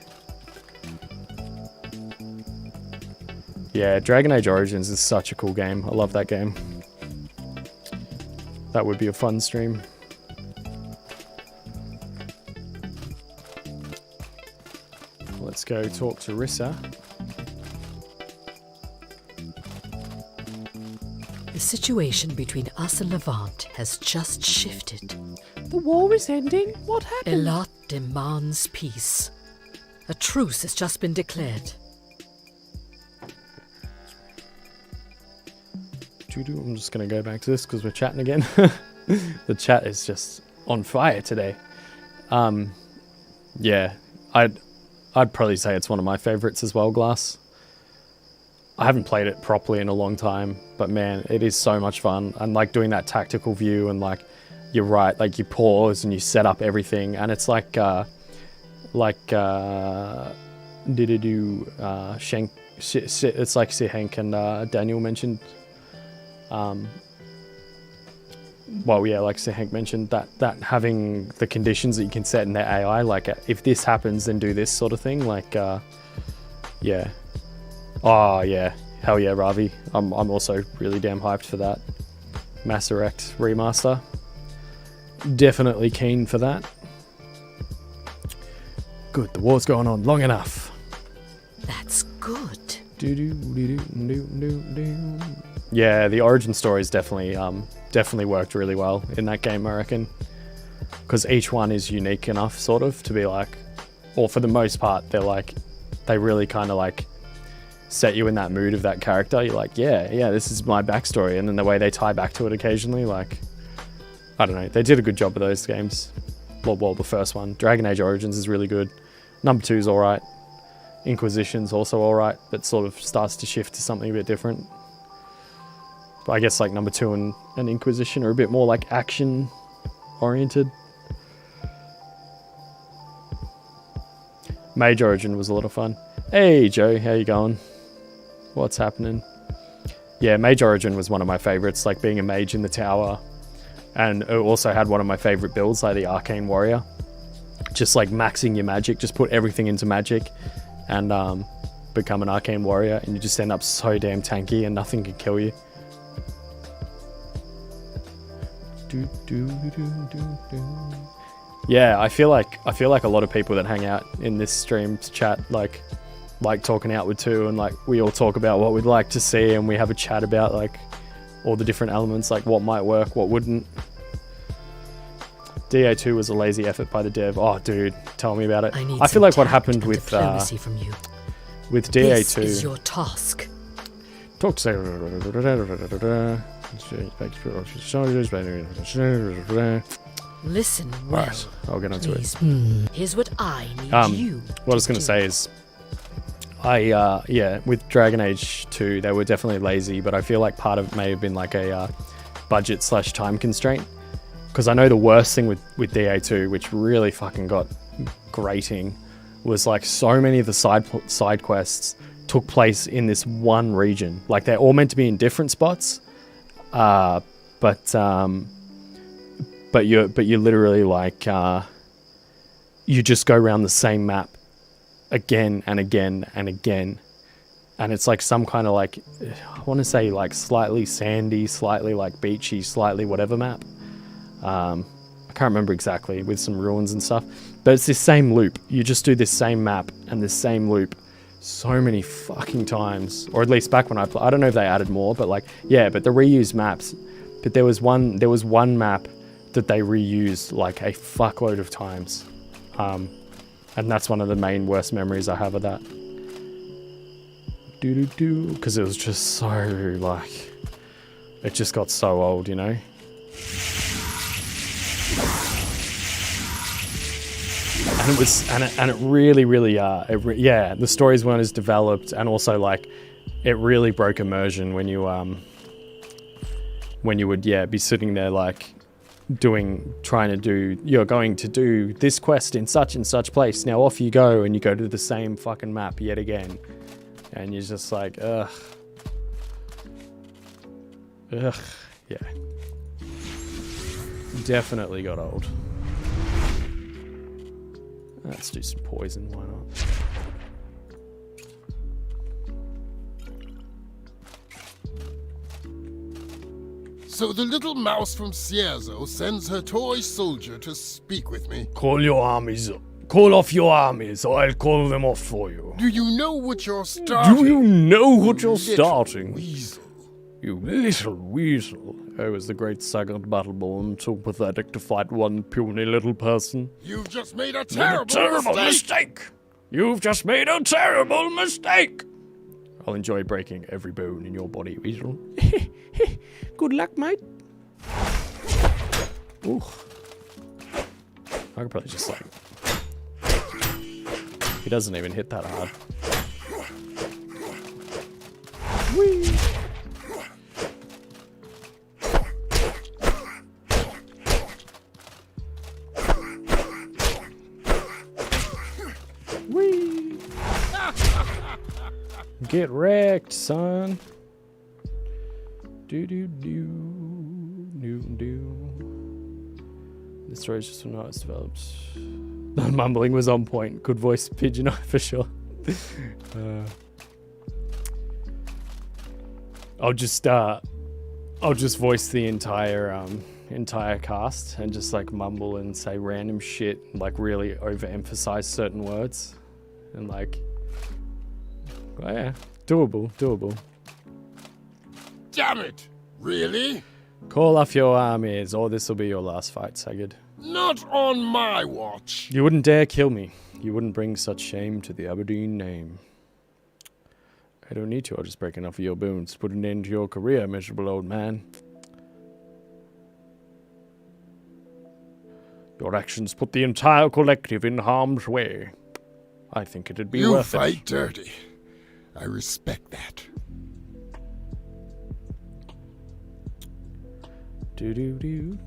Yeah, Dragon Age Origins is such a cool game. I love that game. That would be a fun stream. Let's go talk to Risa. The situation between us and Levant has just shifted. The war is ending? What happened? Elat demands peace. A truce has just been declared. I'm just going to go back to this because we're chatting again. The chat is just on fire today. Yeah, I'd probably say it's one of my favorites as well, Glass. I haven't played it properly in a long time, but man, it is so much fun. And like doing that tactical view, and like, you're right, like you pause and you set up everything, and it's like Shank, it's like Sihank and Daniel mentioned. Well, yeah, like Sihank mentioned, that having the conditions that you can set in their AI, like if this happens, then do this sort of thing. Like, yeah. Oh yeah, hell yeah, Ravi. I'm also really damn hyped for that Mass Effect remaster. Definitely keen for that. Good, the war's going on long enough. That's good. Yeah, the origin stories definitely worked really well in that game, I reckon, because each one is unique enough, sort of, to be like, or for the most part, they really kind of like set you in that mood of that character. You're like, yeah, this is my backstory, and then the way they tie back to it occasionally, like, I don't know, they did a good job of those games. Well, the first one, Dragon Age Origins, is really good. Number 2 is alright. Inquisition's also alright, but sort of starts to shift to something a bit different. But I guess like number 2 and Inquisition are a bit more like action oriented. Mage Origin was a lot of fun. Hey Joe, how you going? What's happening? Yeah, Mage Origin was one of my favorites, like being a mage in the tower. And it also had one of my favorite builds, like the Arcane Warrior. Just like maxing your magic, just put everything into magic and become an Arcane Warrior, and you just end up so damn tanky and nothing can kill you. Yeah, I feel like a lot of people that hang out in this stream chat like talking out with too, and like we all talk about what we'd like to see, and we have a chat about like all the different elements, like what might work, what wouldn't. DA2 was a lazy effort by the dev. Oh, dude, tell me about it. I feel like what happened with DA2. This is your task. Talk to Listen well. Right, I'll get onto it. Here's what I need you. What I was going to say is, yeah, with Dragon Age 2, they were definitely lazy, but I feel like part of it may have been like a budget/time constraint. because I know the worst thing with DA2, which really fucking got grating, was like so many of the side quests took place in this one region. Like they're all meant to be in different spots, but you're literally like you just go around the same map again and again and again, and it's like some kind of like, I want to say like slightly sandy, slightly like beachy, slightly whatever map. I can't remember exactly, with some ruins and stuff, but it's this same loop. You just do this same map and this same loop so many fucking times, or at least back when I don't know if they added more, but like, yeah, but the reused maps. But there was one map that they reused like a fuckload of times, and that's one of the main worst memories I have of that. Because it was just so like, it just got so old, you know. And it was, and it really, yeah, the stories weren't as developed, and also like, it really broke immersion when you would, yeah, be sitting there like you're going to do this quest in such and such place. Now off you go, and you go to the same fucking map yet again, and you're just like, ugh, yeah, definitely got old. Let's do some poison, why not? So the little mouse from Cierzo sends her toy soldier to speak with me. Call your armies. Call off your armies, or I'll call them off for you. Do you know what you're starting? Do you know what you're starting? Weasel. You little weasel. Oh, is the great Sagat Battleborn too pathetic to fight one puny little person? You've just made a terrible mistake! You've just made a terrible mistake! I'll enjoy breaking every bone in your body, weasel. Good luck, mate. Ooh. I could probably just like... He doesn't even hit that hard. Whee! Whee! Get wrecked, son. This story is just when I was developed. The mumbling was on point. Good voice pigeon for sure. I'll just voice the entire cast and just like mumble and say random shit, like really overemphasize certain words, and like, oh yeah, doable. Damn it! Really? Call off your armies, or this will be your last fight, Sagad. Not on my watch. You wouldn't dare kill me. You wouldn't bring such shame to the Aberdeen name. I don't need to. I'll just break enough of your bones. Put an end to your career, miserable old man. Your actions put the entire collective in harm's way. I think it'd be worth it. You fight dirty. I respect that. Do.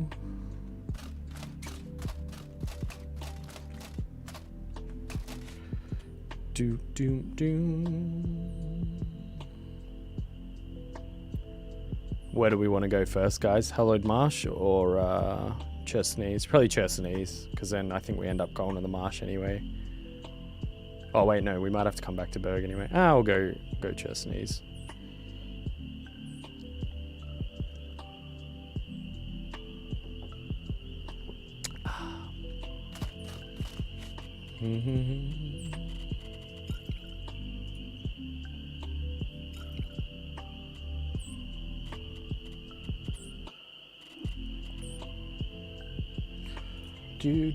Where do we want to go first, guys? Hallowed Marsh or Chersonese? Probably Chersonese, because then I think we end up going to the marsh anyway. Oh wait, no, we might have to come back to Berg anyway. We'll go Chersonese. Do.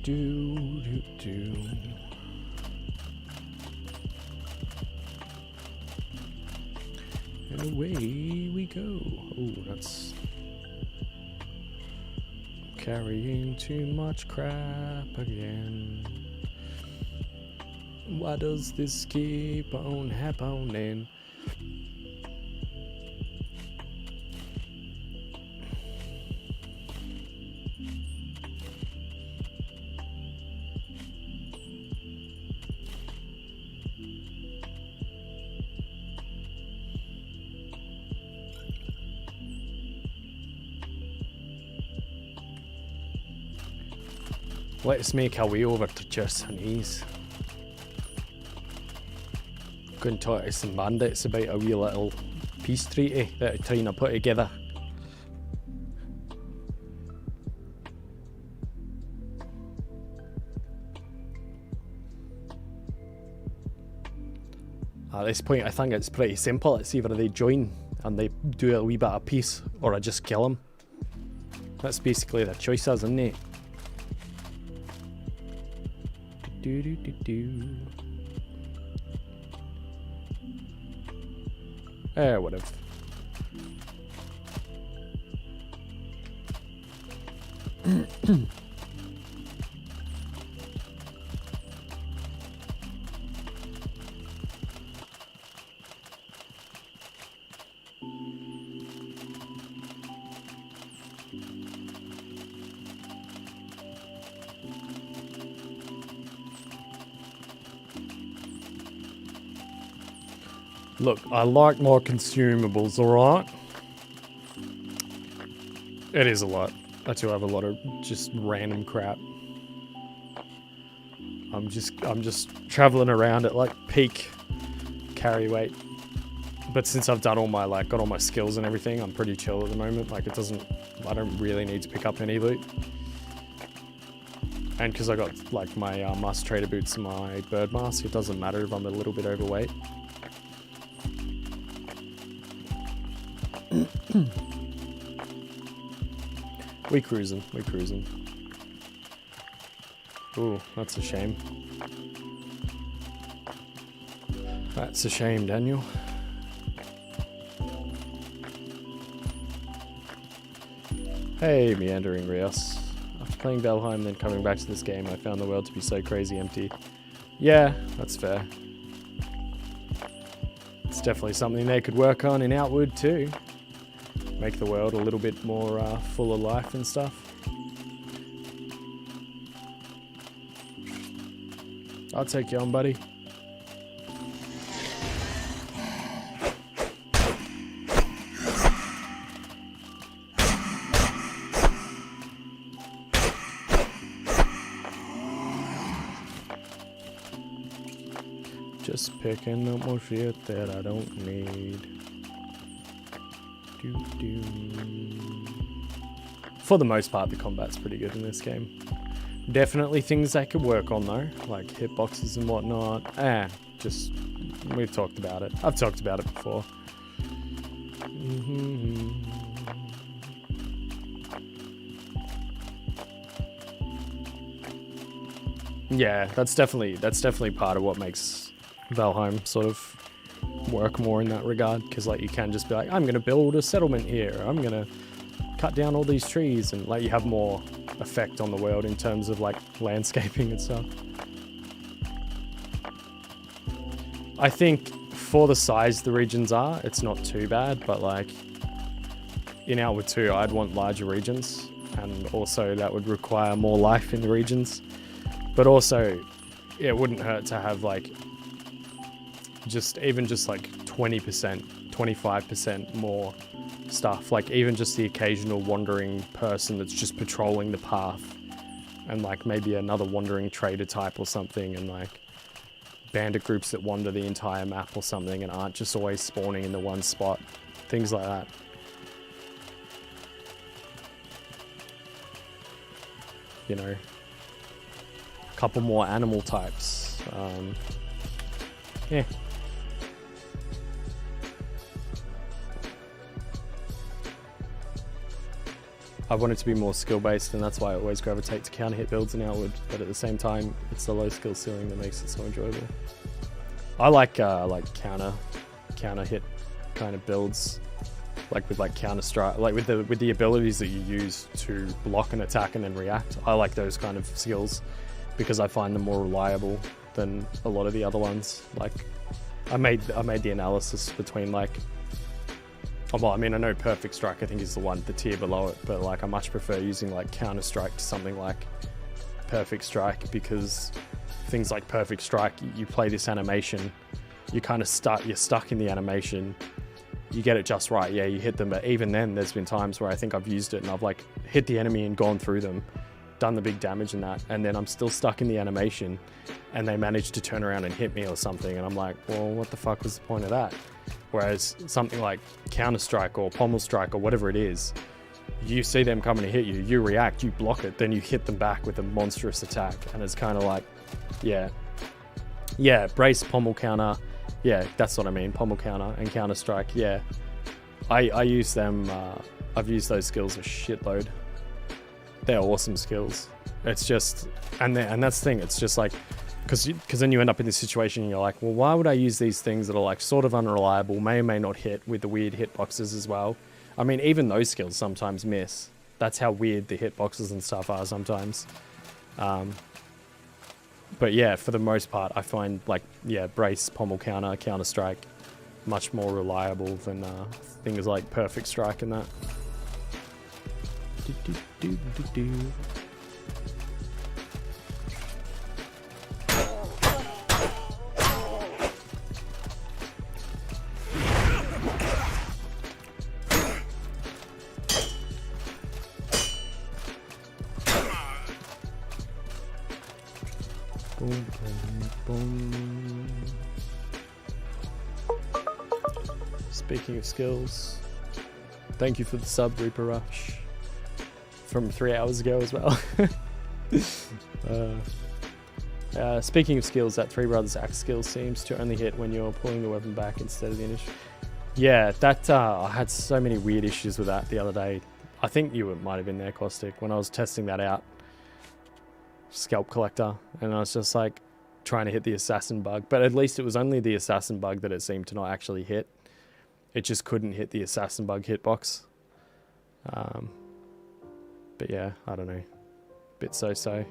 And away we go. Oh, that's carrying too much crap again. Why does this keep on happening? Let's make our way over to Churchy. Go and talk to some bandits about a wee little peace treaty that they're trying to put together. At this point, I think it's pretty simple. It's either they join and they do a wee bit of peace, or I just kill them. That's basically their choices, isn't it? Whatever. Look, I like more consumables, alright? It is a lot. I do have a lot of just random crap. I'm just traveling around at like peak carry weight. But since I've done all my got all my skills and everything, I'm pretty chill at the moment. Like I don't really need to pick up any loot. And because I got like my master trader boots and my bird mask, it doesn't matter if I'm a little bit overweight. We cruising. Ooh, that's a shame. That's a shame, Daniel. Hey, meandering Rios. After playing Valheim, then coming back to this game, I found the world to be so crazy empty. Yeah, that's fair. It's definitely something they could work on in Outward too. Make the world a little bit more full of life and stuff. I'll take you on, buddy. Just picking up more shit that I don't need. For the most part, the combat's pretty good in this game. Definitely things they could work on though, like hitboxes and whatnot. We've talked about it. I've talked about it before. Yeah, that's definitely part of what makes Valheim sort of work more in that regard, because like you can just be like, I'm gonna build a settlement here, I'm gonna cut down all these trees, and like you have more effect on the world in terms of like landscaping and stuff. I think for the size the regions are, it's not too bad, but like in Outward 2 I'd want larger regions, and also that would require more life in the regions, but also it wouldn't hurt to have like even just like 20%, 25% more stuff, like even just the occasional wandering person that's just patrolling the path, and like maybe another wandering trader type or something, and like bandit groups that wander the entire map or something and aren't just always spawning in the one spot, things like that. You know, a couple more animal types. Yeah. I want it to be more skill based, and that's why I always gravitate to counter hit builds in Outward, but at the same time it's the low skill ceiling that makes it so enjoyable. I like counter hit kind of builds, like with like counter strike, like with the abilities that you use to block an attack and then react. I like those kind of skills because I find them more reliable than a lot of the other ones. Like I made the analysis between like, well, I mean, I know Perfect Strike I think is the tier below it, but like I much prefer using like Counter Strike to something like Perfect Strike, because things like Perfect Strike, you play this animation, you're stuck in the animation, you get it just right, yeah, you hit them, but even then there's been times where I think I've used it and I've like hit the enemy and gone through them, done the big damage and that, and then I'm still stuck in the animation, and they manage to turn around and hit me or something, and I'm like, well, what the fuck was the point of that? Whereas something like Counter-Strike or Pommel Strike or whatever it is, you see them coming to hit you, you react, you block it, then you hit them back with a monstrous attack, and it's kind of like, yeah, brace, pommel counter, yeah, that's what I mean, pommel counter and Counter-Strike, yeah. I use them, I've used those skills a shitload. They're awesome skills. It's just, and that's the thing, it's just like, because then you end up in this situation and you're like, well, why would I use these things that are like sort of unreliable, may or may not hit, with the weird hitboxes as well? I mean, even those skills sometimes miss. That's how weird the hitboxes and stuff are sometimes. But yeah, for the most part, I find like, yeah, brace, pommel counter, Counter-Strike, much more reliable than things like perfect strike and that. Boom, boom, boom. Speaking of skills, thank you for the sub, Reaper Rush, from 3 hours ago as well. Speaking of skills, that Three Brothers axe skill seems to only hit when you're pulling the weapon back instead of the initial. Yeah, that I had so many weird issues with that the other day. I think you might have been there, Caustic, when I was testing that out. Scalp collector, and I was just like trying to hit the assassin bug, but at least it was only the assassin bug that it seemed to not actually hit. It just couldn't hit the assassin bug hitbox. But yeah, I don't know, bit so-so.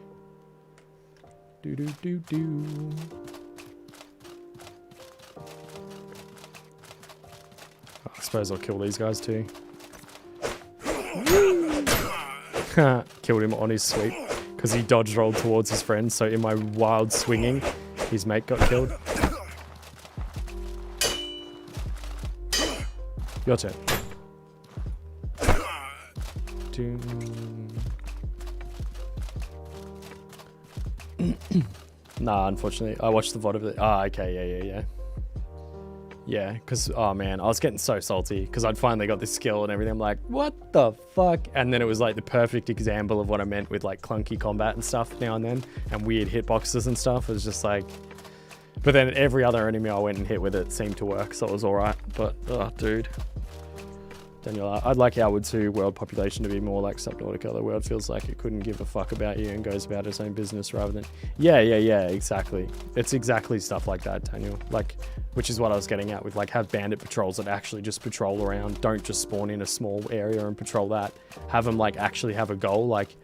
Do. I suppose I'll kill these guys too. Killed him on his sweep because he dodge rolled towards his friend, so in my wild swinging his mate got killed. Your turn. Nah, unfortunately I watched the VOD of it. Okay, yeah. Yeah, because, oh man, I was getting so salty because I'd finally got this skill and everything. I'm like, what the fuck? And then it was like the perfect example of what I meant with like clunky combat and stuff now and then, and weird hitboxes and stuff. It was just like, but then every other enemy I went and hit with it seemed to work, so it was alright. But, oh, dude. Daniel, I'd like our world population to be more like Subnautica. The world feels like it couldn't give a fuck about you and goes about its own business rather than... Yeah, exactly. It's exactly stuff like that, Daniel. Like, which is what I was getting at with, like, have bandit patrols that actually just patrol around. Don't just spawn in a small area and patrol that. Have them, like, actually have a goal. Like,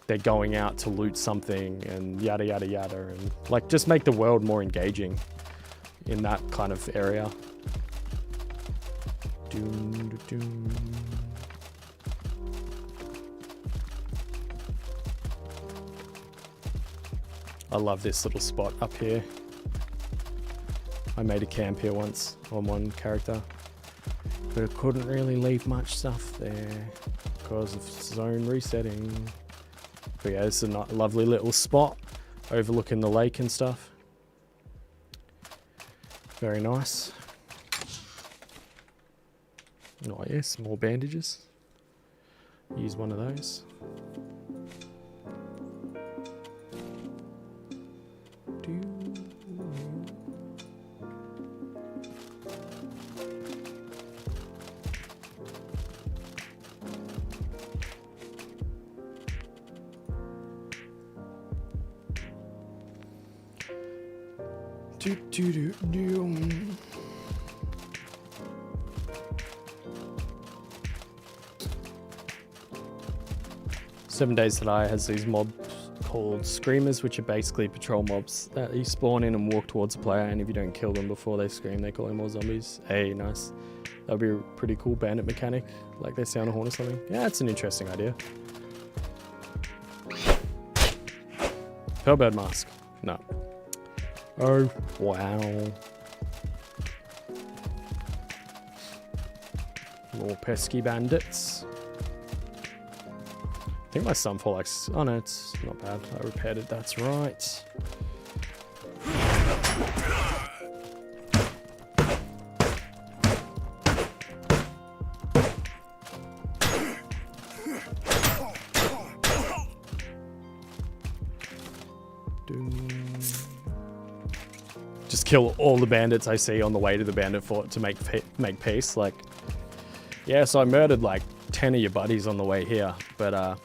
they're going out to loot something and yada, yada, yada. And, like, just make the world more engaging in that kind of area. I love this little spot up here. I made a camp here once on one character, but it couldn't really leave much stuff there because of zone resetting. But yeah, it's a lovely little spot overlooking the lake and stuff. Very nice. Oh yes, more bandages. Use one of those. Do. 7 Days to Die has these mobs called screamers, which are basically patrol mobs that you spawn in and walk towards a player, and if you don't kill them before they scream, they call them more zombies. Hey, nice. That would be a pretty cool bandit mechanic, like they sound a horn or something. Yeah, it's an interesting idea. Pearlbird mask. No. Oh, wow. More pesky bandits. think my sunfall axe... Oh no, it's not bad. I repaired it, that's right. Just kill all the bandits I see on the way to the bandit fort to make peace. Like, yeah, so I murdered like 10 of your buddies on the way here, but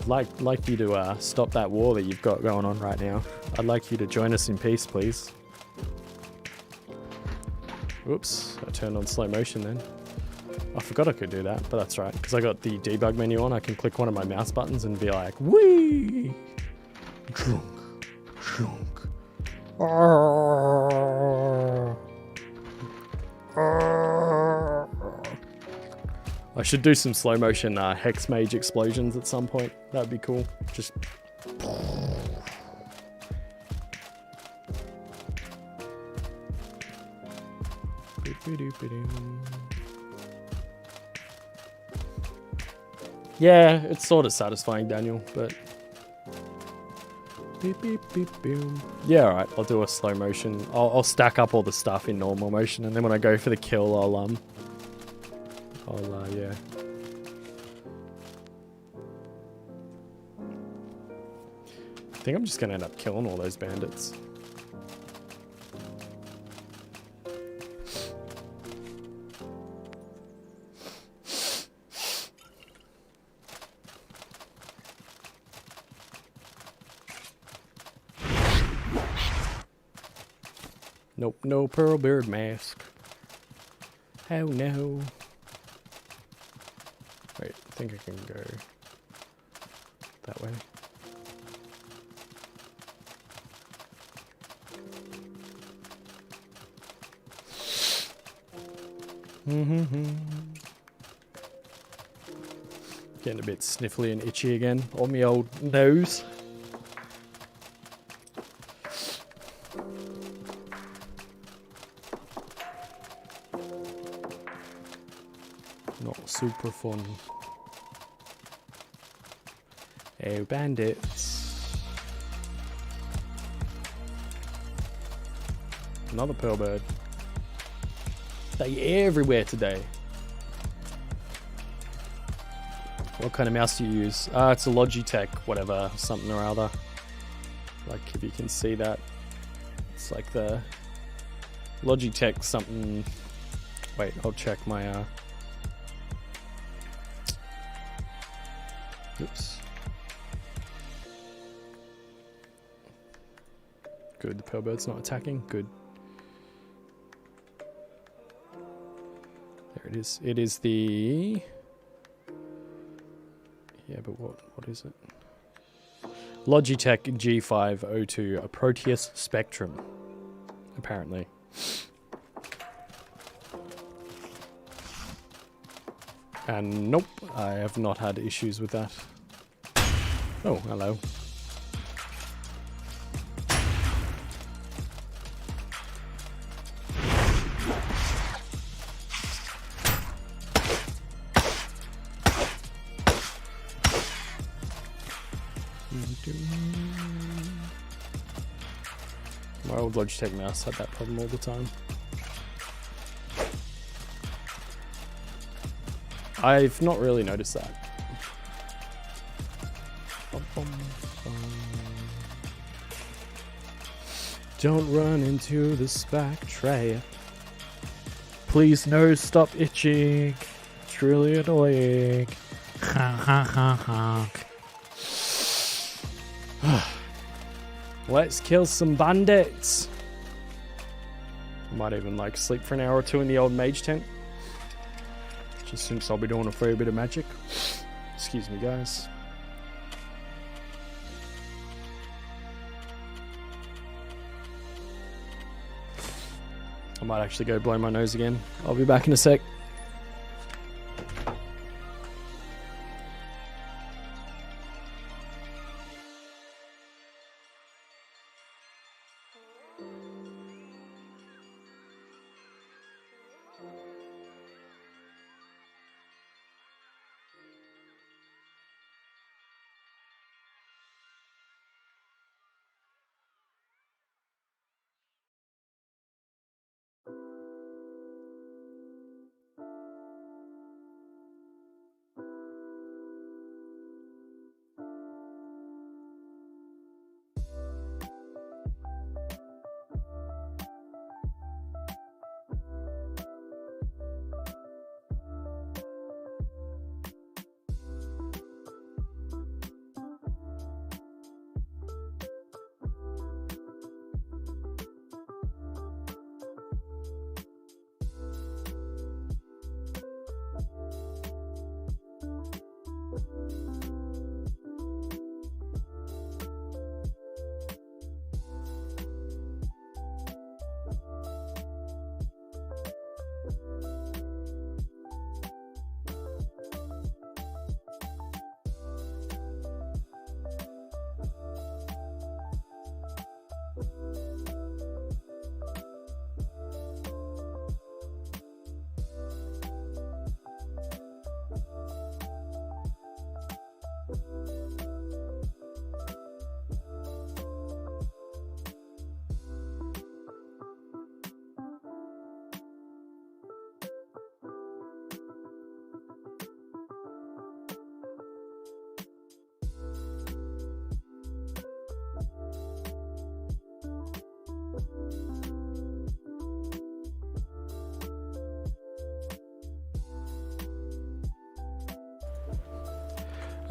like you to stop that war that you've got going on right now. I'd like you to join us in peace, please. Oops, I turned on slow motion then. I forgot I could do that, but that's right, because I got the debug menu on. I can click one of my mouse buttons and be like, whee! Drunk, drunk. I should do some slow motion hex mage explosions at some point. That'd be cool. Just. Yeah, it's sort of satisfying, Daniel, but. Beep, beep, beep, boom. Yeah, alright, I'll do a slow motion. I'll stack up all the stuff in normal motion, and then when I go for the kill, yeah. I think I'm just gonna end up killing all those bandits. Nope, no pearl bird mask. Oh no. Wait, I think I can go that way. Getting a bit sniffly and itchy again on my old nose. Not super fun. Oh, bandits. Another pearl bird. They everywhere today. What kind of mouse do you use? It's a Logitech, whatever, something or other. Like, if you can see that. It's like the Logitech something. Wait, I'll check my, Oops. Good, the pearl bird's not attacking. Good. There it is. It is the... Yeah, but what is it? Logitech G502, a Proteus Spectrum, apparently. And nope, I have not had issues with that. Oh, hello. My old Logitech mouse had that problem all the time. I've not really noticed that. Don't run into the spike tray. Please no, stop itching. It's really annoying. Let's kill some bandits. I might even like sleep for an hour or two in the old mage tent. Just since I'll be doing a fair bit of magic. Excuse me, guys. I might actually go blow my nose again. I'll be back in a sec.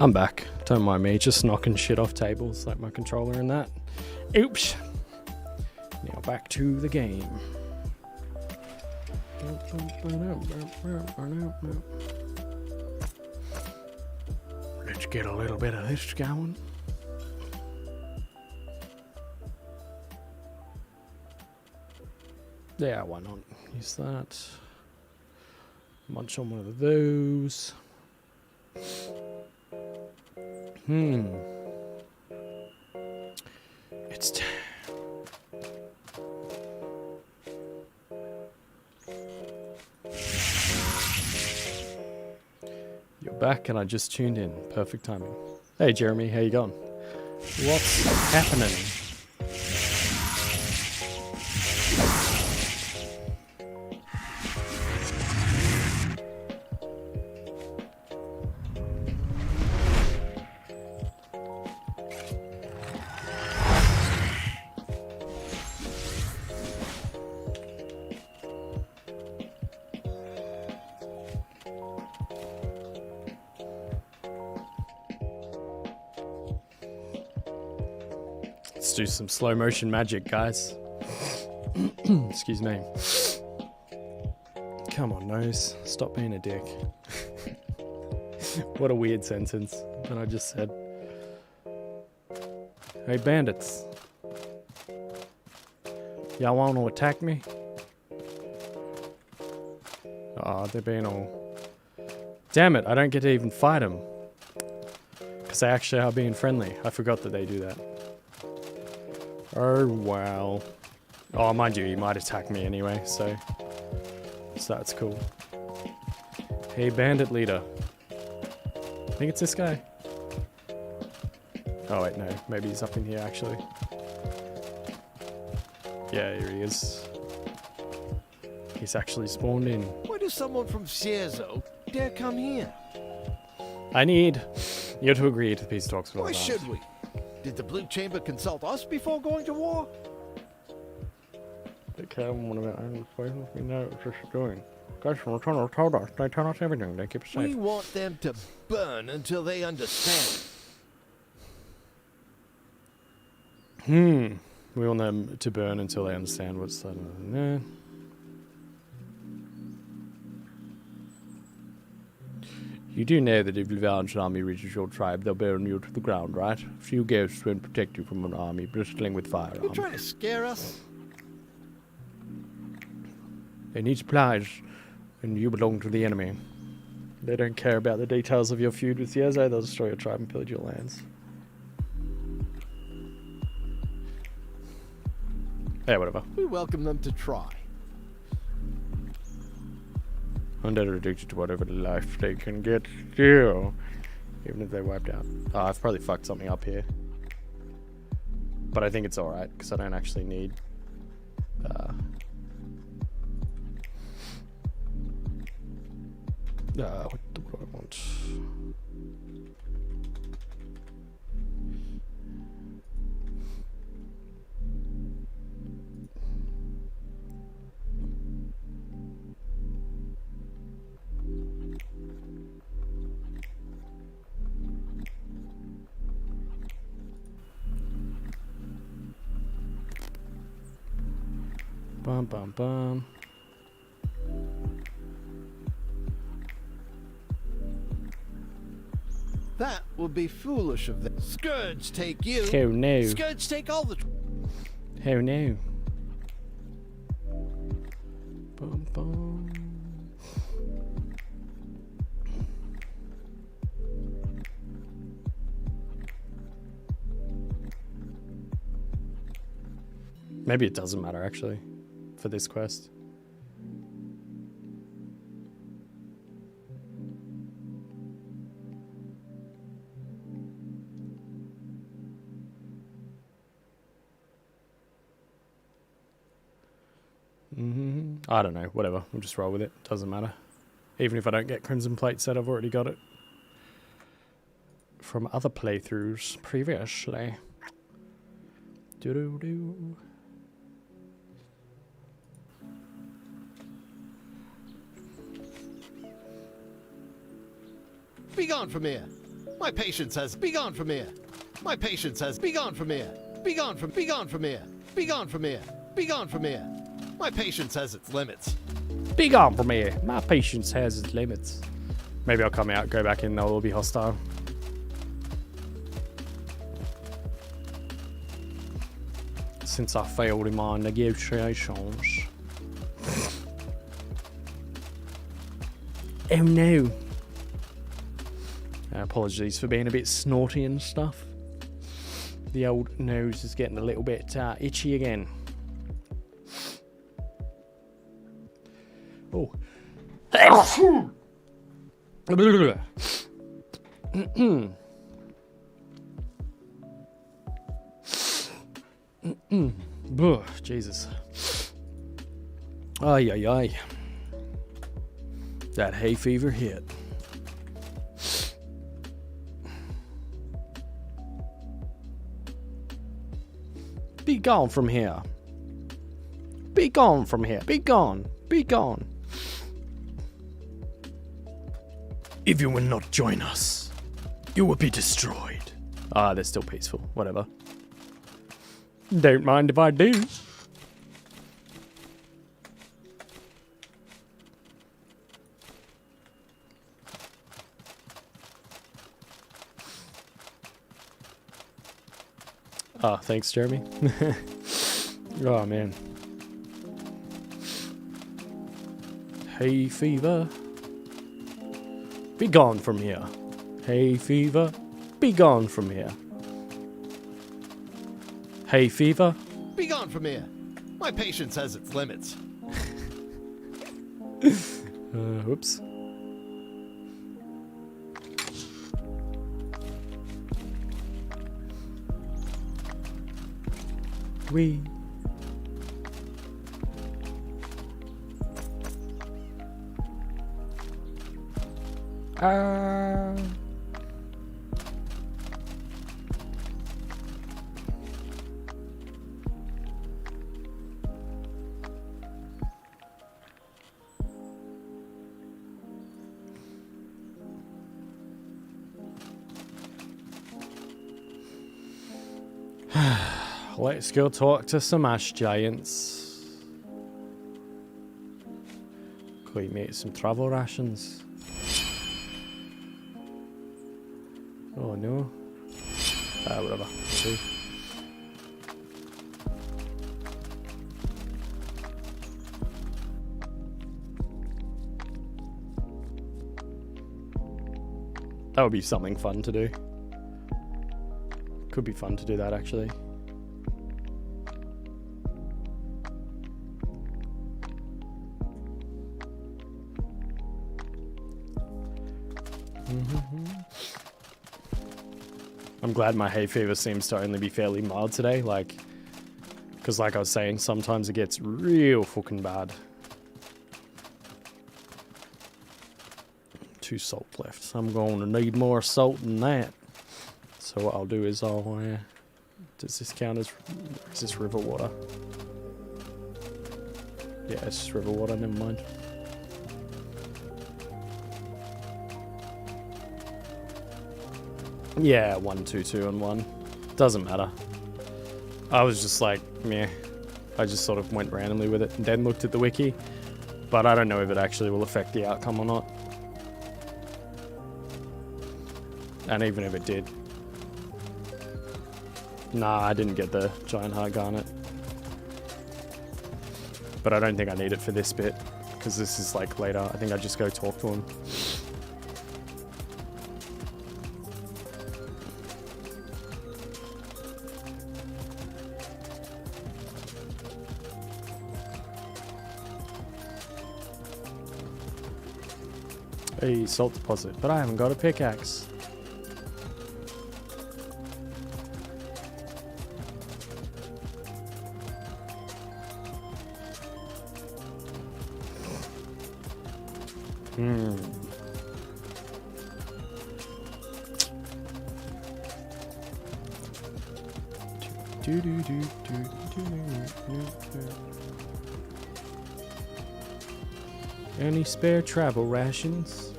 I'm back. Don't mind me, just knocking shit off tables like my controller and that. Oops. Now back to the game. Let's get a little bit of this going. Yeah, why not? Use that. Munch on one of those. It's time. You're back and I just tuned in. Perfect timing. Hey Jeremy, how you going? What's happening? Let's do some slow motion magic, guys. Excuse me. Come on, nose. Stop being a dick. What a weird sentence that I just said. Hey, bandits. Y'all want to attack me? Aw, they're being all... Damn it, I don't get to even fight them. Because they actually are being friendly. I forgot that they do that. Oh, wow. Oh, mind you, he might attack me anyway, so that's cool. Hey, bandit leader. I think it's this guy. Oh, wait, no. Maybe he's up in here, actually. Yeah, here he is. He's actually spawned in. Why does someone from Cierzo dare come here? I need you to agree to the peace talks with Why us. should we? Did the Blue Chamber consult us before going to war? They came one of we know what they're doing. Guys from Return told us. They tell us everything. They keep us We safe. want them to burn until they understand. We want them to burn until they understand what's that. You do know that if the Valiant army reaches your tribe, they'll burn you to the ground, right? Few ghosts won't protect you from an army bristling with firearms. You trying to scare us? They need supplies, and you belong to the enemy. They don't care about the details of your feud with Cierzo. They'll destroy your tribe and pillage your lands. Yeah, whatever. We welcome them to try. Undead are addicted to whatever life they can get still, even if they're wiped out. Oh, I've probably fucked something up here. But I think it's alright, because I don't actually need... what do I want? Bum bum bum. That would be foolish of them. Scourge take you. Oh no. Scourge take all the... Oh no. Bum bum. Maybe it doesn't matter actually for this quest. I don't know, whatever. We'll just roll with it. Doesn't matter. Even if I don't get Crimson Plate set, I've already got it from other playthroughs previously. Doo-doo-doo. Be gone from here. My patient says, be gone from here. My patient says, be gone from here. Be gone from here. Be gone from here. Be gone from here. My patient says its limits. Be gone from here. My patience has its limits. Maybe I'll come out, go back in, they'll all be hostile. Since I failed in my negotiations. Oh no. Apologies for being a bit snorty and stuff. The old nose is getting a little bit itchy again. Oh. Jesus. Ay, ay, ay. That hay fever hit. Be gone from here. Be gone from here. Be gone. Be gone. If you will not join us, you will be destroyed. Ah, they're still peaceful. Whatever. Don't mind if I do. Ah, thanks, Jeremy. Oh, man. Hay fever. Be gone from here. Hay fever. Be gone from here. Hay fever. Be gone from here. My patient says its limits. Whoops. We. Let's go talk to some ash giants. Could we make some travel rations? Oh no. Whatever. See. That would be something fun to do. Could be fun to do that actually. I'm glad my hay fever seems to only be fairly mild today, because like I was saying, sometimes it gets real fucking bad. 2 salt left. I'm going to need more salt than that. So what I'll do is I'll... does this count as... is this river water? Yeah, it's just river water, never mind. Yeah, 1, 2, 2, and 1. Doesn't matter. I was just like, meh. I just sort of went randomly with it and then looked at the wiki. But I don't know if it actually will affect the outcome or not. And even if it did. Nah, I didn't get the giant heart garnet. But I don't think I need it for this bit. Because this is like later. I think I just go talk to him. A salt deposit, but I haven't got a pickaxe. Any spare travel rations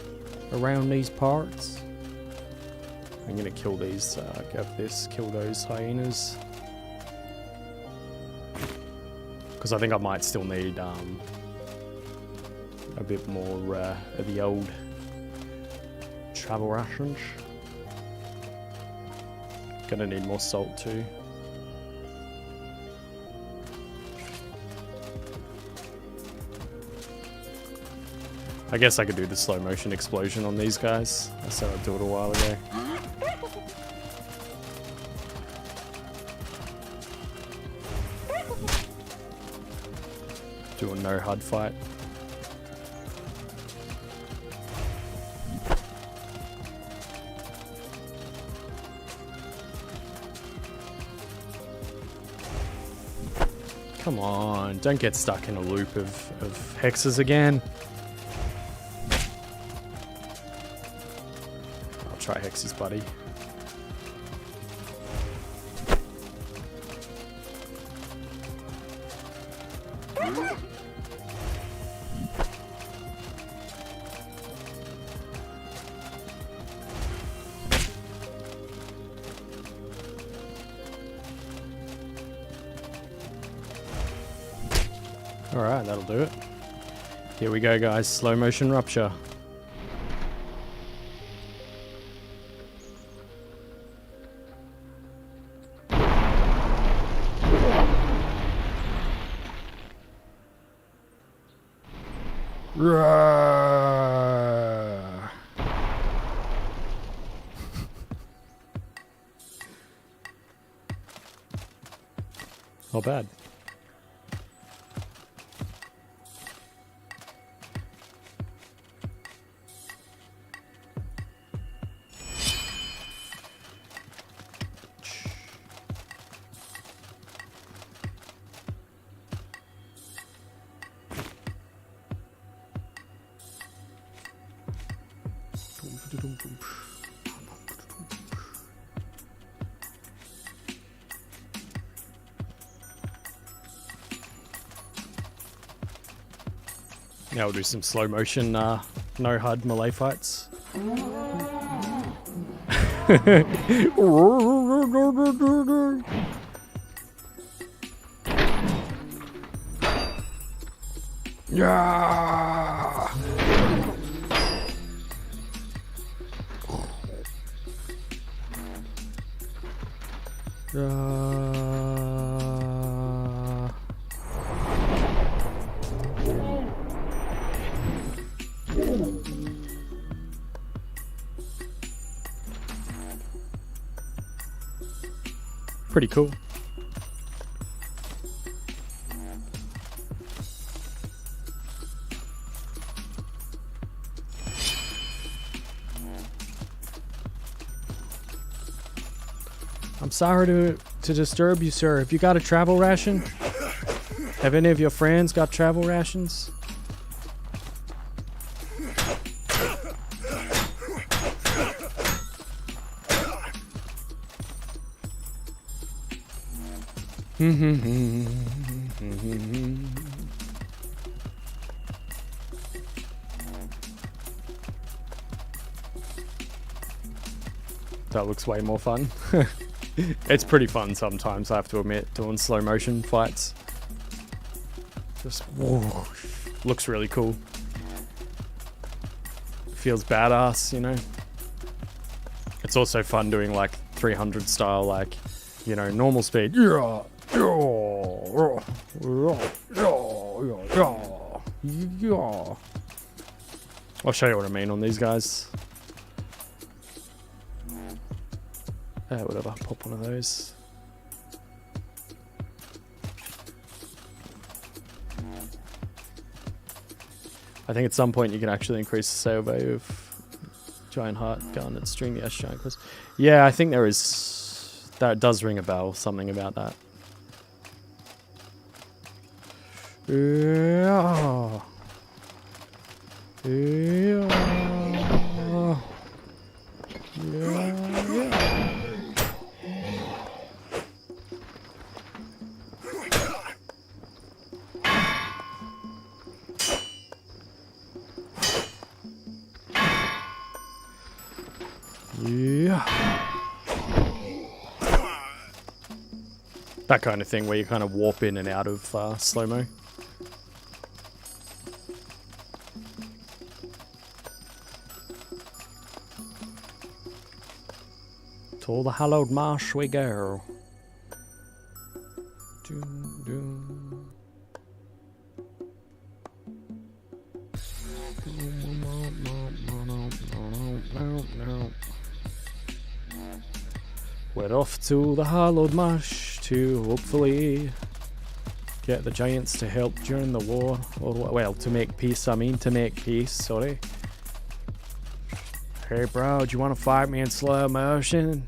around these parts? I'm gonna kill these, grab this, kill those hyenas. Because I think I might still need a bit more of the old travel rations. Gonna need more salt too. I guess I could do the slow motion explosion on these guys. I said I'd do it a while ago. Do a no HUD fight. Come on, don't get stuck in a loop of hexes again. I'll try hexes, buddy. Alright, that'll do it. Here we go, guys. Slow motion rupture. Not bad. Now we'll do some slow motion, no HUD melee fights. Yeah. Pretty cool. I'm sorry to disturb you, sir. Have you got a travel ration? Have any of your friends got travel rations? That looks way more fun. It's pretty fun sometimes, I have to admit, doing slow motion fights. Just whoa, looks really cool. Feels badass, you know. It's also fun doing like 300 style, like, you know, normal speed. I'll show you what I mean on these guys. Whatever, pop one of those. I think at some point you can actually increase the sale value of Giant Heart Gun and String the Ash Giant Quest. Yeah, I think there is. That does ring a bell, something about that. Yeah. Yeah. Yeah. Yeah. That kind of thing where you kind of warp in and out of slow-mo. To all the hallowed marsh we go. Doom, doom. We're off to the hallowed marsh to hopefully get the giants to help during the war. Or, well, to make peace, I mean to make peace, sorry. Hey bro, do you want to fight me in slow motion?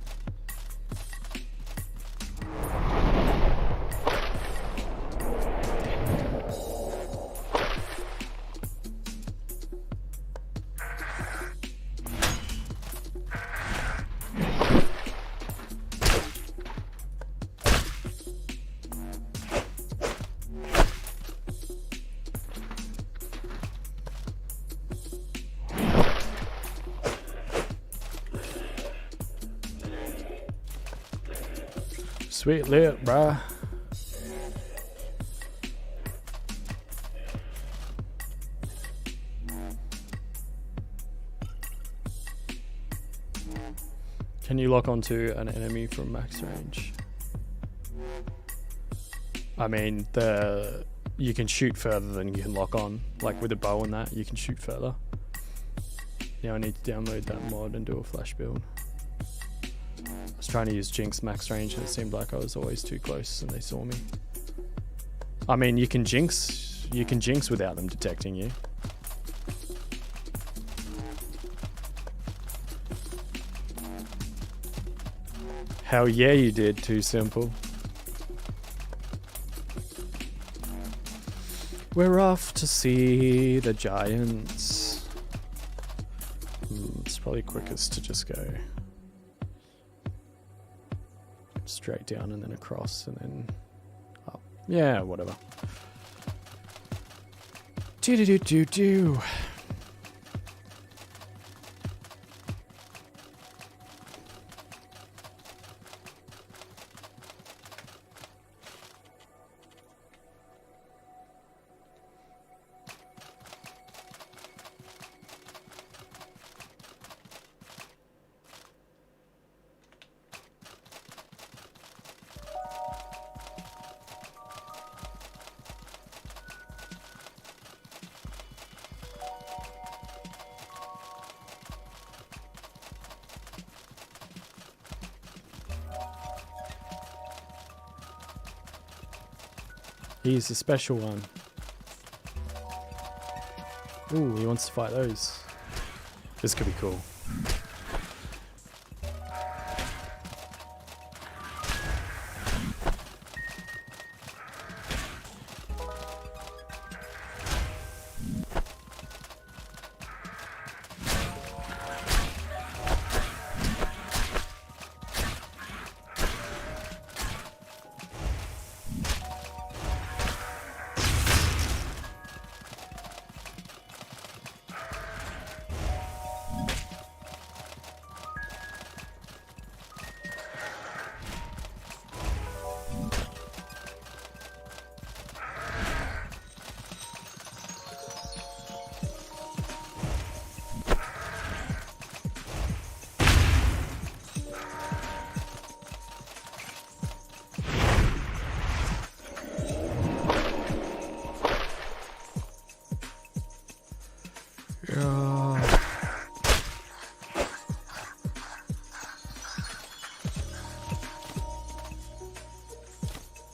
Sweet lit, bruh. Can you lock onto an enemy from max range? I mean, you can shoot further than you can lock on. Like with a bow and that, you can shoot further. Now I need to download that mod and do a flash build. I was trying to use Jinx max range and it seemed like I was always too close and they saw me. I mean, you can Jinx without them detecting you. Hell yeah you did, Too Simple. We're off to see the giants. It's probably quickest to just go straight down and then across and then up. Yeah, whatever. Do. He's the special one. Ooh, he wants to fight those. This could be cool.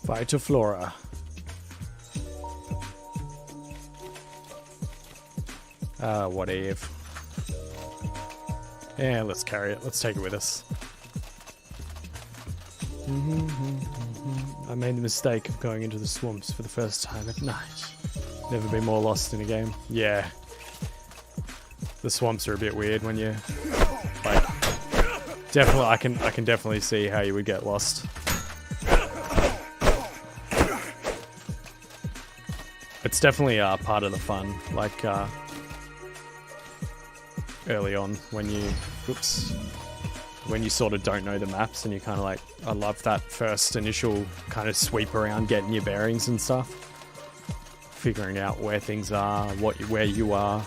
Phytophthora. What if? Yeah, let's carry it. Let's take it with us. I made the mistake of going into the swamps for the first time at night. Never been more lost in a game. Yeah. The swamps are a bit weird when you like definitely I can definitely see how you would get lost. It's definitely part of the fun, like early on when you, oops, when you sort of don't know the maps and you kind of like, I love that first initial kind of sweep around, getting your bearings and stuff, figuring out where things are, where you are.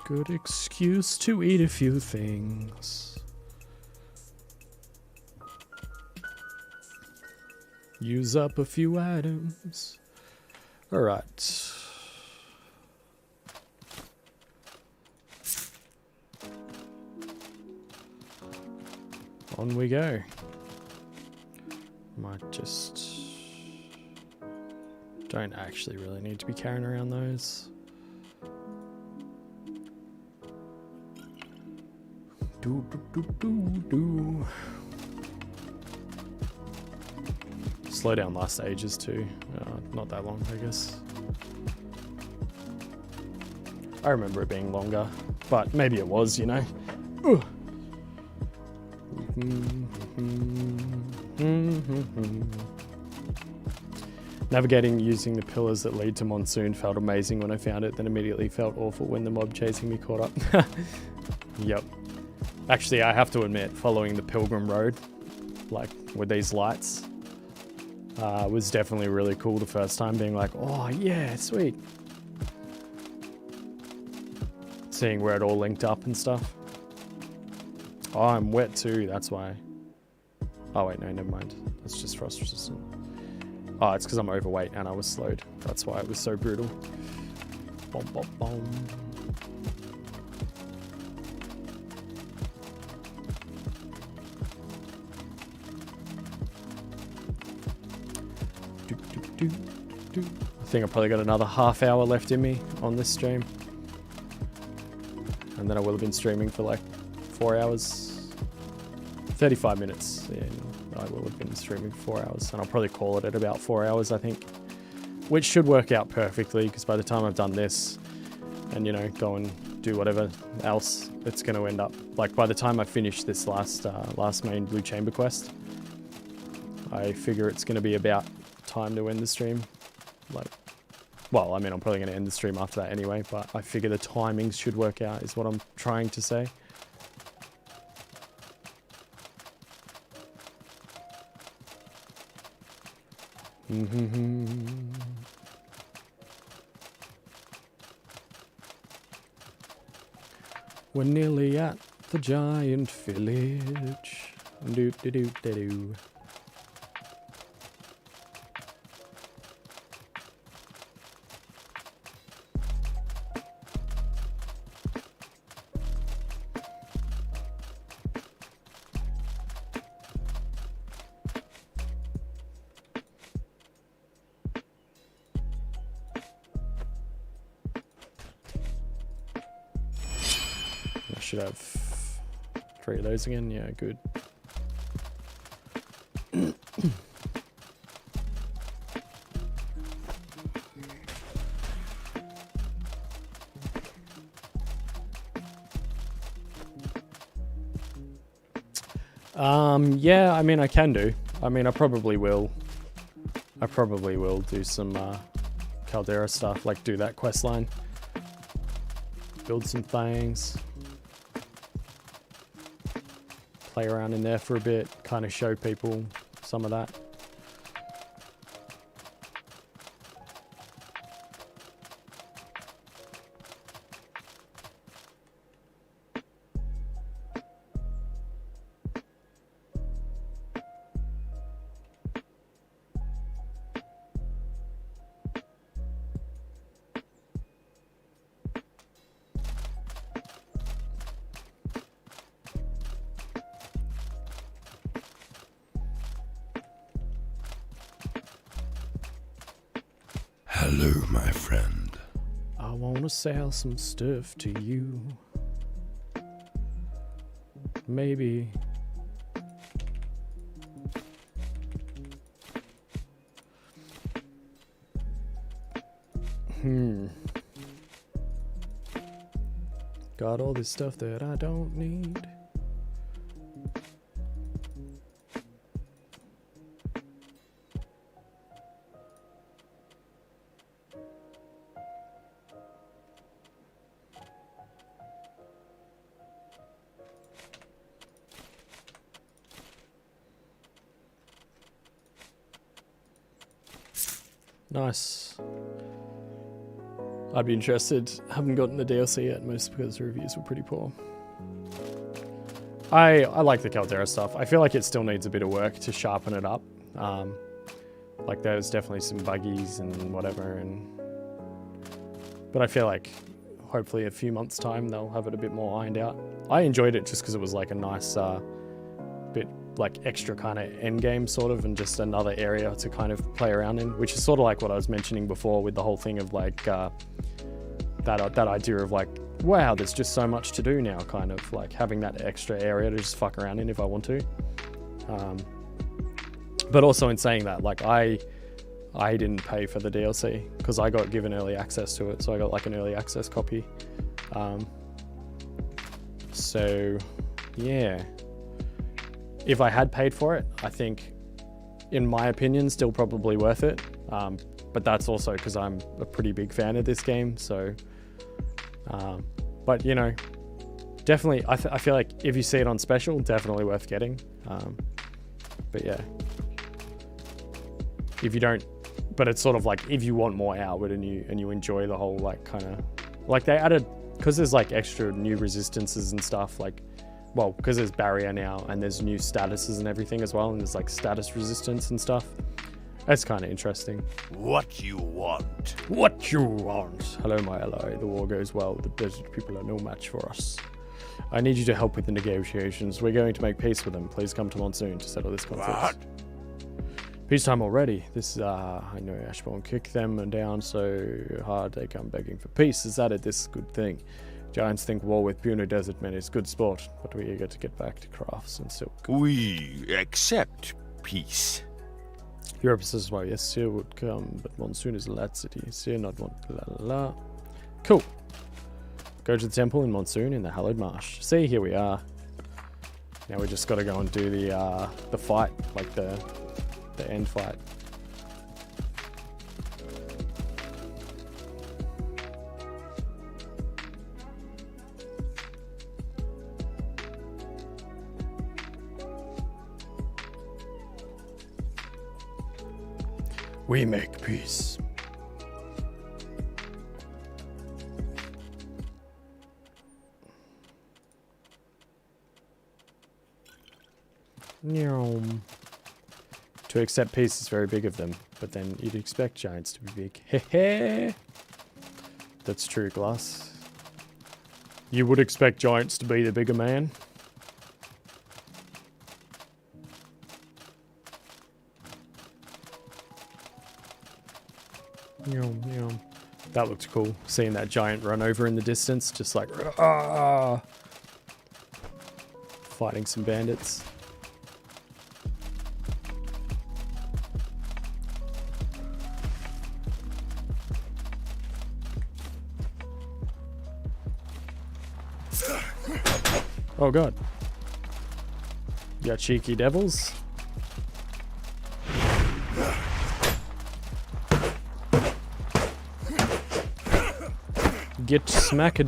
Good excuse to eat a few things. Use up a few items. Alright. On we go. Might just... Don't actually really need to be carrying around those. Slow down last stages too. Not that long, I guess. I remember it being longer, but maybe it was, you know. Navigating using the pillars that lead to Monsoon felt amazing when I found it, then immediately felt awful when the mob chasing me caught up. Yep. Actually, I have to admit, following the Pilgrim Road, like with these lights, was definitely really cool the first time, being like, oh yeah, sweet. Seeing where it all linked up and stuff. Oh, I'm wet too, that's why. Oh wait, no, never mind. That's just frost resistant. Oh, it's because I'm overweight and I was slowed. That's why it was so brutal. Bom, bom, bom. I think I've probably got another half hour left in me on this stream. And then I will have been streaming for like 4 hours. 35 minutes. Yeah, I will have been streaming for 4 hours. And I'll probably call it at about 4 hours, I think. Which should work out perfectly, because by the time I've done this and, you know, go and do whatever else, it's going to end up... Like, by the time I finish this last main Blue Chamber quest, I figure it's going to be about time to end the stream. Like, well, I mean, I'm probably going to end the stream after that anyway, but I figure the timings should work out, is what I'm trying to say. We're nearly at the giant village. Do do do do do. Should have 3 of those again. Yeah, good. Yeah, I mean, I can do. I mean, I probably will. I probably will do some Caldera stuff, like do that quest line. Build some things. Play around in there for a bit, kind of show people some of that. Hello, my friend. I wanna sell some stuff to you. Maybe. Got all this stuff that I don't need. Nice. I'd be interested. Haven't gotten the DLC yet, mostly because the reviews were pretty poor. I like the Caldera stuff. I feel like it still needs a bit of work to sharpen it up. Like there's definitely some buggies and whatever, but I feel like hopefully a few months' time they'll have it a bit more ironed out. I enjoyed it just because it was like a nice bit like extra kind of endgame sort of, and just another area to kind of play around in, which is sort of like what I was mentioning before with the whole thing of like that idea of like, wow, there's just so much to do now, kind of like having that extra area to just fuck around in if I want to. But also in saying that, like I didn't pay for the DLC because I got given early access to it, so I got like an early access copy. So yeah, if I had paid for it, I think, in my opinion, still probably worth it. But that's also because I'm a pretty big fan of this game. So, but you know, definitely, I feel like if you see it on special, definitely worth getting. But yeah, if you don't, but it's sort of like if you want more Outward and you enjoy the whole like kind of like they added, because there's like extra new resistances and stuff, like, well, because there's barrier now and there's new statuses and everything as well, and there's like status resistance and stuff. That's kind of interesting. What you want? What you want? Hello, my ally. The war goes well. The desert people are no match for us. I need you to help with the negotiations. We're going to make peace with them. Please come to Monsoon to settle this conflict. What? Peacetime already. This, I know Ashbourne kicked them down so hard they come begging for peace. Is that it? This is a good thing. Giants think war with puny desert men is good sport, but we're eager to get back to crafts and silk. We accept peace. Europe says, well, yes, Sir would come, but Monsoon is a lad city. Sir not want la la la. Cool. Go to the temple in Monsoon in the hallowed marsh. See, here we are. Now we just got to go and do the fight, like the end fight. We make peace. To accept peace is very big of them, but then you'd expect giants to be big. Hehe. That's true, Glass. You would expect giants to be the bigger man. That looked cool, seeing that giant run over in the distance, just like fighting some bandits. Oh god. You cheeky devils. Get smacked.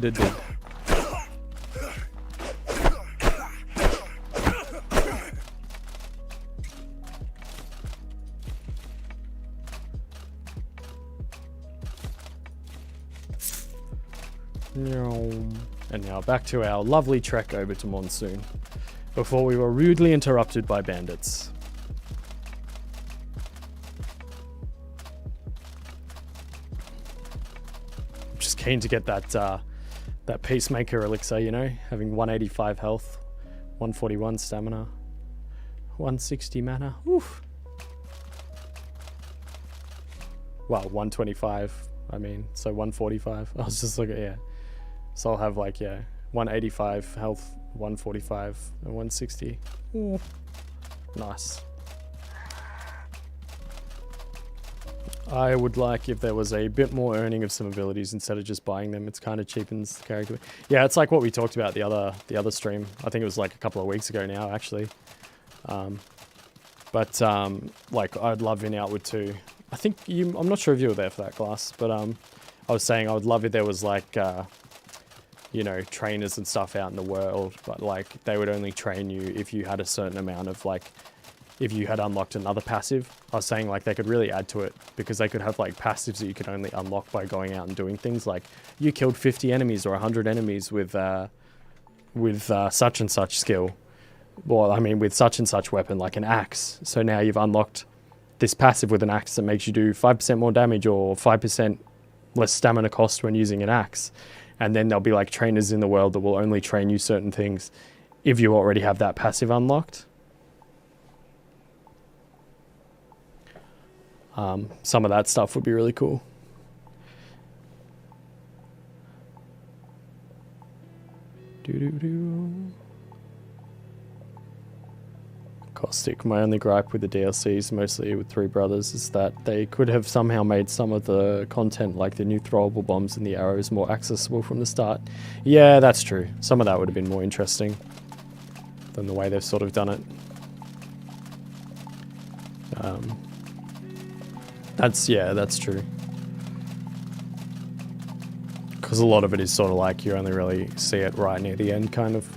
And now back to our lovely trek over to Monsoon, before we were rudely interrupted by bandits. Just keen to get that Peacemaker elixir, you know, having 185 health, 141 stamina, 160 mana. Oof. Well, 125. I mean, so 145. I was just looking, yeah. So I'll have like, yeah, 185 health, 145, and 160. Ooh. Nice. I would like if there was a bit more earning of some abilities instead of just buying them. It's kind of cheapens the character. Yeah, it's like what we talked about the other stream. I think it was like a couple of weeks ago now, actually. Like I'd love in Outward too. I think I'm not sure if you were there for that class, but I was saying I would love if there was like you know, trainers and stuff out in the world, but like they would only train you if you had a certain amount of like, if you had unlocked another passive. I was saying like they could really add to it because they could have like passives that you could only unlock by going out and doing things like you killed 50 enemies or 100 enemies with such and such skill. Well, I mean with such and such weapon, like an axe. So now you've unlocked this passive with an axe that makes you do 5% more damage or 5% less stamina cost when using an axe. And then there'll be like trainers in the world that will only train you certain things if you already have that passive unlocked. Some of that stuff would be really cool. Caustic. My only gripe with the DLCs, mostly with Three Brothers, is that they could have somehow made some of the content, like the new throwable bombs and the arrows, more accessible from the start. Yeah, that's true. Some of that would have been more interesting than the way they've sort of done it. That's true. Because a lot of it is sort of like you only really see it right near the end, kind of.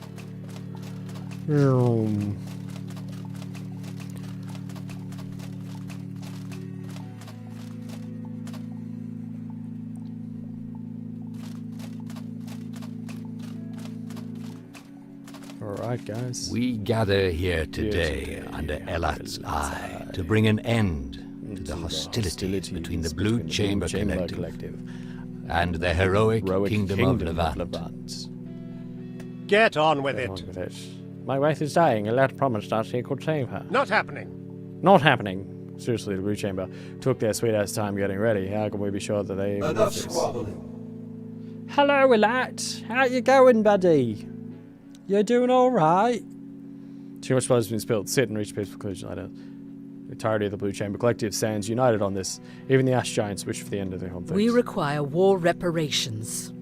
Alright, guys. We gather here today under Elat's eye to bring an end to the hostility between the Blue Chamber Collective and the heroic Kingdom of Levant. Get on with it. My wife is dying. Elat promised us he could save her. Not happening. Not happening. Seriously, the Blue Chamber took their sweet-ass time getting ready. How can we be sure that they... Enough squabbling. Hello, Elat. How you going, buddy? You doing alright? Too much blood has been spilled. Sit and reach peaceful conclusion later. The entirety of the Blue Chamber Collective stands united on this. Even the Ash Giants wish for the end of the conflict. We require war reparations.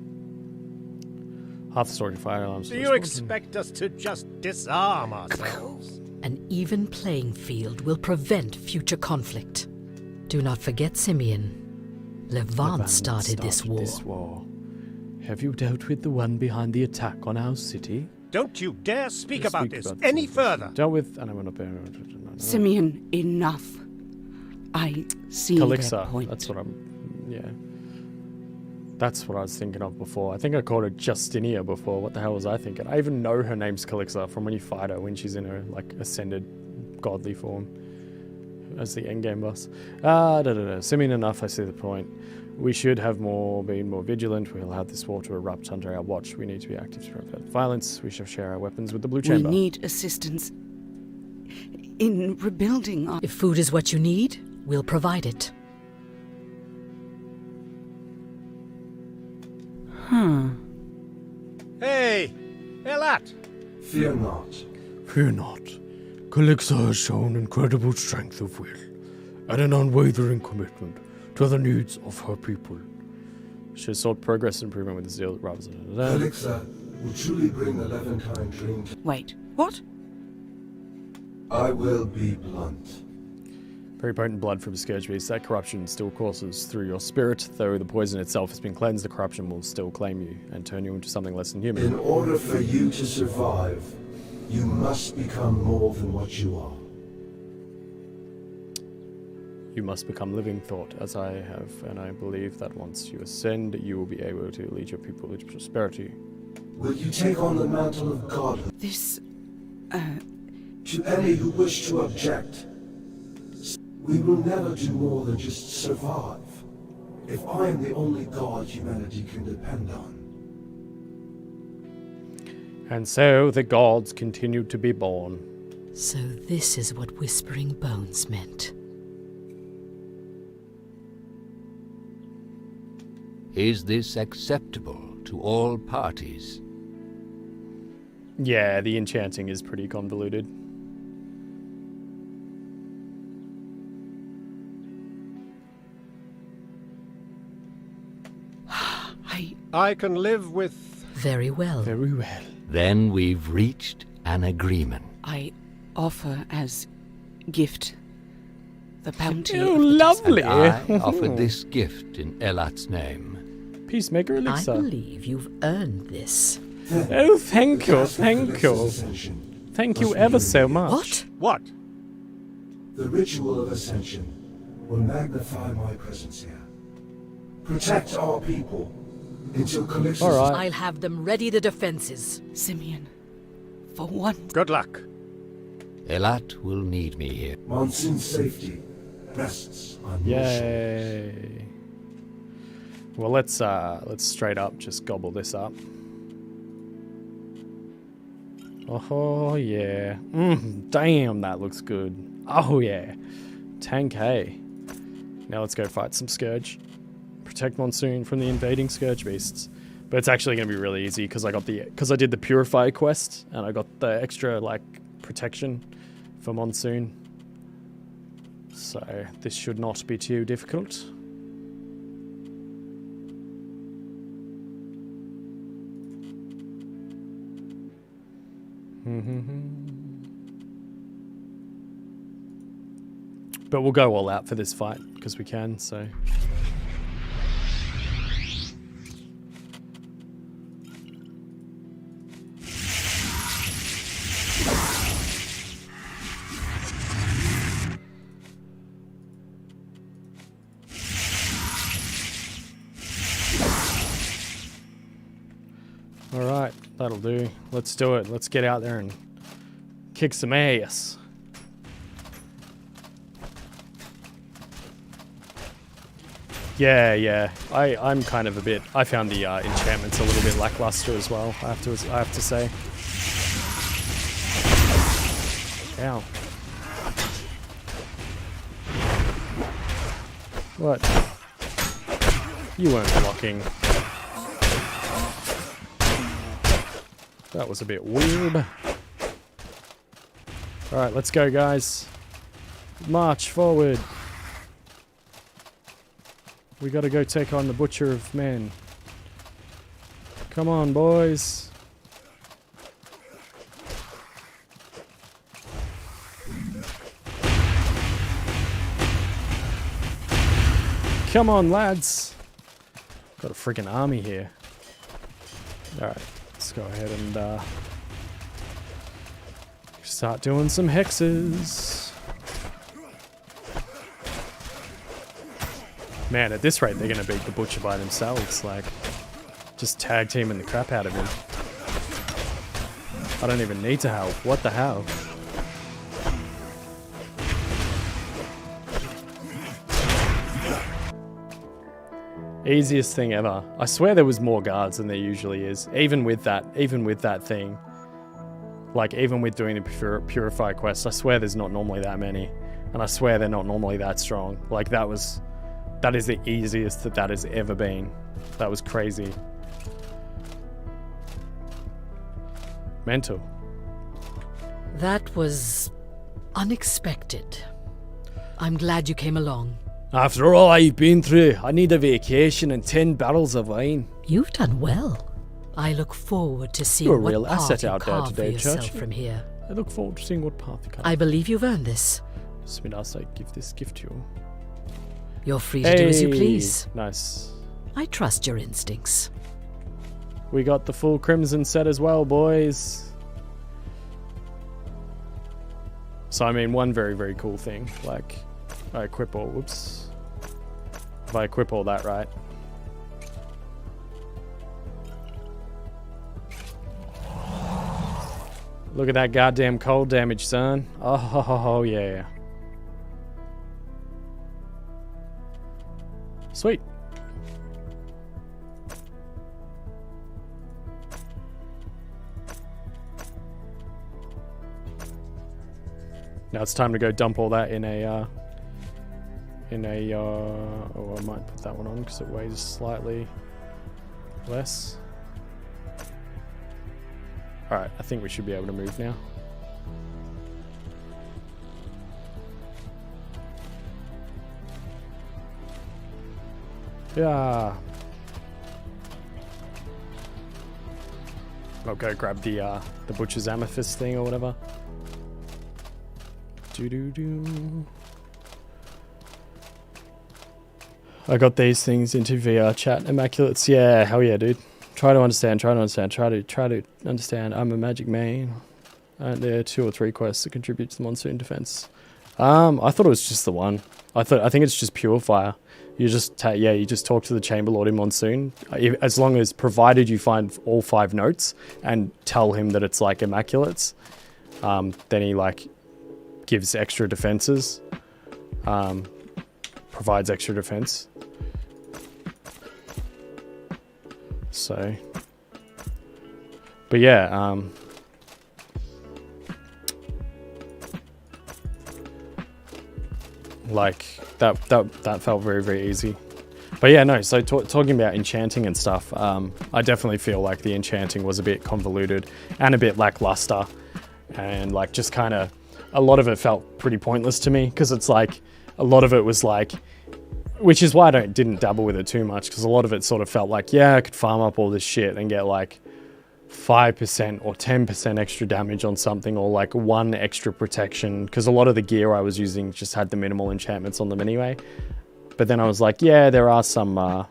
Half the story fire alarms. Do you expect us to just disarm ourselves? An even playing field will prevent future conflict. Do not forget, Simeon. Levant started this war. Have you dealt with the one behind the attack on our city? Don't you dare speak about this any further. Dealt with... And I'm not... Simeon, enough. I see their point. That's what I'm... Yeah. That's what I was thinking of before. I think I called her Justinia before. What the hell was I thinking? I even know her name's Calixa from when you fight her, when she's in her, like, ascended godly form as the endgame boss. Simeon, enough, I see the point. We should have been more vigilant. We'll have this war to erupt under our watch. We need to be active to prevent violence. We shall share our weapons with the Blue Chamber. We need assistance in rebuilding our... If food is what you need, we'll provide it. Hey, Elat! Fear not. Fear not. Calixa has shown incredible strength of will and an unwavering commitment to the needs of her people. She has sought progress and improvement with the zeal rather than... Calixa will truly bring the Levantine dream to... Wait, what? I will be blunt. Very potent blood from Scourge Beast. That corruption still courses through your spirit. Though the poison itself has been cleansed, the corruption will still claim you and turn you into something less than human. In order for you to survive, you must become more than what you are. You must become living thought, as I have, and I believe that once you ascend, you will be able to lead your people into prosperity. Will you take on the mantle of God? This... To any who wish to object, we will never do more than just survive. If I am the only god humanity can depend on. And so the gods continued to be born. So this is what Whispering Bones meant. Is this acceptable to all parties? Yeah, the enchanting is pretty convoluted. I can live with... Very well. Very well. Then we've reached an agreement. I offer as gift the bounty Oh, of the lovely. And I offer this gift in Elat's name. Peacemaker I elixir. believe you've earned this. Oh, thank you, thank you. Thank you ever so much. What? What? The ritual of Ascension will magnify my presence here. Protect our people until Calixtus... All right. I'll have them ready the defenses. Simeon, for one. Good luck. Elat will need me here. Monsoon's safety rests on your shoulders. Yay. Well, let's straight up just gobble this up. Oh yeah. Damn, that looks good. Oh yeah. 10k. Now let's go fight some Scourge. Protect Monsoon from the invading Scourge beasts. But it's actually going to be really easy because I did the Purify quest and I got the extra like protection for Monsoon. So this should not be too difficult. But we'll go all out for this fight because we can, so. Alright, that'll do. Let's do it. Let's get out there and kick some ass. Yeah. I'm kind of a bit... I found the enchantments a little bit lackluster as well, I have to say. Ow. What? You weren't blocking. That was a bit weird. Alright, let's go, guys. March forward. We gotta go take on the Butcher of Men. Come on, boys. Come on, lads. Got a freaking army here. Alright, let's go ahead and start doing some hexes. Man, at this rate, they're going to beat the Butcher by themselves. Like, just tag teaming the crap out of him. I don't even need to help. What the hell? Easiest thing ever. I swear there was more guards than there usually is. Even with that thing. Like, even with doing the Purify quest, I swear there's not normally that many. And I swear they're not normally that strong. Like, that is the easiest that has ever been. That was crazy. Mental. That was unexpected. I'm glad you came along. After all I've been through, I need a vacation and 10 barrels of wine. You've done well. I look forward to seeing You're a what real path asset you out there carve today, for yourself Churchy. from here. I look forward to seeing what path you can. I believe you've earned this. Smidas, I give this gift to you. You're free to do as you please. Nice. I trust your instincts. We got the full Crimson set as well, boys. So, I mean, one very, very cool thing. Like, I equip all... Whoops. If I equip all that right. Look at that goddamn cold damage, son. Oh, yeah. Sweet. Now it's time to go dump all that in in a, oh, I might put that one on because it weighs slightly less. Alright, I think we should be able to move now. Yeah. I'll go grab the butcher's amethyst thing or whatever. Doo-doo-doo. I got these things into VR chat. Immaculates, yeah, hell yeah, dude. Try to understand. I'm a magic man. There are 2 or 3 quests that contribute to the Monsoon defense. I thought it was just the one. I think it's just purifier. You just you just talk to the Chamber Lord in Monsoon. As long as, provided you find all 5 notes and tell him that it's like immaculates, then he like gives extra defenses. Provides extra defense. So, but yeah, like that felt very, very easy. But yeah, no, so talking about enchanting and stuff, I definitely feel like the enchanting was a bit convoluted and a bit lackluster, and like just kind of, a lot of it felt pretty pointless to me, because it's like, a lot of it was like, which is why I didn't dabble with it too much, because a lot of it sort of felt like, yeah, I could farm up all this shit and get like 5% or 10% extra damage on something, or like 1 extra protection, because a lot of the gear I was using just had the minimal enchantments on them anyway. But then I was like, yeah, there are some,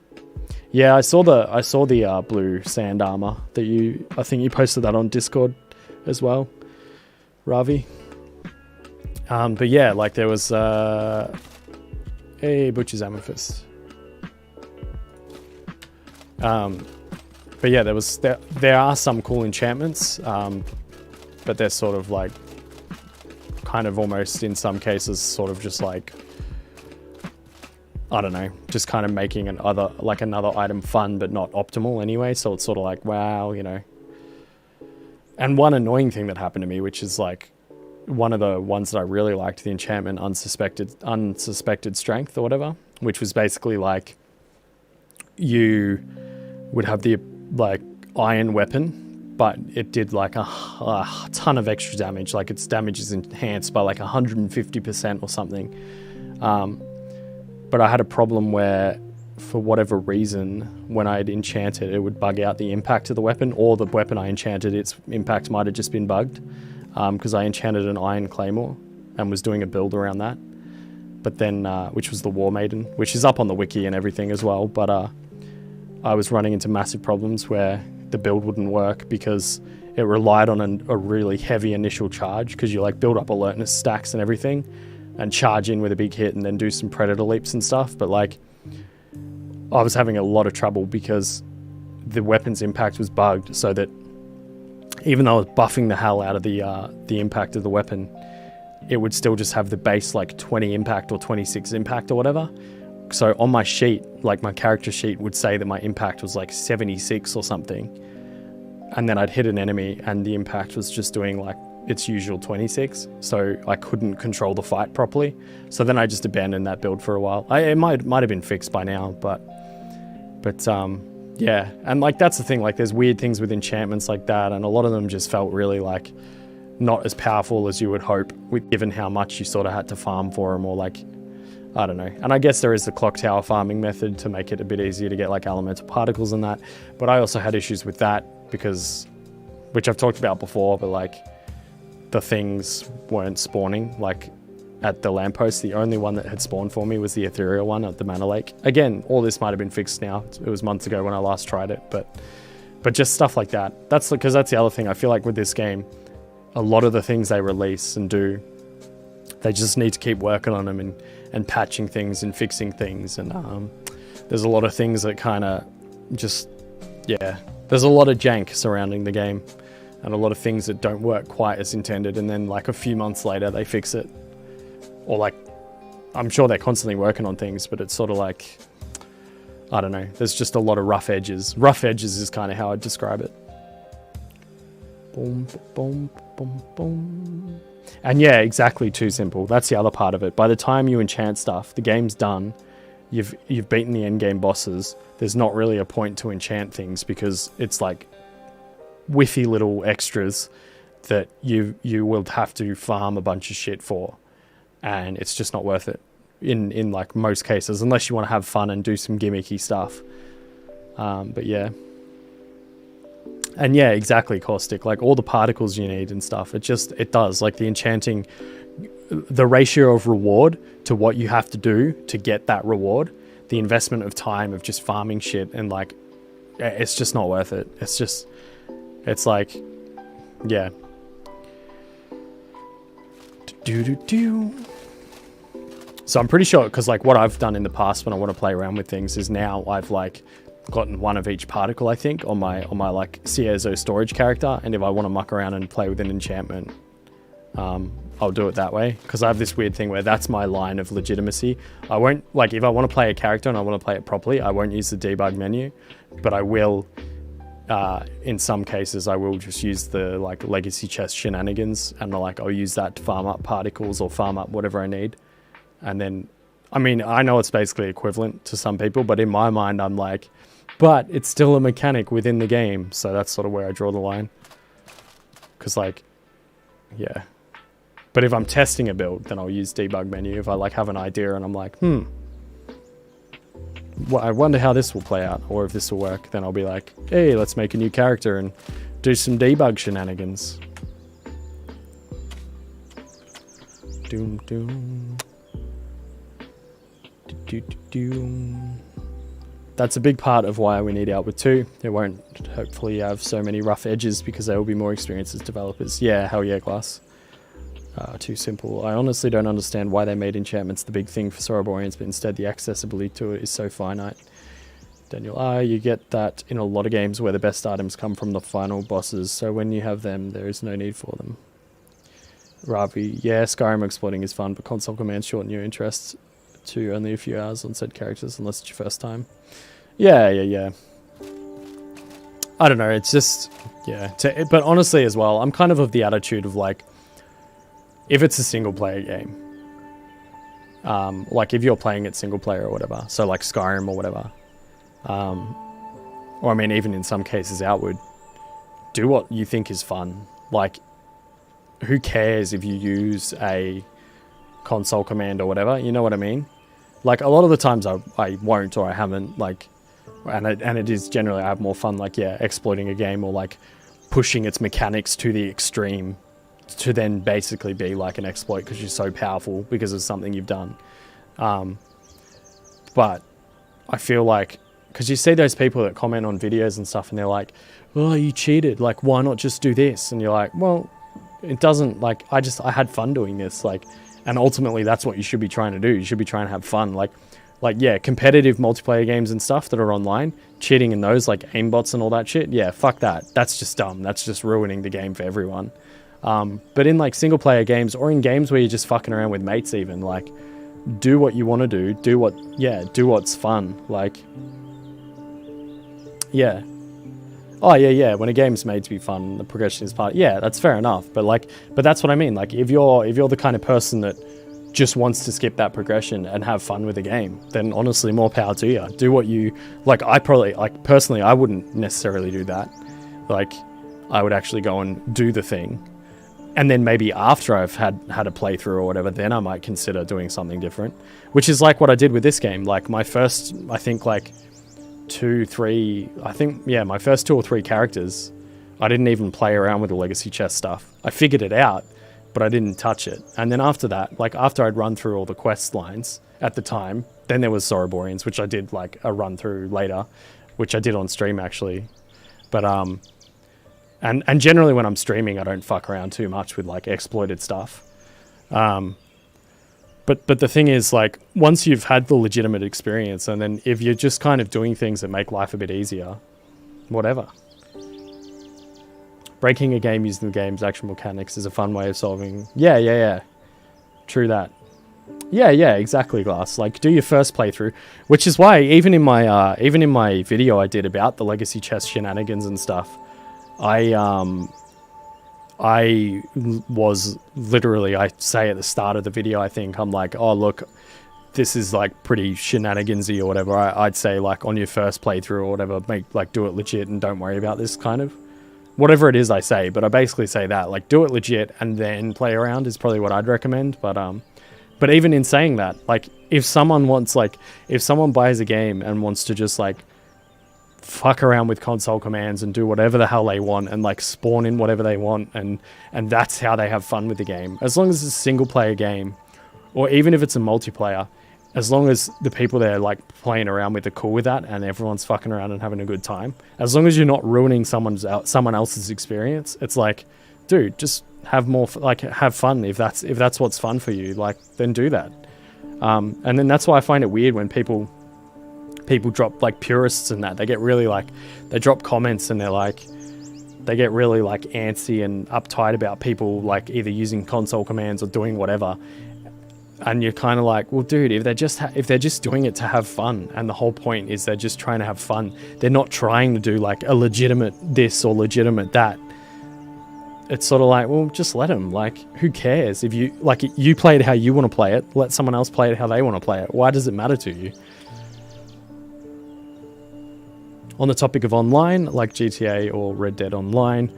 yeah, I saw the blue sand armor that I think you posted that on Discord as well, Ravi. But yeah, like there was, a butcher's amethyst. But yeah, there are some cool enchantments, but they're sort of like, kind of almost in some cases sort of just like, I don't know, just kind of making another item fun but not optimal anyway. So it's sort of like, wow, you know. And one annoying thing that happened to me, which is like one of the ones that I really liked, the enchantment unsuspected strength or whatever, which was basically like you would have the like iron weapon, but it did like a ton of extra damage. Like its damage is enhanced by like 150% or something. But I had a problem where, for whatever reason, when I'd enchanted, it would bug out the impact of the weapon, or the weapon I enchanted, its impact might have just been bugged, because I enchanted an iron claymore and was doing a build around that. But then, which was the War Maiden, which is up on the wiki and everything as well. But I was running into massive problems where the build wouldn't work because it relied on a really heavy initial charge, because you like build up alertness stacks and everything and charge in with a big hit and then do some predator leaps and stuff. But like, I was having a lot of trouble because the weapon's impact was bugged, so that even though I was buffing the hell out of the impact of the weapon, it would still just have the base like 20 impact or 26 impact or whatever. So on my sheet, like my character sheet would say that my impact was like 76 or something. And then I'd hit an enemy and the impact was just doing like its usual 26. So I couldn't control the fight properly. So then I just abandoned that build for a while. It might have been fixed by now, but yeah. And like, that's the thing, like there's weird things with enchantments like that. And a lot of them just felt really like not as powerful as you would hope, given how much you sort of had to farm for them, or like, I don't know. And I guess there is the clock tower farming method to make it a bit easier to get like elemental particles and that. But I also had issues with that because, which I've talked about before, but like the things weren't spawning. Like at the lamppost, the only one that had spawned for me was the ethereal one at the Mana Lake. Again, all this might have been fixed now. It was months ago when I last tried it, but just stuff like that. That's because that's the other thing. I feel like with this game, a lot of the things they release and do, they just need to keep working on them and patching things and fixing things. And there's a lot of things that kind of just, yeah, there's a lot of jank surrounding the game and a lot of things that don't work quite as intended. And then like a few months later, they fix it. Or like, I'm sure they're constantly working on things, but it's sort of like, I don't know, there's just a lot of rough edges. Rough edges is kind of how I'd describe it. Boom, boom, boom, boom. And yeah, exactly, too simple. That's the other part of it. By the time you enchant stuff, the game's done. You've beaten the endgame bosses. There's not really a point to enchant things because it's like whiffy little extras that you will have to farm a bunch of shit for, and it's just not worth it in like most cases, unless you want to have fun and do some gimmicky stuff. But yeah. And yeah, exactly, Caustic. Like all the particles you need and stuff, it does. Like the enchanting, the ratio of reward to what you have to do to get that reward, the investment of time of just farming shit, and like, it's just not worth it. It's like, yeah. So I'm pretty sure, because like what I've done in the past when I want to play around with things is now I've like gotten one of each particle, I think, on my like Ciezo storage character, and if I want to muck around and play with an enchantment, I'll do it that way, because I have this weird thing where that's my line of legitimacy. I won't, like, if I want to play a character and I want to play it properly, I won't use the debug menu, but I will, in some cases, I will just use the like legacy chest shenanigans, and like I'll use that to farm up particles or farm up whatever I need. And then, I mean, I know it's basically equivalent to some people, but in my mind, I'm like, but it's still a mechanic within the game. So that's sort of where I draw the line. Because like, yeah. But if I'm testing a build, then I'll use debug menu. If I like have an idea and I'm like, well, I wonder how this will play out, or if this will work, then I'll be like, hey, let's make a new character and do some debug shenanigans. Doom, doom. That's a big part of why we need Outward 2. It won't hopefully have so many rough edges because there will be more experience as developers. Yeah, hell yeah, Glass. Too simple. I honestly don't understand why they made enchantments the big thing for Soroborians, but instead the accessibility to it is so finite. Daniel, you get that in a lot of games where the best items come from the final bosses, so when you have them, there is no need for them. Ravi, yeah, Skyrim exploiting is fun, but console commands shorten your interest to only a few hours on said characters unless it's your first time. Yeah. I don't know, it's just, yeah. But honestly as well, I'm kind of the attitude of like, if it's a single player game, like if you're playing it single player or whatever, so like Skyrim or whatever, or I mean even in some cases Outward, do what you think is fun. Like, who cares if you use a console command or whatever, you know what I mean? Like a lot of the times I won't, or I haven't, like, and it is generally I have more fun like, yeah, exploiting a game or like pushing its mechanics to the extreme to then basically be like an exploit because you're so powerful because of something you've done. But I feel like, because you see those people that comment on videos and stuff and they're like, oh, you cheated, like why not just do this? And you're like, well, it doesn't, like, I had fun doing this, like, and ultimately that's what you should be trying to do. You should be trying to have fun. Like yeah, competitive multiplayer games and stuff that are online, cheating in those, like aimbots and all that shit, yeah, fuck that. That's just dumb. That's just ruining the game for everyone. But in like single player games, or in games where you're just fucking around with mates even, like, do what you want to do. Do what's fun. Like, yeah. Oh yeah, when a game's made to be fun, the progression is part, yeah, that's fair enough. But that's what I mean. Like, if you're the kind of person that just wants to skip that progression and have fun with the game, then honestly, more power to you. Do what you, like, I probably, like, personally, I wouldn't necessarily do that. Like, I would actually go and do the thing. And then maybe after I've had a playthrough or whatever, then I might consider doing something different. Which is like what I did with this game. Like, my first, I think, like, my first 2 or 3 characters, I didn't even play around with the legacy chest stuff. I figured it out, but I didn't touch it. And then after that, like after I'd run through all the quest lines at the time, then there was Soroborians, which I did like a run through later, which I did on stream actually. But and generally when I'm streaming, I don't fuck around too much with like exploited stuff. But the thing is, like, once you've had the legitimate experience, and then if you're just kind of doing things that make life a bit easier, whatever. Breaking a game using the game's actual mechanics is a fun way of solving. Yeah. True that. Yeah, exactly, Glass. Like, do your first playthrough, which is why even in my video I did about the legacy chest shenanigans and stuff, I I was literally, I say at the start of the video, I think, I'm like, oh, look, this is like pretty shenanigansy or whatever. I'd say like on your first playthrough or whatever, do it legit and don't worry about this kind of. Whatever it is I say, but I basically say that, like, do it legit and then play around is probably what I'd recommend. But even in saying that, like, if someone buys a game and wants to just like fuck around with console commands and do whatever the hell they want and like spawn in whatever they want and that's how they have fun with the game, as long as it's a single player game, or even if it's a multiplayer, as long as the people they're like playing around with are cool with that and everyone's fucking around and having a good time, as long as you're not ruining someone else's experience, it's like, dude, just have fun. If that's what's fun for you, like, then do that. And then that's why I find it weird when people drop, like, purists and that, they get really like, they drop comments and they get really like antsy and uptight about people like either using console commands or doing whatever. And you're kind of like, well, dude, if they're just doing it to have fun, and the whole point is they're just trying to have fun, they're not trying to do like a legitimate this or legitimate that. It's sort of like, well, just let them. Like, who cares? If you play it how you want to play it, let someone else play it how they want to play it. Why does it matter to you? On the topic of online, like GTA or Red Dead Online,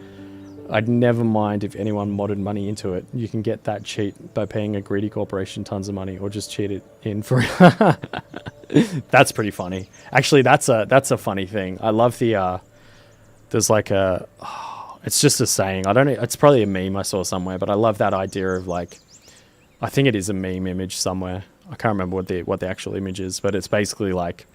I'd never mind if anyone modded money into it. You can get that cheat by paying a greedy corporation tons of money, or just cheat it in for. That's pretty funny. Actually, that's a funny thing. I love the. There's like a. Oh, it's just a saying. I don't know. It's probably a meme I saw somewhere, but I love that idea of like. I think it is a meme image somewhere. I can't remember what the actual image is, but it's basically like.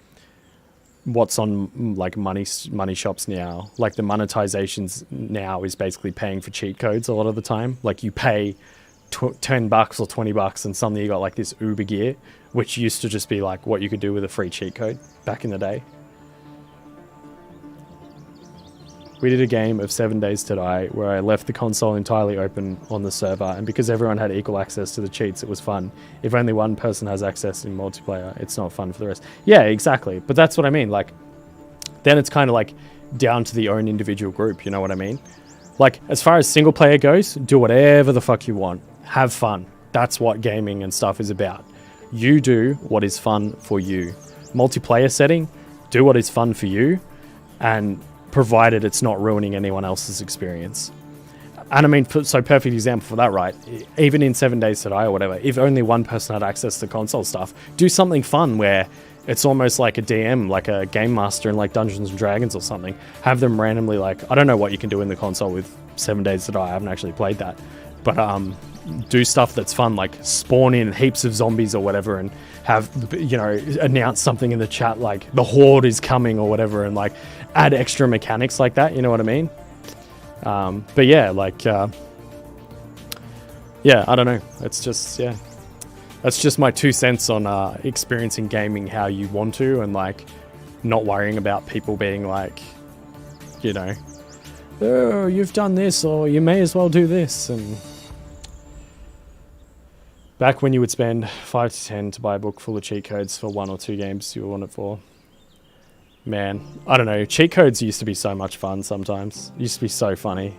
What's on like money shops now, like the monetizations now is basically paying for cheat codes a lot of the time. Like you pay $10 or $20 and suddenly you got like this Uber gear, which used to just be like what you could do with a free cheat code back in the day. We did a game of 7 Days to Die where I left the console entirely open on the server, and because everyone had equal access to the cheats, it was fun. If only one person has access in multiplayer, it's not fun for the rest. Yeah, exactly. But that's what I mean. Like, then it's kind of like down to the own individual group, you know what I mean? Like, as far as single player goes, do whatever the fuck you want. Have fun. That's what gaming and stuff is about. You do what is fun for you. Multiplayer setting, do what is fun for you, and provided it's not ruining anyone else's experience. And I mean, so perfect example for that, right? Even in 7 Days to Die or whatever, if only one person had access to console stuff, do something fun where it's almost like a DM, like a game master in like Dungeons and Dragons or something. Have them randomly, like, I don't know what you can do in the console with 7 Days to Die. I haven't actually played that, but do stuff that's fun, like spawn in heaps of zombies or whatever, and have, you know, announce something in the chat like the horde is coming or whatever, and like add extra mechanics like that, you know what I mean? But yeah, like yeah, I don't know, it's just, yeah, that's just my 2 cents on experiencing gaming how you want to, and like not worrying about people being like, you know, oh, you've done this, or you may as well do this. And back when you would spend 5 to 10 to buy a book full of cheat codes for 1 or 2 games you want it for. Man, I don't know. Cheat codes used to be so much fun sometimes. It used to be so funny.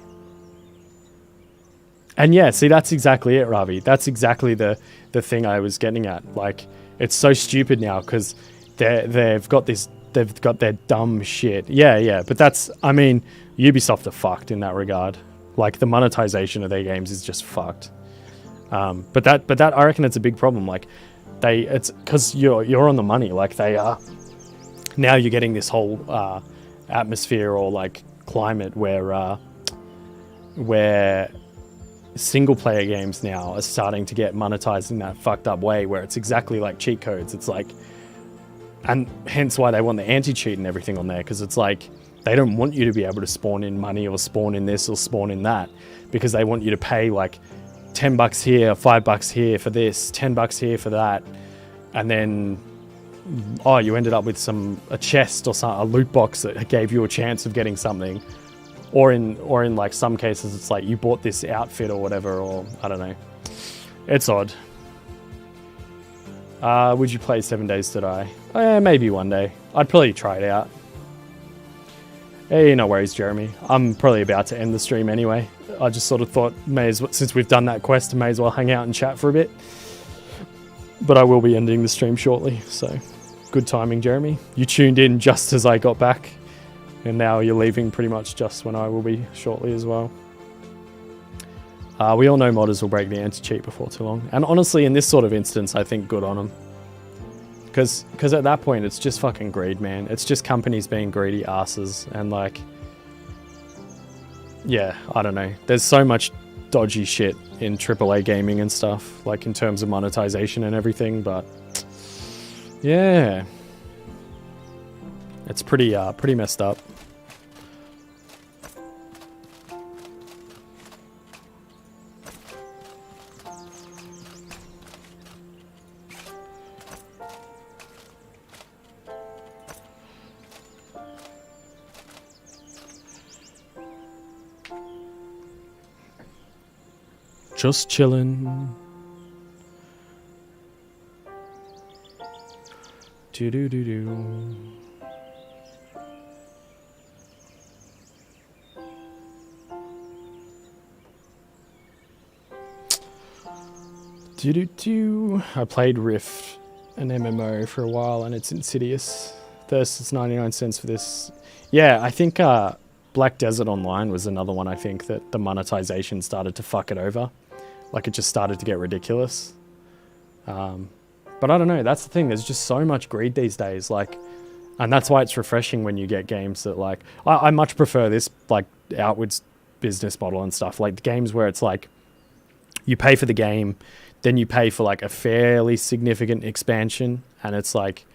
And yeah, see, that's exactly it, Ravi. That's exactly the thing I was getting at. Like, it's so stupid now because they've got their dumb shit. Yeah, but that's, I mean, Ubisoft are fucked in that regard. Like, the monetization of their games is just fucked. But that I reckon it's a big problem. Like, it's because you're on the money. Like, they are. Now you're getting this whole atmosphere or like climate where single player games now are starting to get monetized in that fucked up way where it's exactly like cheat codes. It's like, and hence why they want the anti-cheat and everything on there, because it's like they don't want you to be able to spawn in money or spawn in this or spawn in that, because they want you to pay like $10 here, $5 here for this, $10 here for that, and then you ended up with a chest or a loot box that gave you a chance of getting something, or in like some cases it's like you bought this outfit or whatever, or I don't know. It's odd. Would you play 7 Days to Die? Maybe one day. I'd probably try it out. Hey, no worries, Jeremy. I'm probably about to end the stream anyway. I just sort of thought, since we've done that quest, may as well hang out and chat for a bit. But I will be ending the stream shortly, so good timing, Jeremy. You tuned in just as I got back, and now you're leaving pretty much just when I will be shortly as well. We all know modders will break the anti-cheat before too long. And honestly, in this sort of instance, I think good on them. Because at that point, it's just fucking greed, man. It's just companies being greedy asses. And like, yeah, I don't know. There's so much dodgy shit in AAA gaming and stuff, like in terms of monetization and everything, but yeah, it's pretty messed up. Just chillin'. Do do do do. Do do do. I played Rift, an MMO, for a while, and it's insidious. Thirst is 99 cents for this. Yeah, I think Black Desert Online was another one. I think that the monetization started to fuck it over. Like, it just started to get ridiculous. But I don't know, that's the thing, there's just so much greed these days, like, and that's why it's refreshing when you get games that, like, I much prefer this, like, outwards business model and stuff, like the games where it's like, you pay for the game, then you pay for, like, a fairly significant expansion, and it's like,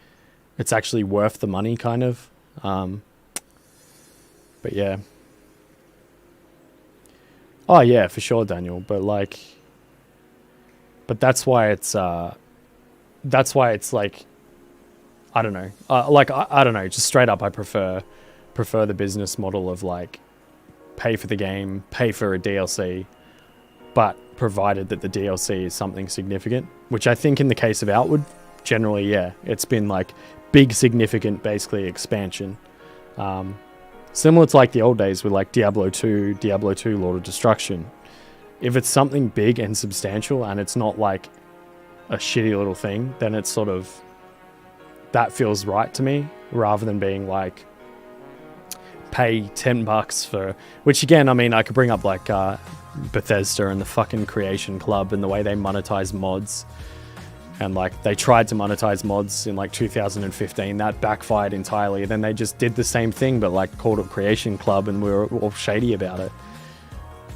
it's actually worth the money, kind of. But yeah. Oh yeah, for sure, Daniel, but like, but that's why it's like, I don't know, like, I don't know, just straight up, I prefer the business model of like, pay for the game, pay for a DLC, but provided that the DLC is something significant, which I think in the case of Outward, generally, yeah, it's been like big, significant, basically expansion. Similar to like the old days with like Diablo 2, Lord of Destruction. If it's something big and substantial and it's not like a shitty little thing, then it's sort of, that feels right to me, rather than being like, pay $10 for, which again, I mean, I could bring up like Bethesda and the fucking Creation Club and the way they monetize mods. And like, they tried to monetize mods in like 2015, that backfired entirely. Then they just did the same thing, but like called it Creation Club, and we were all shady about it.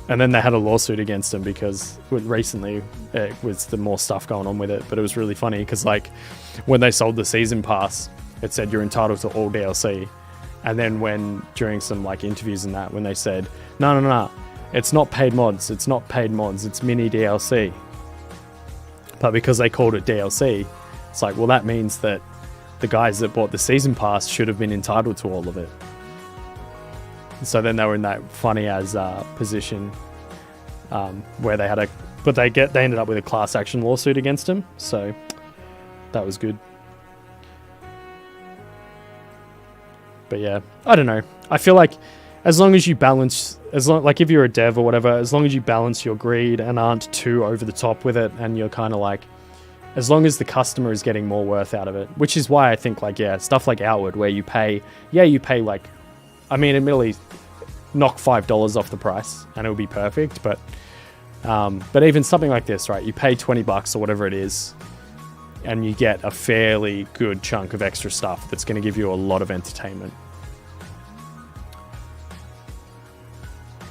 And then they had a lawsuit against them because recently it was the more stuff going on with it. But it was really funny because like when they sold the season pass, it said you're entitled to all DLC. And then when during some like interviews and that, when they said, no, it's not paid mods, it's mini DLC. But because they called it DLC, it's like, well, that means that the guys that bought the season pass should have been entitled to all of it. So then they were in that funny as position where they had they ended up with a class action lawsuit against him. So that was good. But yeah, I don't know. I feel like as long as you balance, like if you're a dev or whatever, as long as you balance your greed and aren't too over the top with it, and you're kind of like, as long as the customer is getting more worth out of it, which is why I think like, yeah, stuff like Outward where you pay like, I mean, admittedly, knock $5 off the price and it would be perfect. But even something like this, right? You pay $20 or whatever it is, and you get a fairly good chunk of extra stuff that's going to give you a lot of entertainment.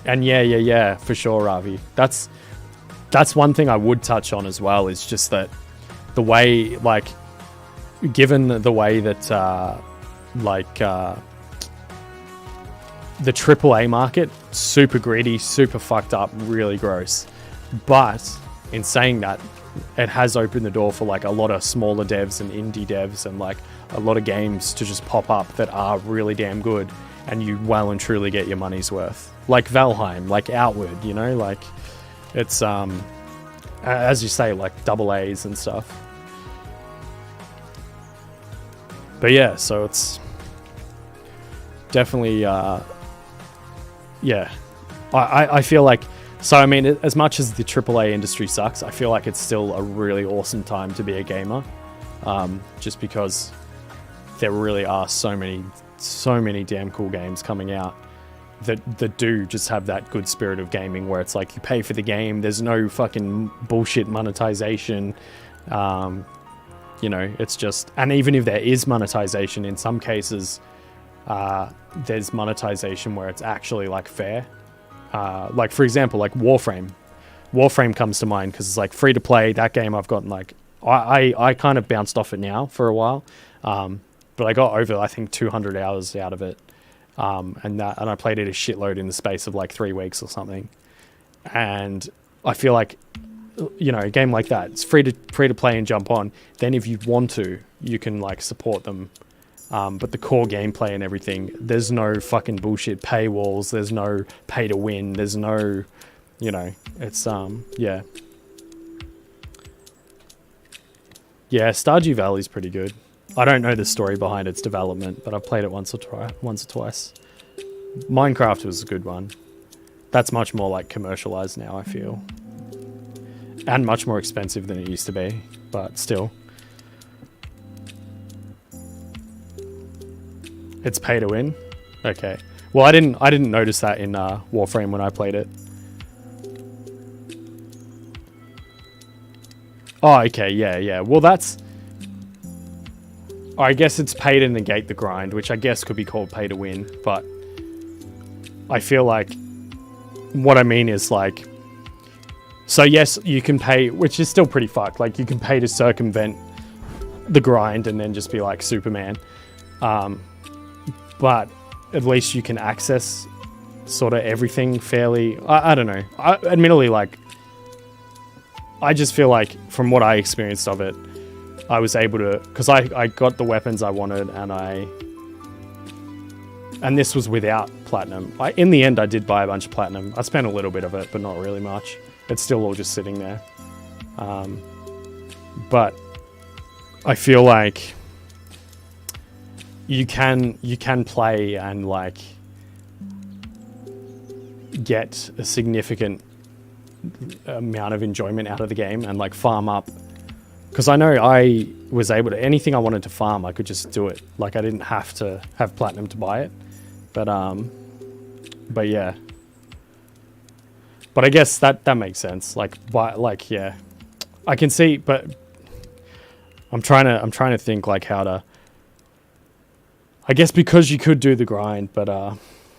And yeah, for sure, Ravi. That's one thing I would touch on as well, is just that the way, like, given the way that, the AAA market, super greedy, super fucked up, really gross. But in saying that, it has opened the door for like a lot of smaller devs and indie devs and like a lot of games to just pop up that are really damn good, and you well and truly get your money's worth. Like Valheim, like Outward, you know, like it's as you say, like double A's and stuff. But yeah, so it's definitely yeah. I feel like So, I mean, as much as the AAA industry sucks, I feel like it's still a really awesome time to be a gamer. Just because there really are so many damn cool games coming out that do just have that good spirit of gaming, where it's like you pay for the game, there's no fucking bullshit monetization. You know, it's just, and even if there is monetization, in some cases, there's monetization where it's actually like fair. Like for example, like Warframe. Warframe comes to mind because it's like free to play. That game I've gotten like, I kind of bounced off it now for a while. But I got over, I think, 200 hours out of it. And I played it a shitload in the space of like 3 weeks or something. And I feel like, you know, a game like that, it's free to play and jump on. Then if you want to, you can like support them. But the core gameplay and everything, there's no fucking bullshit paywalls. There's no pay to win. There's no, you know, it's, yeah. Yeah, Stardew Valley's pretty good. I don't know the story behind its development, but I've played it once or twice. Minecraft was a good one. That's much more like commercialized now, I feel. And much more expensive than it used to be, but still. It's pay to win? Okay. Well, I didn't notice that in Warframe when I played it. Oh, okay, yeah. Well, that's... I guess it's pay to negate the grind, which I guess could be called pay to win, but I feel like what I mean is like, so yes, you can pay, which is still pretty fucked. Like you can pay to circumvent the grind and then just be like Superman. But at least you can access sort of everything fairly. I don't know. Admittedly, like, I just feel like from what I experienced of it, I was able to, because I got the weapons I wanted, and this was without platinum. In the end, I did buy a bunch of platinum. I spent a little bit of it, but not really much. It's still all just sitting there. But I feel like you can play and like get a significant amount of enjoyment out of the game and like farm up. Because I know I was able to, anything I wanted to farm, I could just do it. Like I didn't have to have platinum to buy it. But yeah. But I guess that makes sense. Yeah. I can see, but I'm trying to think like how to, I guess because you could do the grind, but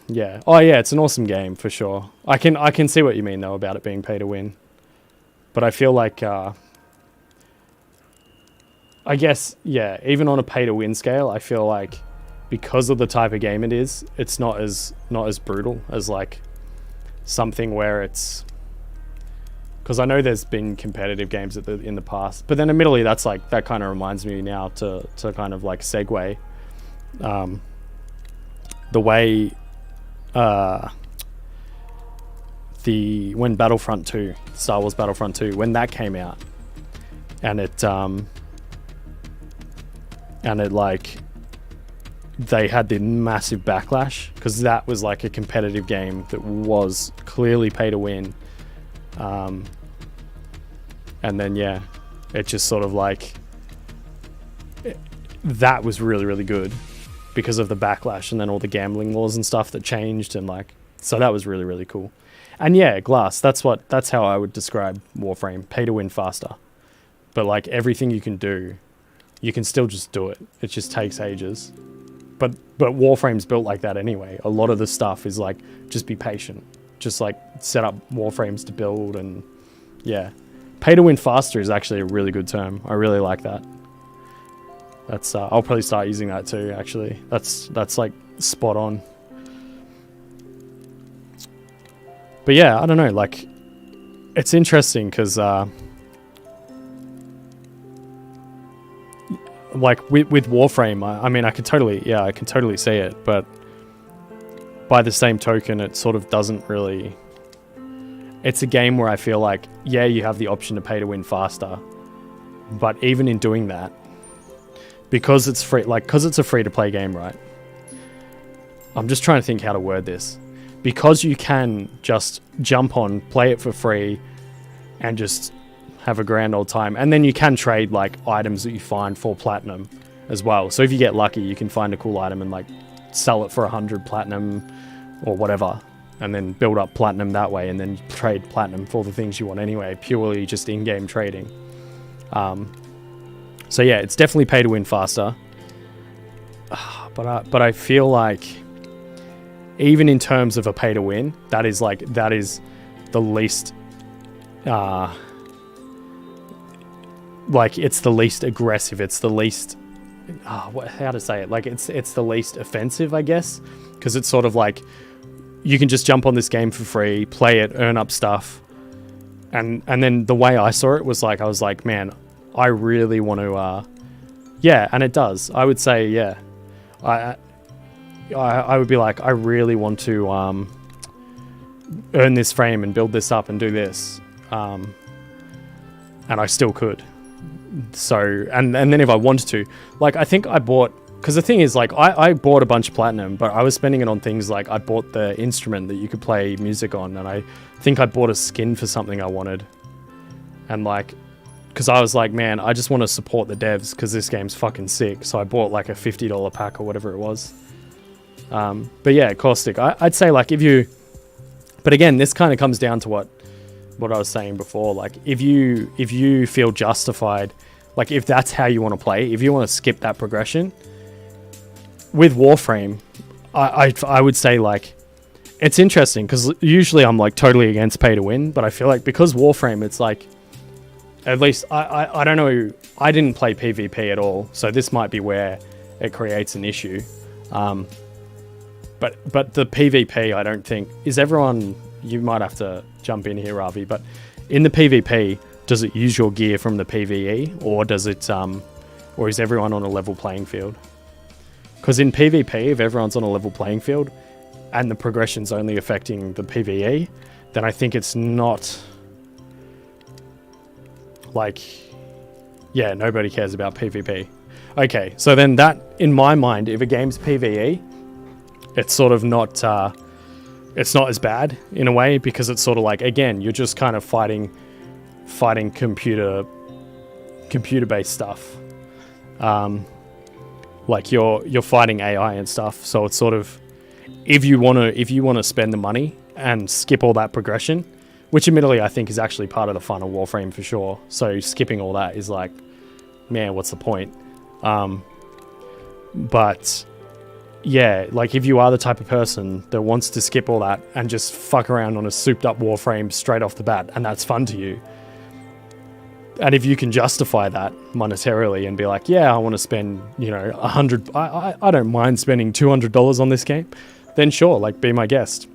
yeah. Oh yeah, it's an awesome game for sure. I can see what you mean though about it being pay to win. But I feel like I guess, yeah, even on a pay-to-win scale, I feel like because of the type of game it is, it's not as brutal as like something where it's... Because I know there's been competitive games in the past, but then admittedly that kind of reminds me now to kind of like segue the way when Battlefront 2, Star Wars Battlefront 2, when that came out, and it like they had the massive backlash because that was like a competitive game that was clearly pay to win, and then yeah, it just sort of like that was really, really good because of the backlash and then all the gambling laws and stuff that changed, and like, so that was really, really cool. And yeah, Glass, that's how I would describe Warframe. Pay to win faster, but like everything you can do, you can still just do it. It just takes ages. But Warframe's built like that anyway. A lot of the stuff is like, just be patient. Just like set up Warframes to build, and yeah. Pay to win faster is actually a really good term. I really like that. That's I'll probably start using that too, actually. That's like spot on. But yeah, I don't know, like it's interesting because like with Warframe, I mean I can totally see it, but by the same token it sort of doesn't really, it's a game where I feel like, yeah, you have the option to pay to win faster, but even in doing that, because it's free, like because it's a free to play game, right? I'm just trying to think how to word this. because you can just jump on, play it for free, and just have a grand old time. And then you can trade like items that you find for platinum as well. So if you get lucky, you can find a cool item and like sell it for 100 platinum or whatever, and then build up platinum that way, and then trade platinum for the things you want anyway, purely just in-game trading. So yeah, it's definitely pay to win faster. But I feel like even in terms of a pay to win, that is the least like it's the least aggressive. It's the least how to say it? Like it's the least offensive, I guess, because it's sort of like you can just jump on this game for free, play it, earn up stuff, and then the way I saw it was like I was like, man, I really want to yeah, and it does. I would say yeah. I would be like, I really want to earn this frame and build this up and do this, and I still could. So and then if I wanted to, like, I think I bought, because the thing is, like, I bought a bunch of platinum, but I was spending it on things like I bought the instrument that you could play music on, and I think I bought a skin for something I wanted, and like, because I was like, man, I just want to support the devs because this game's fucking sick. So I bought like a $50 pack or whatever it was. But yeah, Caustic, I'd say like if you, but again, this kind of comes down to what I was saying before. Like if you feel justified, like if that's how you want to play, if you want to skip that progression with Warframe, I would say like, it's interesting because usually I'm like totally against pay to win, but I feel like because Warframe, it's like, at least, I don't know, I didn't play PvP at all, so this might be where it creates an issue. But the PvP, I don't think, is everyone, you might have to jump in here, Ravi, but in the PvP, does it use your gear from the PvE, or does it, or is everyone on a level playing field? Because in PvP, if everyone's on a level playing field, and the progression's only affecting the PvE, then I think it's not... like, yeah, nobody cares about PvP. Okay, so then that, in my mind, if a game's PvE, it's sort of not, it's not as bad in a way, because it's sort of like, again, you're just kind of fighting computer-based stuff. Like you're fighting AI and stuff. So it's sort of, if you want to spend the money and skip all that progression, which admittedly I think is actually part of the fun of Warframe for sure. So skipping all that is like, man, what's the point? But yeah, like if you are the type of person that wants to skip all that and just fuck around on a souped up Warframe straight off the bat, and that's fun to you, and if you can justify that monetarily and be like, yeah, I want to spend, you know, $100, I don't mind spending $200 on this game, then sure, like be my guest.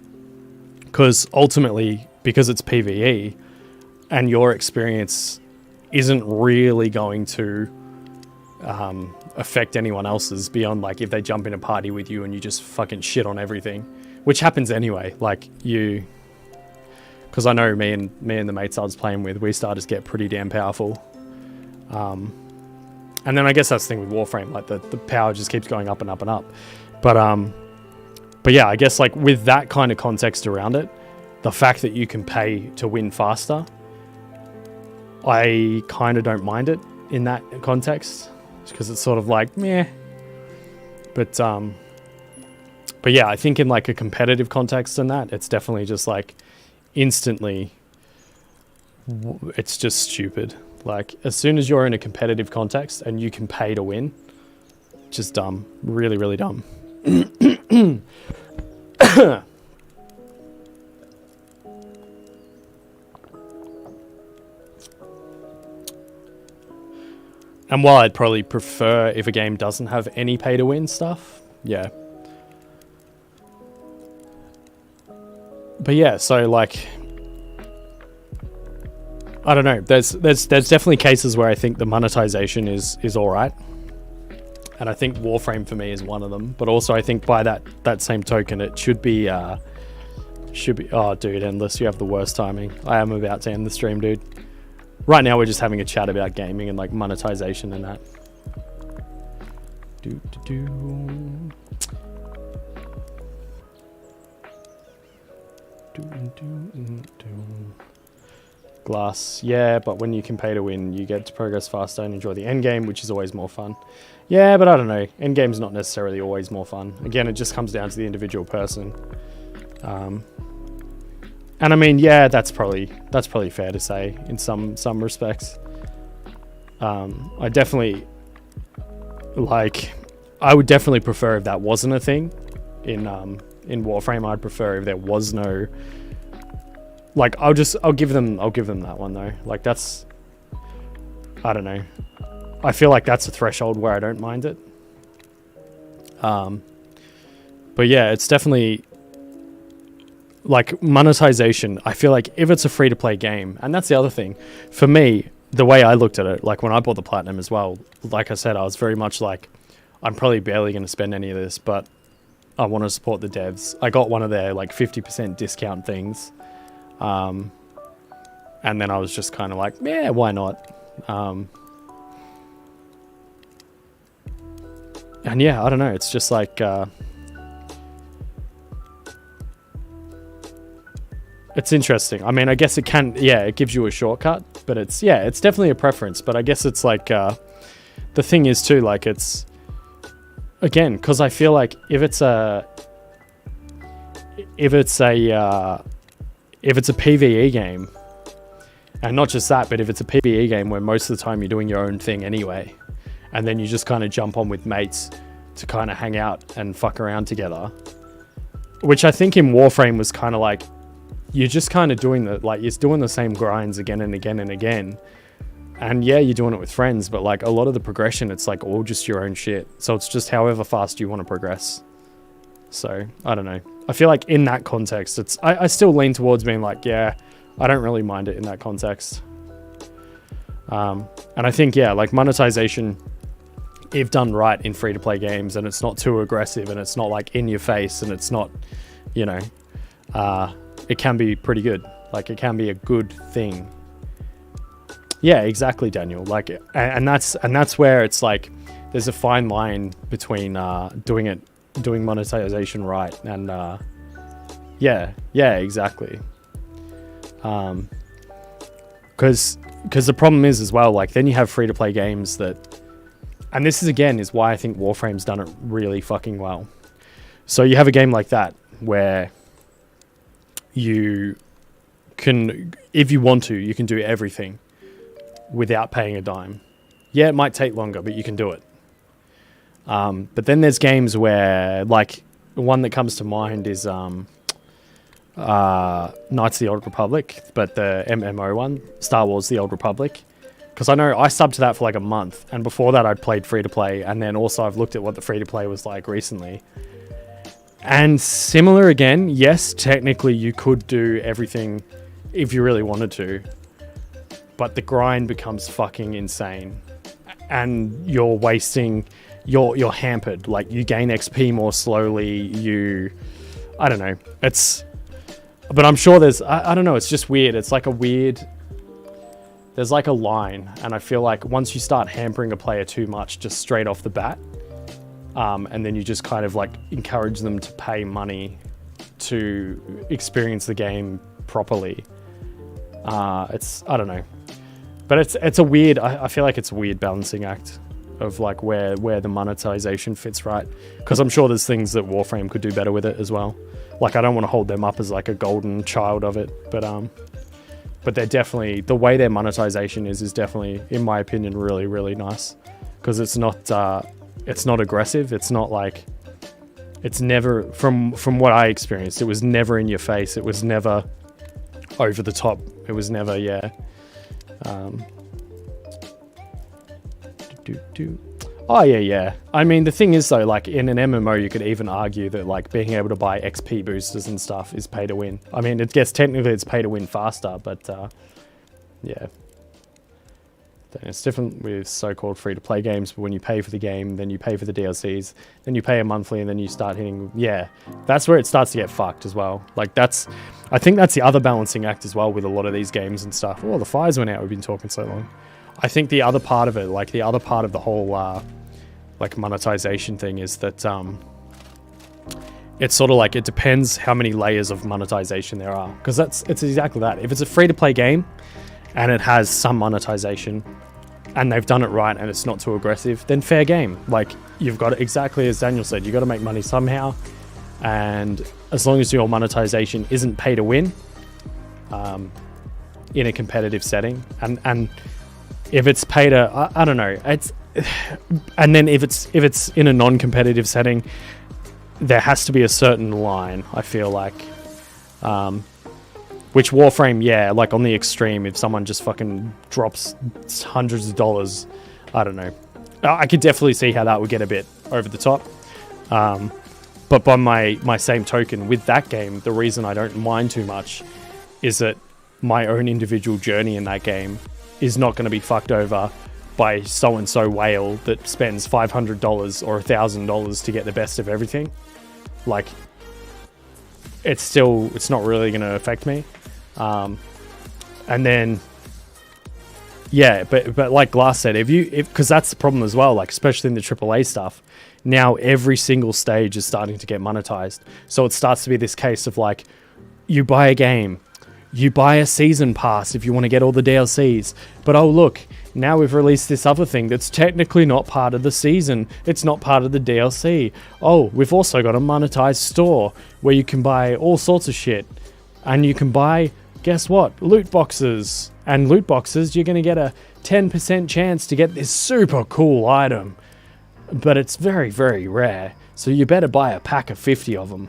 Because ultimately, because it's PvE and your experience isn't really going to affect anyone else's beyond like if they jump in a party with you and you just fucking shit on everything, which happens anyway. Like you, because I know me and the mates I was playing with, we started to get pretty damn powerful. And then I guess that's the thing with Warframe, like the power just keeps going up and up and up. But yeah, I guess like with that kind of context around it, the fact that you can pay to win faster, I kind of don't mind it in that context, because it's sort of like, meh. But yeah, I think in like a competitive context and that, it's definitely just like instantly, it's just stupid. Like as soon as you're in a competitive context and you can pay to win, just dumb, really, really dumb. And while I'd probably prefer if a game doesn't have any pay to win stuff, yeah. But yeah, so like, I don't know. There's definitely cases where I think the monetization is all right, and I think Warframe for me is one of them. But also I think by that same token, it should be. Oh, dude, Endless, you have the worst timing. I am about to end the stream, dude. Right now we're just having a chat about gaming and like monetization and that. Glass, yeah, but when you can pay to win, you get to progress faster and enjoy the end game, which is always more fun. Yeah, but I don't know. End game's not necessarily always more fun. Again, it just comes down to the individual person. And I mean, yeah, that's probably fair to say in some respects. I definitely I would definitely prefer if that wasn't a thing in Warframe. I'd prefer if there was no. Like, I'll give them that one though. Like, that's, I don't know. I feel like that's a threshold where I don't mind it. But yeah, it's definitely like monetization. I feel like if it's a free to play game, and that's the other thing for me, the way I looked at it, like when I bought the Platinum as well, like I said, I was very much like, I'm probably barely going to spend any of this, but I want to support the devs. I got one of their like 50% discount things. And then I was just kind of like, yeah, why not? And yeah, I don't know. It's just like, it's interesting. I mean, I guess it can, yeah, it gives you a shortcut, but it's definitely a preference. But I guess it's like, the thing is too, like it's, again, because I feel like if it's a PvE game, and not just that, but if it's a PvE game where most of the time you're doing your own thing anyway, and then you just kind of jump on with mates to kind of hang out and fuck around together, which I think in Warframe was kind of like, you're just kind of doing you're doing the same grinds again and again and again. And yeah, you're doing it with friends, but like a lot of the progression, it's like all just your own shit. So it's just however fast you want to progress. So I don't know. I feel like in that context, it's I still lean towards being like, yeah, I don't really mind it in that context. And I think, yeah, like monetization, if done right in free-to-play games, and it's not too aggressive, and it's not like in your face, and it's not, you know, it can be pretty good. Like it can be a good thing. Yeah, exactly, Daniel. Like, and that's where it's like, there's a fine line between doing monetization right and yeah, exactly. Because the problem is as well, like then you have free to play games that, and this is why I think Warframe's done it really fucking well. So you have a game like that where you can, if you want to, you can do everything without paying a dime. Yeah, it might take longer, but you can do it. But then there's games where, like, one that comes to mind is Knights of the Old Republic, but the MMO one, Star Wars The Old Republic. Because I know I subbed to that for like a month, and before that I'd played free-to-play, and then also I've looked at what the free-to-play was like recently. And similar again, yes, technically you could do everything if you really wanted to, but the grind becomes fucking insane. And you're wasting... You're hampered. Like, you gain XP more slowly, I don't know. It's... But I'm sure there's... I don't know, it's just weird. It's like a weird... There's like a line, and I feel like once you start hampering a player too much just straight off the bat, and then you just kind of like encourage them to pay money to experience the game properly, it's... I don't know. But it's a weird... I feel like it's a weird balancing act of like where the monetization fits right, because I'm sure there's things that Warframe could do better with it as well. Like, I don't want to hold them up as like a golden child of it, but they're definitely, the way their monetization is definitely, in my opinion, really, really nice, because it's not aggressive. It's not like, it's never, from what I experienced, it was never in your face. It was never over the top. It was never, yeah. Oh yeah. I mean, the thing is though, like in an MMO, you could even argue that like being able to buy XP boosters and stuff is pay to win. I mean, I guess technically it's pay to win faster, but yeah. Then it's different with so-called free-to-play games, but when you pay for the game, then you pay for the DLCs, then you pay a monthly, and then you start hitting... Yeah, that's where it starts to get fucked as well. Like, I think that's the other balancing act as well with a lot of these games and stuff. Oh, the fires went out. We've been talking so long. I think the other part of it, like the other part of the whole like monetization thing, is that it's sort of like it depends how many layers of monetization there are, because it's exactly that. If it's a free-to-play game and it has some monetization and they've done it right and it's not too aggressive, then fair game. Like, you've got, exactly as Daniel said, you've got to make money somehow, and as long as your monetization isn't pay to win in a competitive setting, and if it's pay to, I don't know, it's, and then if it's in a non-competitive setting, there has to be a certain line, I feel like. Which Warframe, yeah, like on the extreme, if someone just fucking drops hundreds of dollars, I don't know. I could definitely see how that would get a bit over the top. But by my same token, with that game, the reason I don't mind too much is that my own individual journey in that game is not going to be fucked over by so-and-so whale that spends $500 or $1,000 to get the best of everything. Like, it's not really going to affect me. And then, yeah, but like Glass said, because that's the problem as well, like, especially in the AAA stuff, now every single stage is starting to get monetized. So it starts to be this case of like, you buy a game, you buy a season pass if you want to get all the DLCs, but oh look, now we've released this other thing that's technically not part of the season. It's not part of the DLC. Oh, we've also got a monetized store where you can buy all sorts of shit. And you can buy, guess what? Loot boxes. And loot boxes, you're going to get a 10% chance to get this super cool item. But it's very, very rare. So you better buy a pack of 50 of them.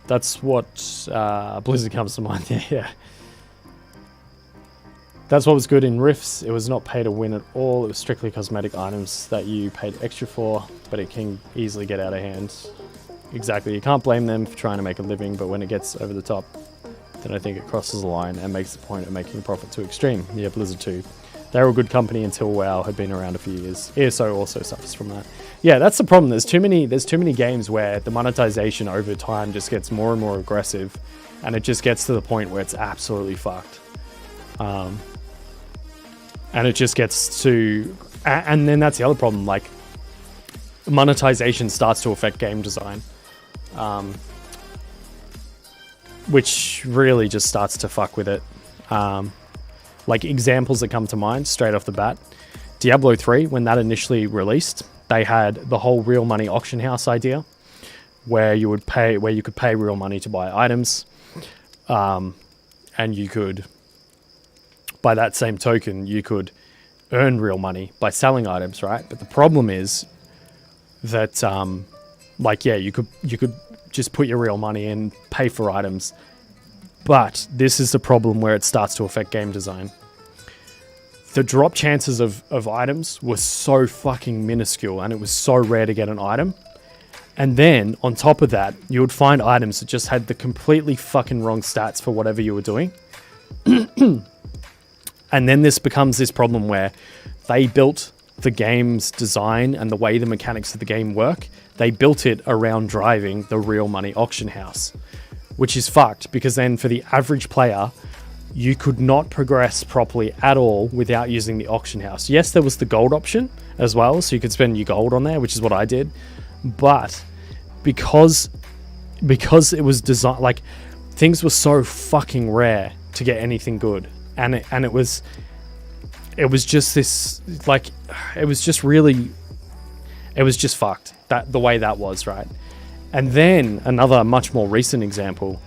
That's what Blizzard comes to mind. Yeah. That's what was good in Rifts. It was not pay to win at all. It was strictly cosmetic items that you paid extra for, but it can easily get out of hand. Exactly. You can't blame them for trying to make a living, but when it gets over the top, then I think it crosses the line and makes the point of making a profit too extreme. Yeah, Blizzard too. They were a good company until WoW had been around a few years. ESO also suffers from that. Yeah, that's the problem. There's too many games where the monetization over time just gets more and more aggressive, and it just gets to the point where it's absolutely fucked. And it just gets to... And then that's the other problem, like, monetization starts to affect game design. Which really just starts to fuck with it. Like, examples that come to mind straight off the bat. Diablo 3, when that initially released, they had the whole real money auction house idea, where you could pay real money to buy items. And you could... By that same token, you could earn real money by selling items, right? But the problem is that, like, yeah, you could just put your real money in, pay for items. But this is the problem where it starts to affect game design. The drop chances of items were so fucking minuscule, and it was so rare to get an item. And then, on top of that, you would find items that just had the completely fucking wrong stats for whatever you were doing. And then this becomes this problem where they built the game's design and the way the mechanics of the game work. They built it around driving the real money auction house, which is fucked, because then for the average player, you could not progress properly at all without using the auction house. Yes, there was the gold option as well, so you could spend your gold on there, which is what I did. But because it was designed, like, things were so fucking rare to get anything good. And it was just this, like, it was just fucked, that the way that was, right? And then another much more recent example,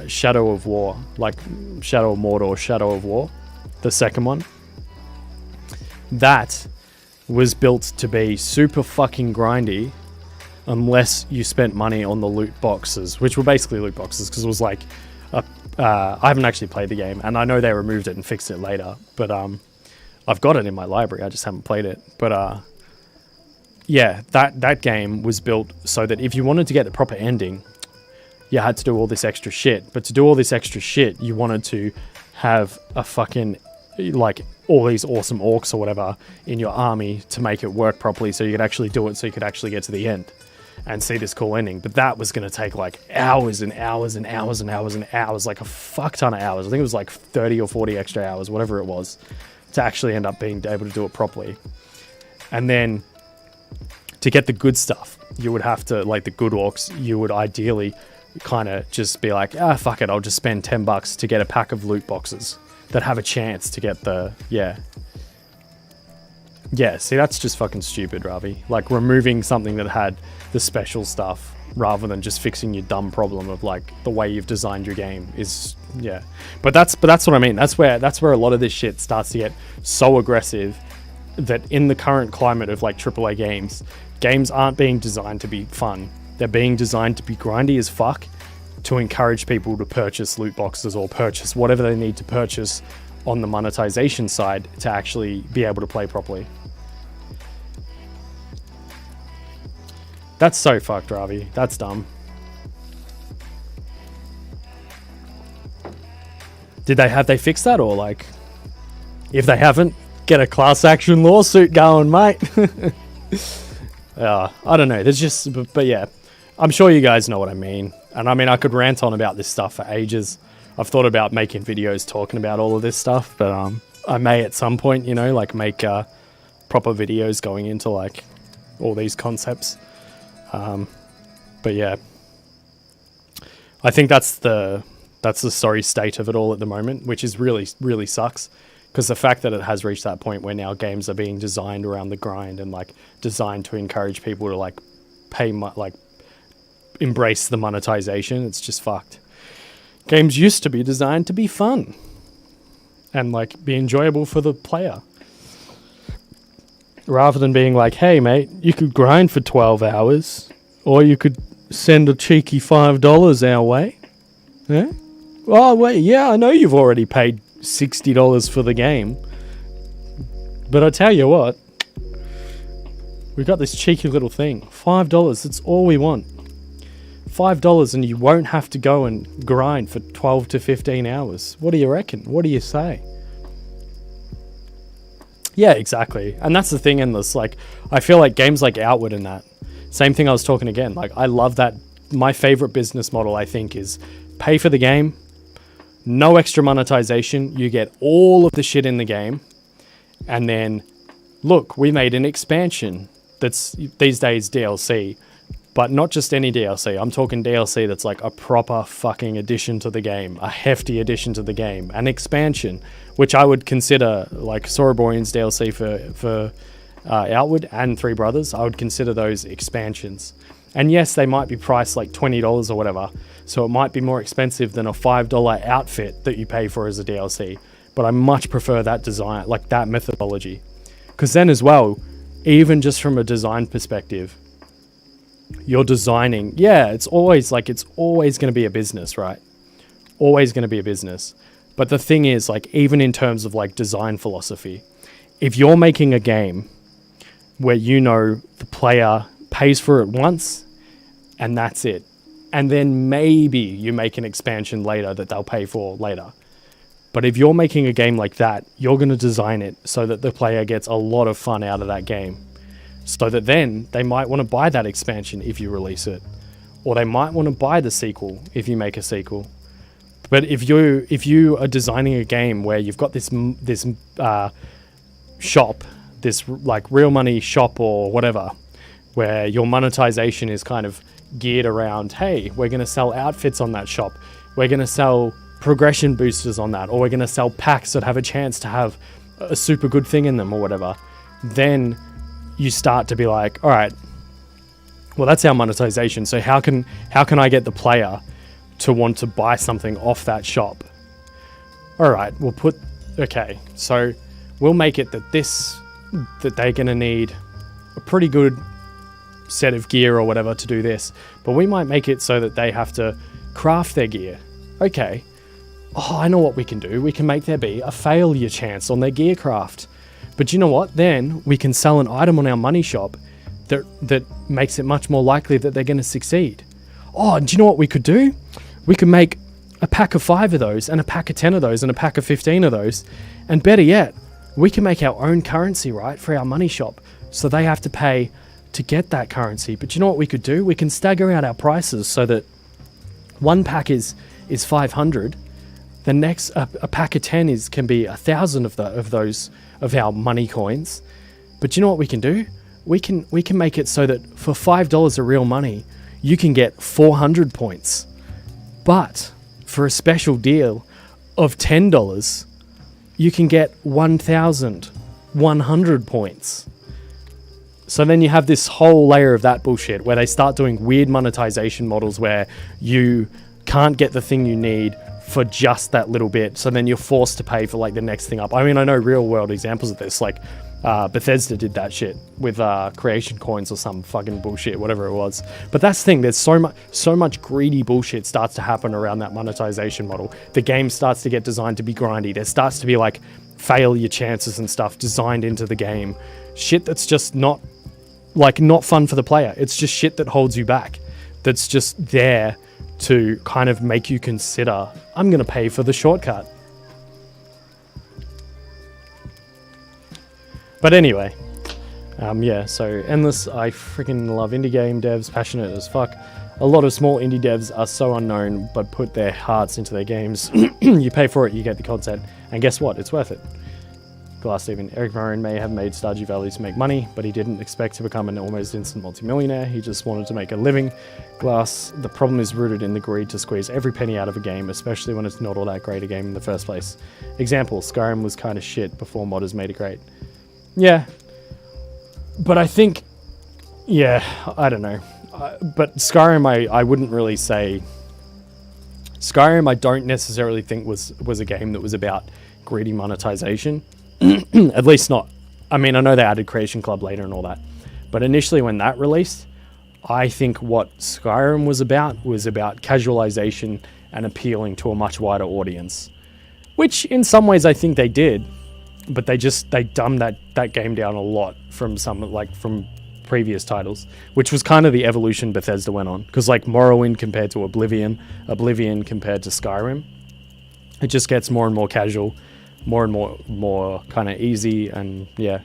Shadow of War, like Shadow of Mordor, Shadow of War, the second one. That was built to be super fucking grindy unless you spent money on the loot boxes, which were basically loot boxes, because it was like... I haven't actually played the game, and I know they removed it and fixed it later, but I've got it in my library, I just haven't played it. But yeah, that game was built so that if you wanted to get the proper ending, you had to do all this extra shit. But to do all this extra shit, you wanted to have a fucking, like, all these awesome orcs or whatever in your army to make it work properly, so you could actually do it, so you could actually get to the end and see this cool ending. But that was going to take like hours and hours and hours and hours and hours, like a fuck ton of hours. I think it was like 30 or 40 extra hours, whatever it was, to actually end up being able to do it properly. And then to get the good stuff, you would have to, like the good orcs, you would ideally kind of just be like, fuck it, I'll just spend $10 to get a pack of loot boxes that have a chance to get the, yeah, see, that's just fucking stupid, Ravi. Like, removing something that had the special stuff rather than just fixing your dumb problem of, like, the way you've designed your game is, yeah. But that's what I mean. That's where a lot of this shit starts to get so aggressive that in the current climate of, like, AAA games aren't being designed to be fun. They're being designed to be grindy as fuck, to encourage people to purchase loot boxes or purchase whatever they need to purchase on the monetization side to actually be able to play properly. That's so fucked, Ravi. That's dumb. Have they fixed that, or like, if they haven't, get a class action lawsuit going, mate. I don't know. There's just, but yeah, I'm sure you guys know what I mean. And I mean, I could rant on about this stuff for ages. I've thought about making videos talking about all of this stuff, but I may at some point, you know, like make proper videos going into like all these concepts. But yeah, I think that's the sorry state of it all at the moment, which is really, really sucks. Because the fact that it has reached that point where now games are being designed around the grind and like designed to encourage people to like embrace the monetization, it's just fucked. Games used to be designed to be fun and like be enjoyable for the player, rather than being like, hey mate, you could grind for 12 hours or you could send a cheeky $5 our way. Yeah? Oh wait, yeah, I know you've already paid $60 for the game, but I tell you what, we got this cheeky little thing, $5, that's all we want. $5 and you won't have to go and grind for 12 to 15 hours. What do you reckon? What do you say? Yeah, exactly. And that's the thing in this, like, I feel like games like Outward and that, same thing I was talking again, like, I love that. My favorite business model, I think, is pay for the game, no extra monetization, you get all of the shit in the game, and then, look, we made an expansion that's, these days, DLC, but not just any DLC. I'm talking DLC that's like a proper fucking addition to the game, a hefty addition to the game, an expansion, which I would consider, like Soroborian's DLC for Outward and Three Brothers, I would consider those expansions. And yes, they might be priced like $20 or whatever, so it might be more expensive than a $5 outfit that you pay for as a DLC, but I much prefer that design, like that methodology. Because then as well, even just from a design perspective, you're designing, it's always going to be a business, right? Always going to be a business. But the thing is, like, even in terms of like design philosophy, if you're making a game where you know the player pays for it once and that's it, and then maybe you make an expansion later that they'll pay for later. But if you're making a game like that, you're going to design it so that the player gets a lot of fun out of that game. So that then they might want to buy that expansion if you release it, or they might want to buy the sequel if you make a sequel. But if you are designing a game where you've got this shop, this like real money shop or whatever, where your monetization is kind of geared around, hey, we're going to sell outfits on that shop, we're going to sell progression boosters on that, or we're going to sell packs that have a chance to have a super good thing in them or whatever, then you start to be like, all right, well, that's our monetization. So how can I get the player to want to buy something off that shop? All right, so we'll make it that they're going to need a pretty good set of gear or whatever to do this, but we might make it so that they have to craft their gear. Okay. Oh, I know what we can do. We can make there be a failure chance on their gear craft. But you know what? Then we can sell an item on our money shop that makes it much more likely that they're going to succeed. Oh, and do you know what we could do? We could make a pack of 5 of those, and a pack of 10 of those, and a pack of 15 of those. And better yet, we can make our own currency, right, for our money shop. So they have to pay to get that currency. But you know what we could do? We can stagger out our prices so that one pack is 500. The next, a pack of 10 can be 1,000 of those of our money coins. But you know what we can do? we can make it so that for $5 of real money, you can get 400 points. But for a special deal of $10, you can get 1,100 points. So then you have this whole layer of that bullshit where they start doing weird monetization models where you can't get the thing you need for just that little bit. So then you're forced to pay for like the next thing up. I mean, I know real world examples of this, like Bethesda did that shit with creation coins or some fucking bullshit, whatever it was. But that's the thing, there's so much greedy bullshit starts to happen around that monetization model. The game starts to get designed to be grindy. There starts to be like fail your chances and stuff designed into the game. Shit that's just not fun for the player. It's just shit that holds you back. That's just there to kind of make you consider, I'm going to pay for the shortcut. But anyway, yeah, so Endless, I freaking love indie game devs, passionate as fuck. A lot of small indie devs are so unknown, but put their hearts into their games. You pay for it, you get the content, and guess what? It's worth it. Glass Steven, Eric Moran may have made Stardew Valley to make money, but he didn't expect to become an almost instant multimillionaire. He just wanted to make a living. Glass, the problem is rooted in the greed to squeeze every penny out of a game, especially when it's not all that great a game in the first place. Example, Skyrim was kind of shit before modders made it great. Yeah, but I think, yeah, I don't know. But Skyrim, I wouldn't really say... Skyrim, I don't necessarily think was a game that was about greedy monetization. At least not. I mean, I know they added Creation Club later and all that. But initially when that released, I think what Skyrim was about casualization and appealing to a much wider audience. Which in some ways I think they did. But they dumbed that game down a lot from from previous titles, which was kind of the evolution Bethesda went on. Because like Morrowind compared to Oblivion compared to Skyrim, it just gets more and more casual, more and more kind of easy, and yeah.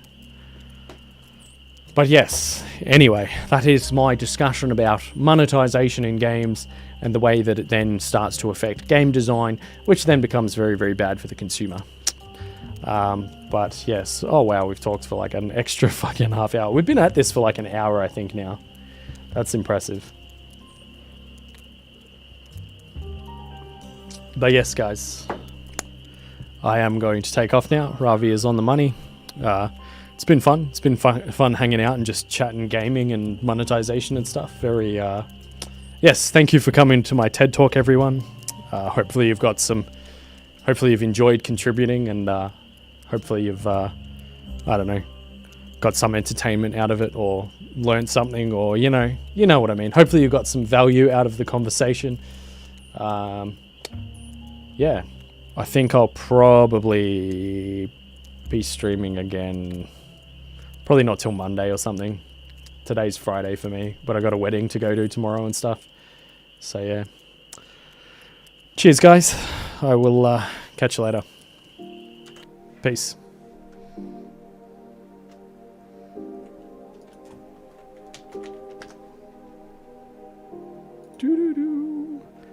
But yes, anyway, that is my discussion about monetization in games and the way that it then starts to affect game design, which then becomes very, very bad for the consumer. But yes, oh wow, we've talked for like an extra fucking half hour. We've been at this for like an hour, I think now. That's impressive. But yes, guys, I am going to take off now. Ravi is on the money. It's been fun. It's been fun hanging out and just chatting gaming and monetization and stuff. Very, yes, thank you for coming to my TED Talk, everyone. Hopefully you've enjoyed contributing, and hopefully you've, I don't know, got some entertainment out of it, or learned something, or, you know what I mean. Hopefully you got some value out of the conversation. Yeah, I think I'll probably be streaming again, probably not till Monday or something. Today's Friday for me, but I got a wedding to go to tomorrow and stuff. So yeah. Cheers, guys. I will catch you later. Peace.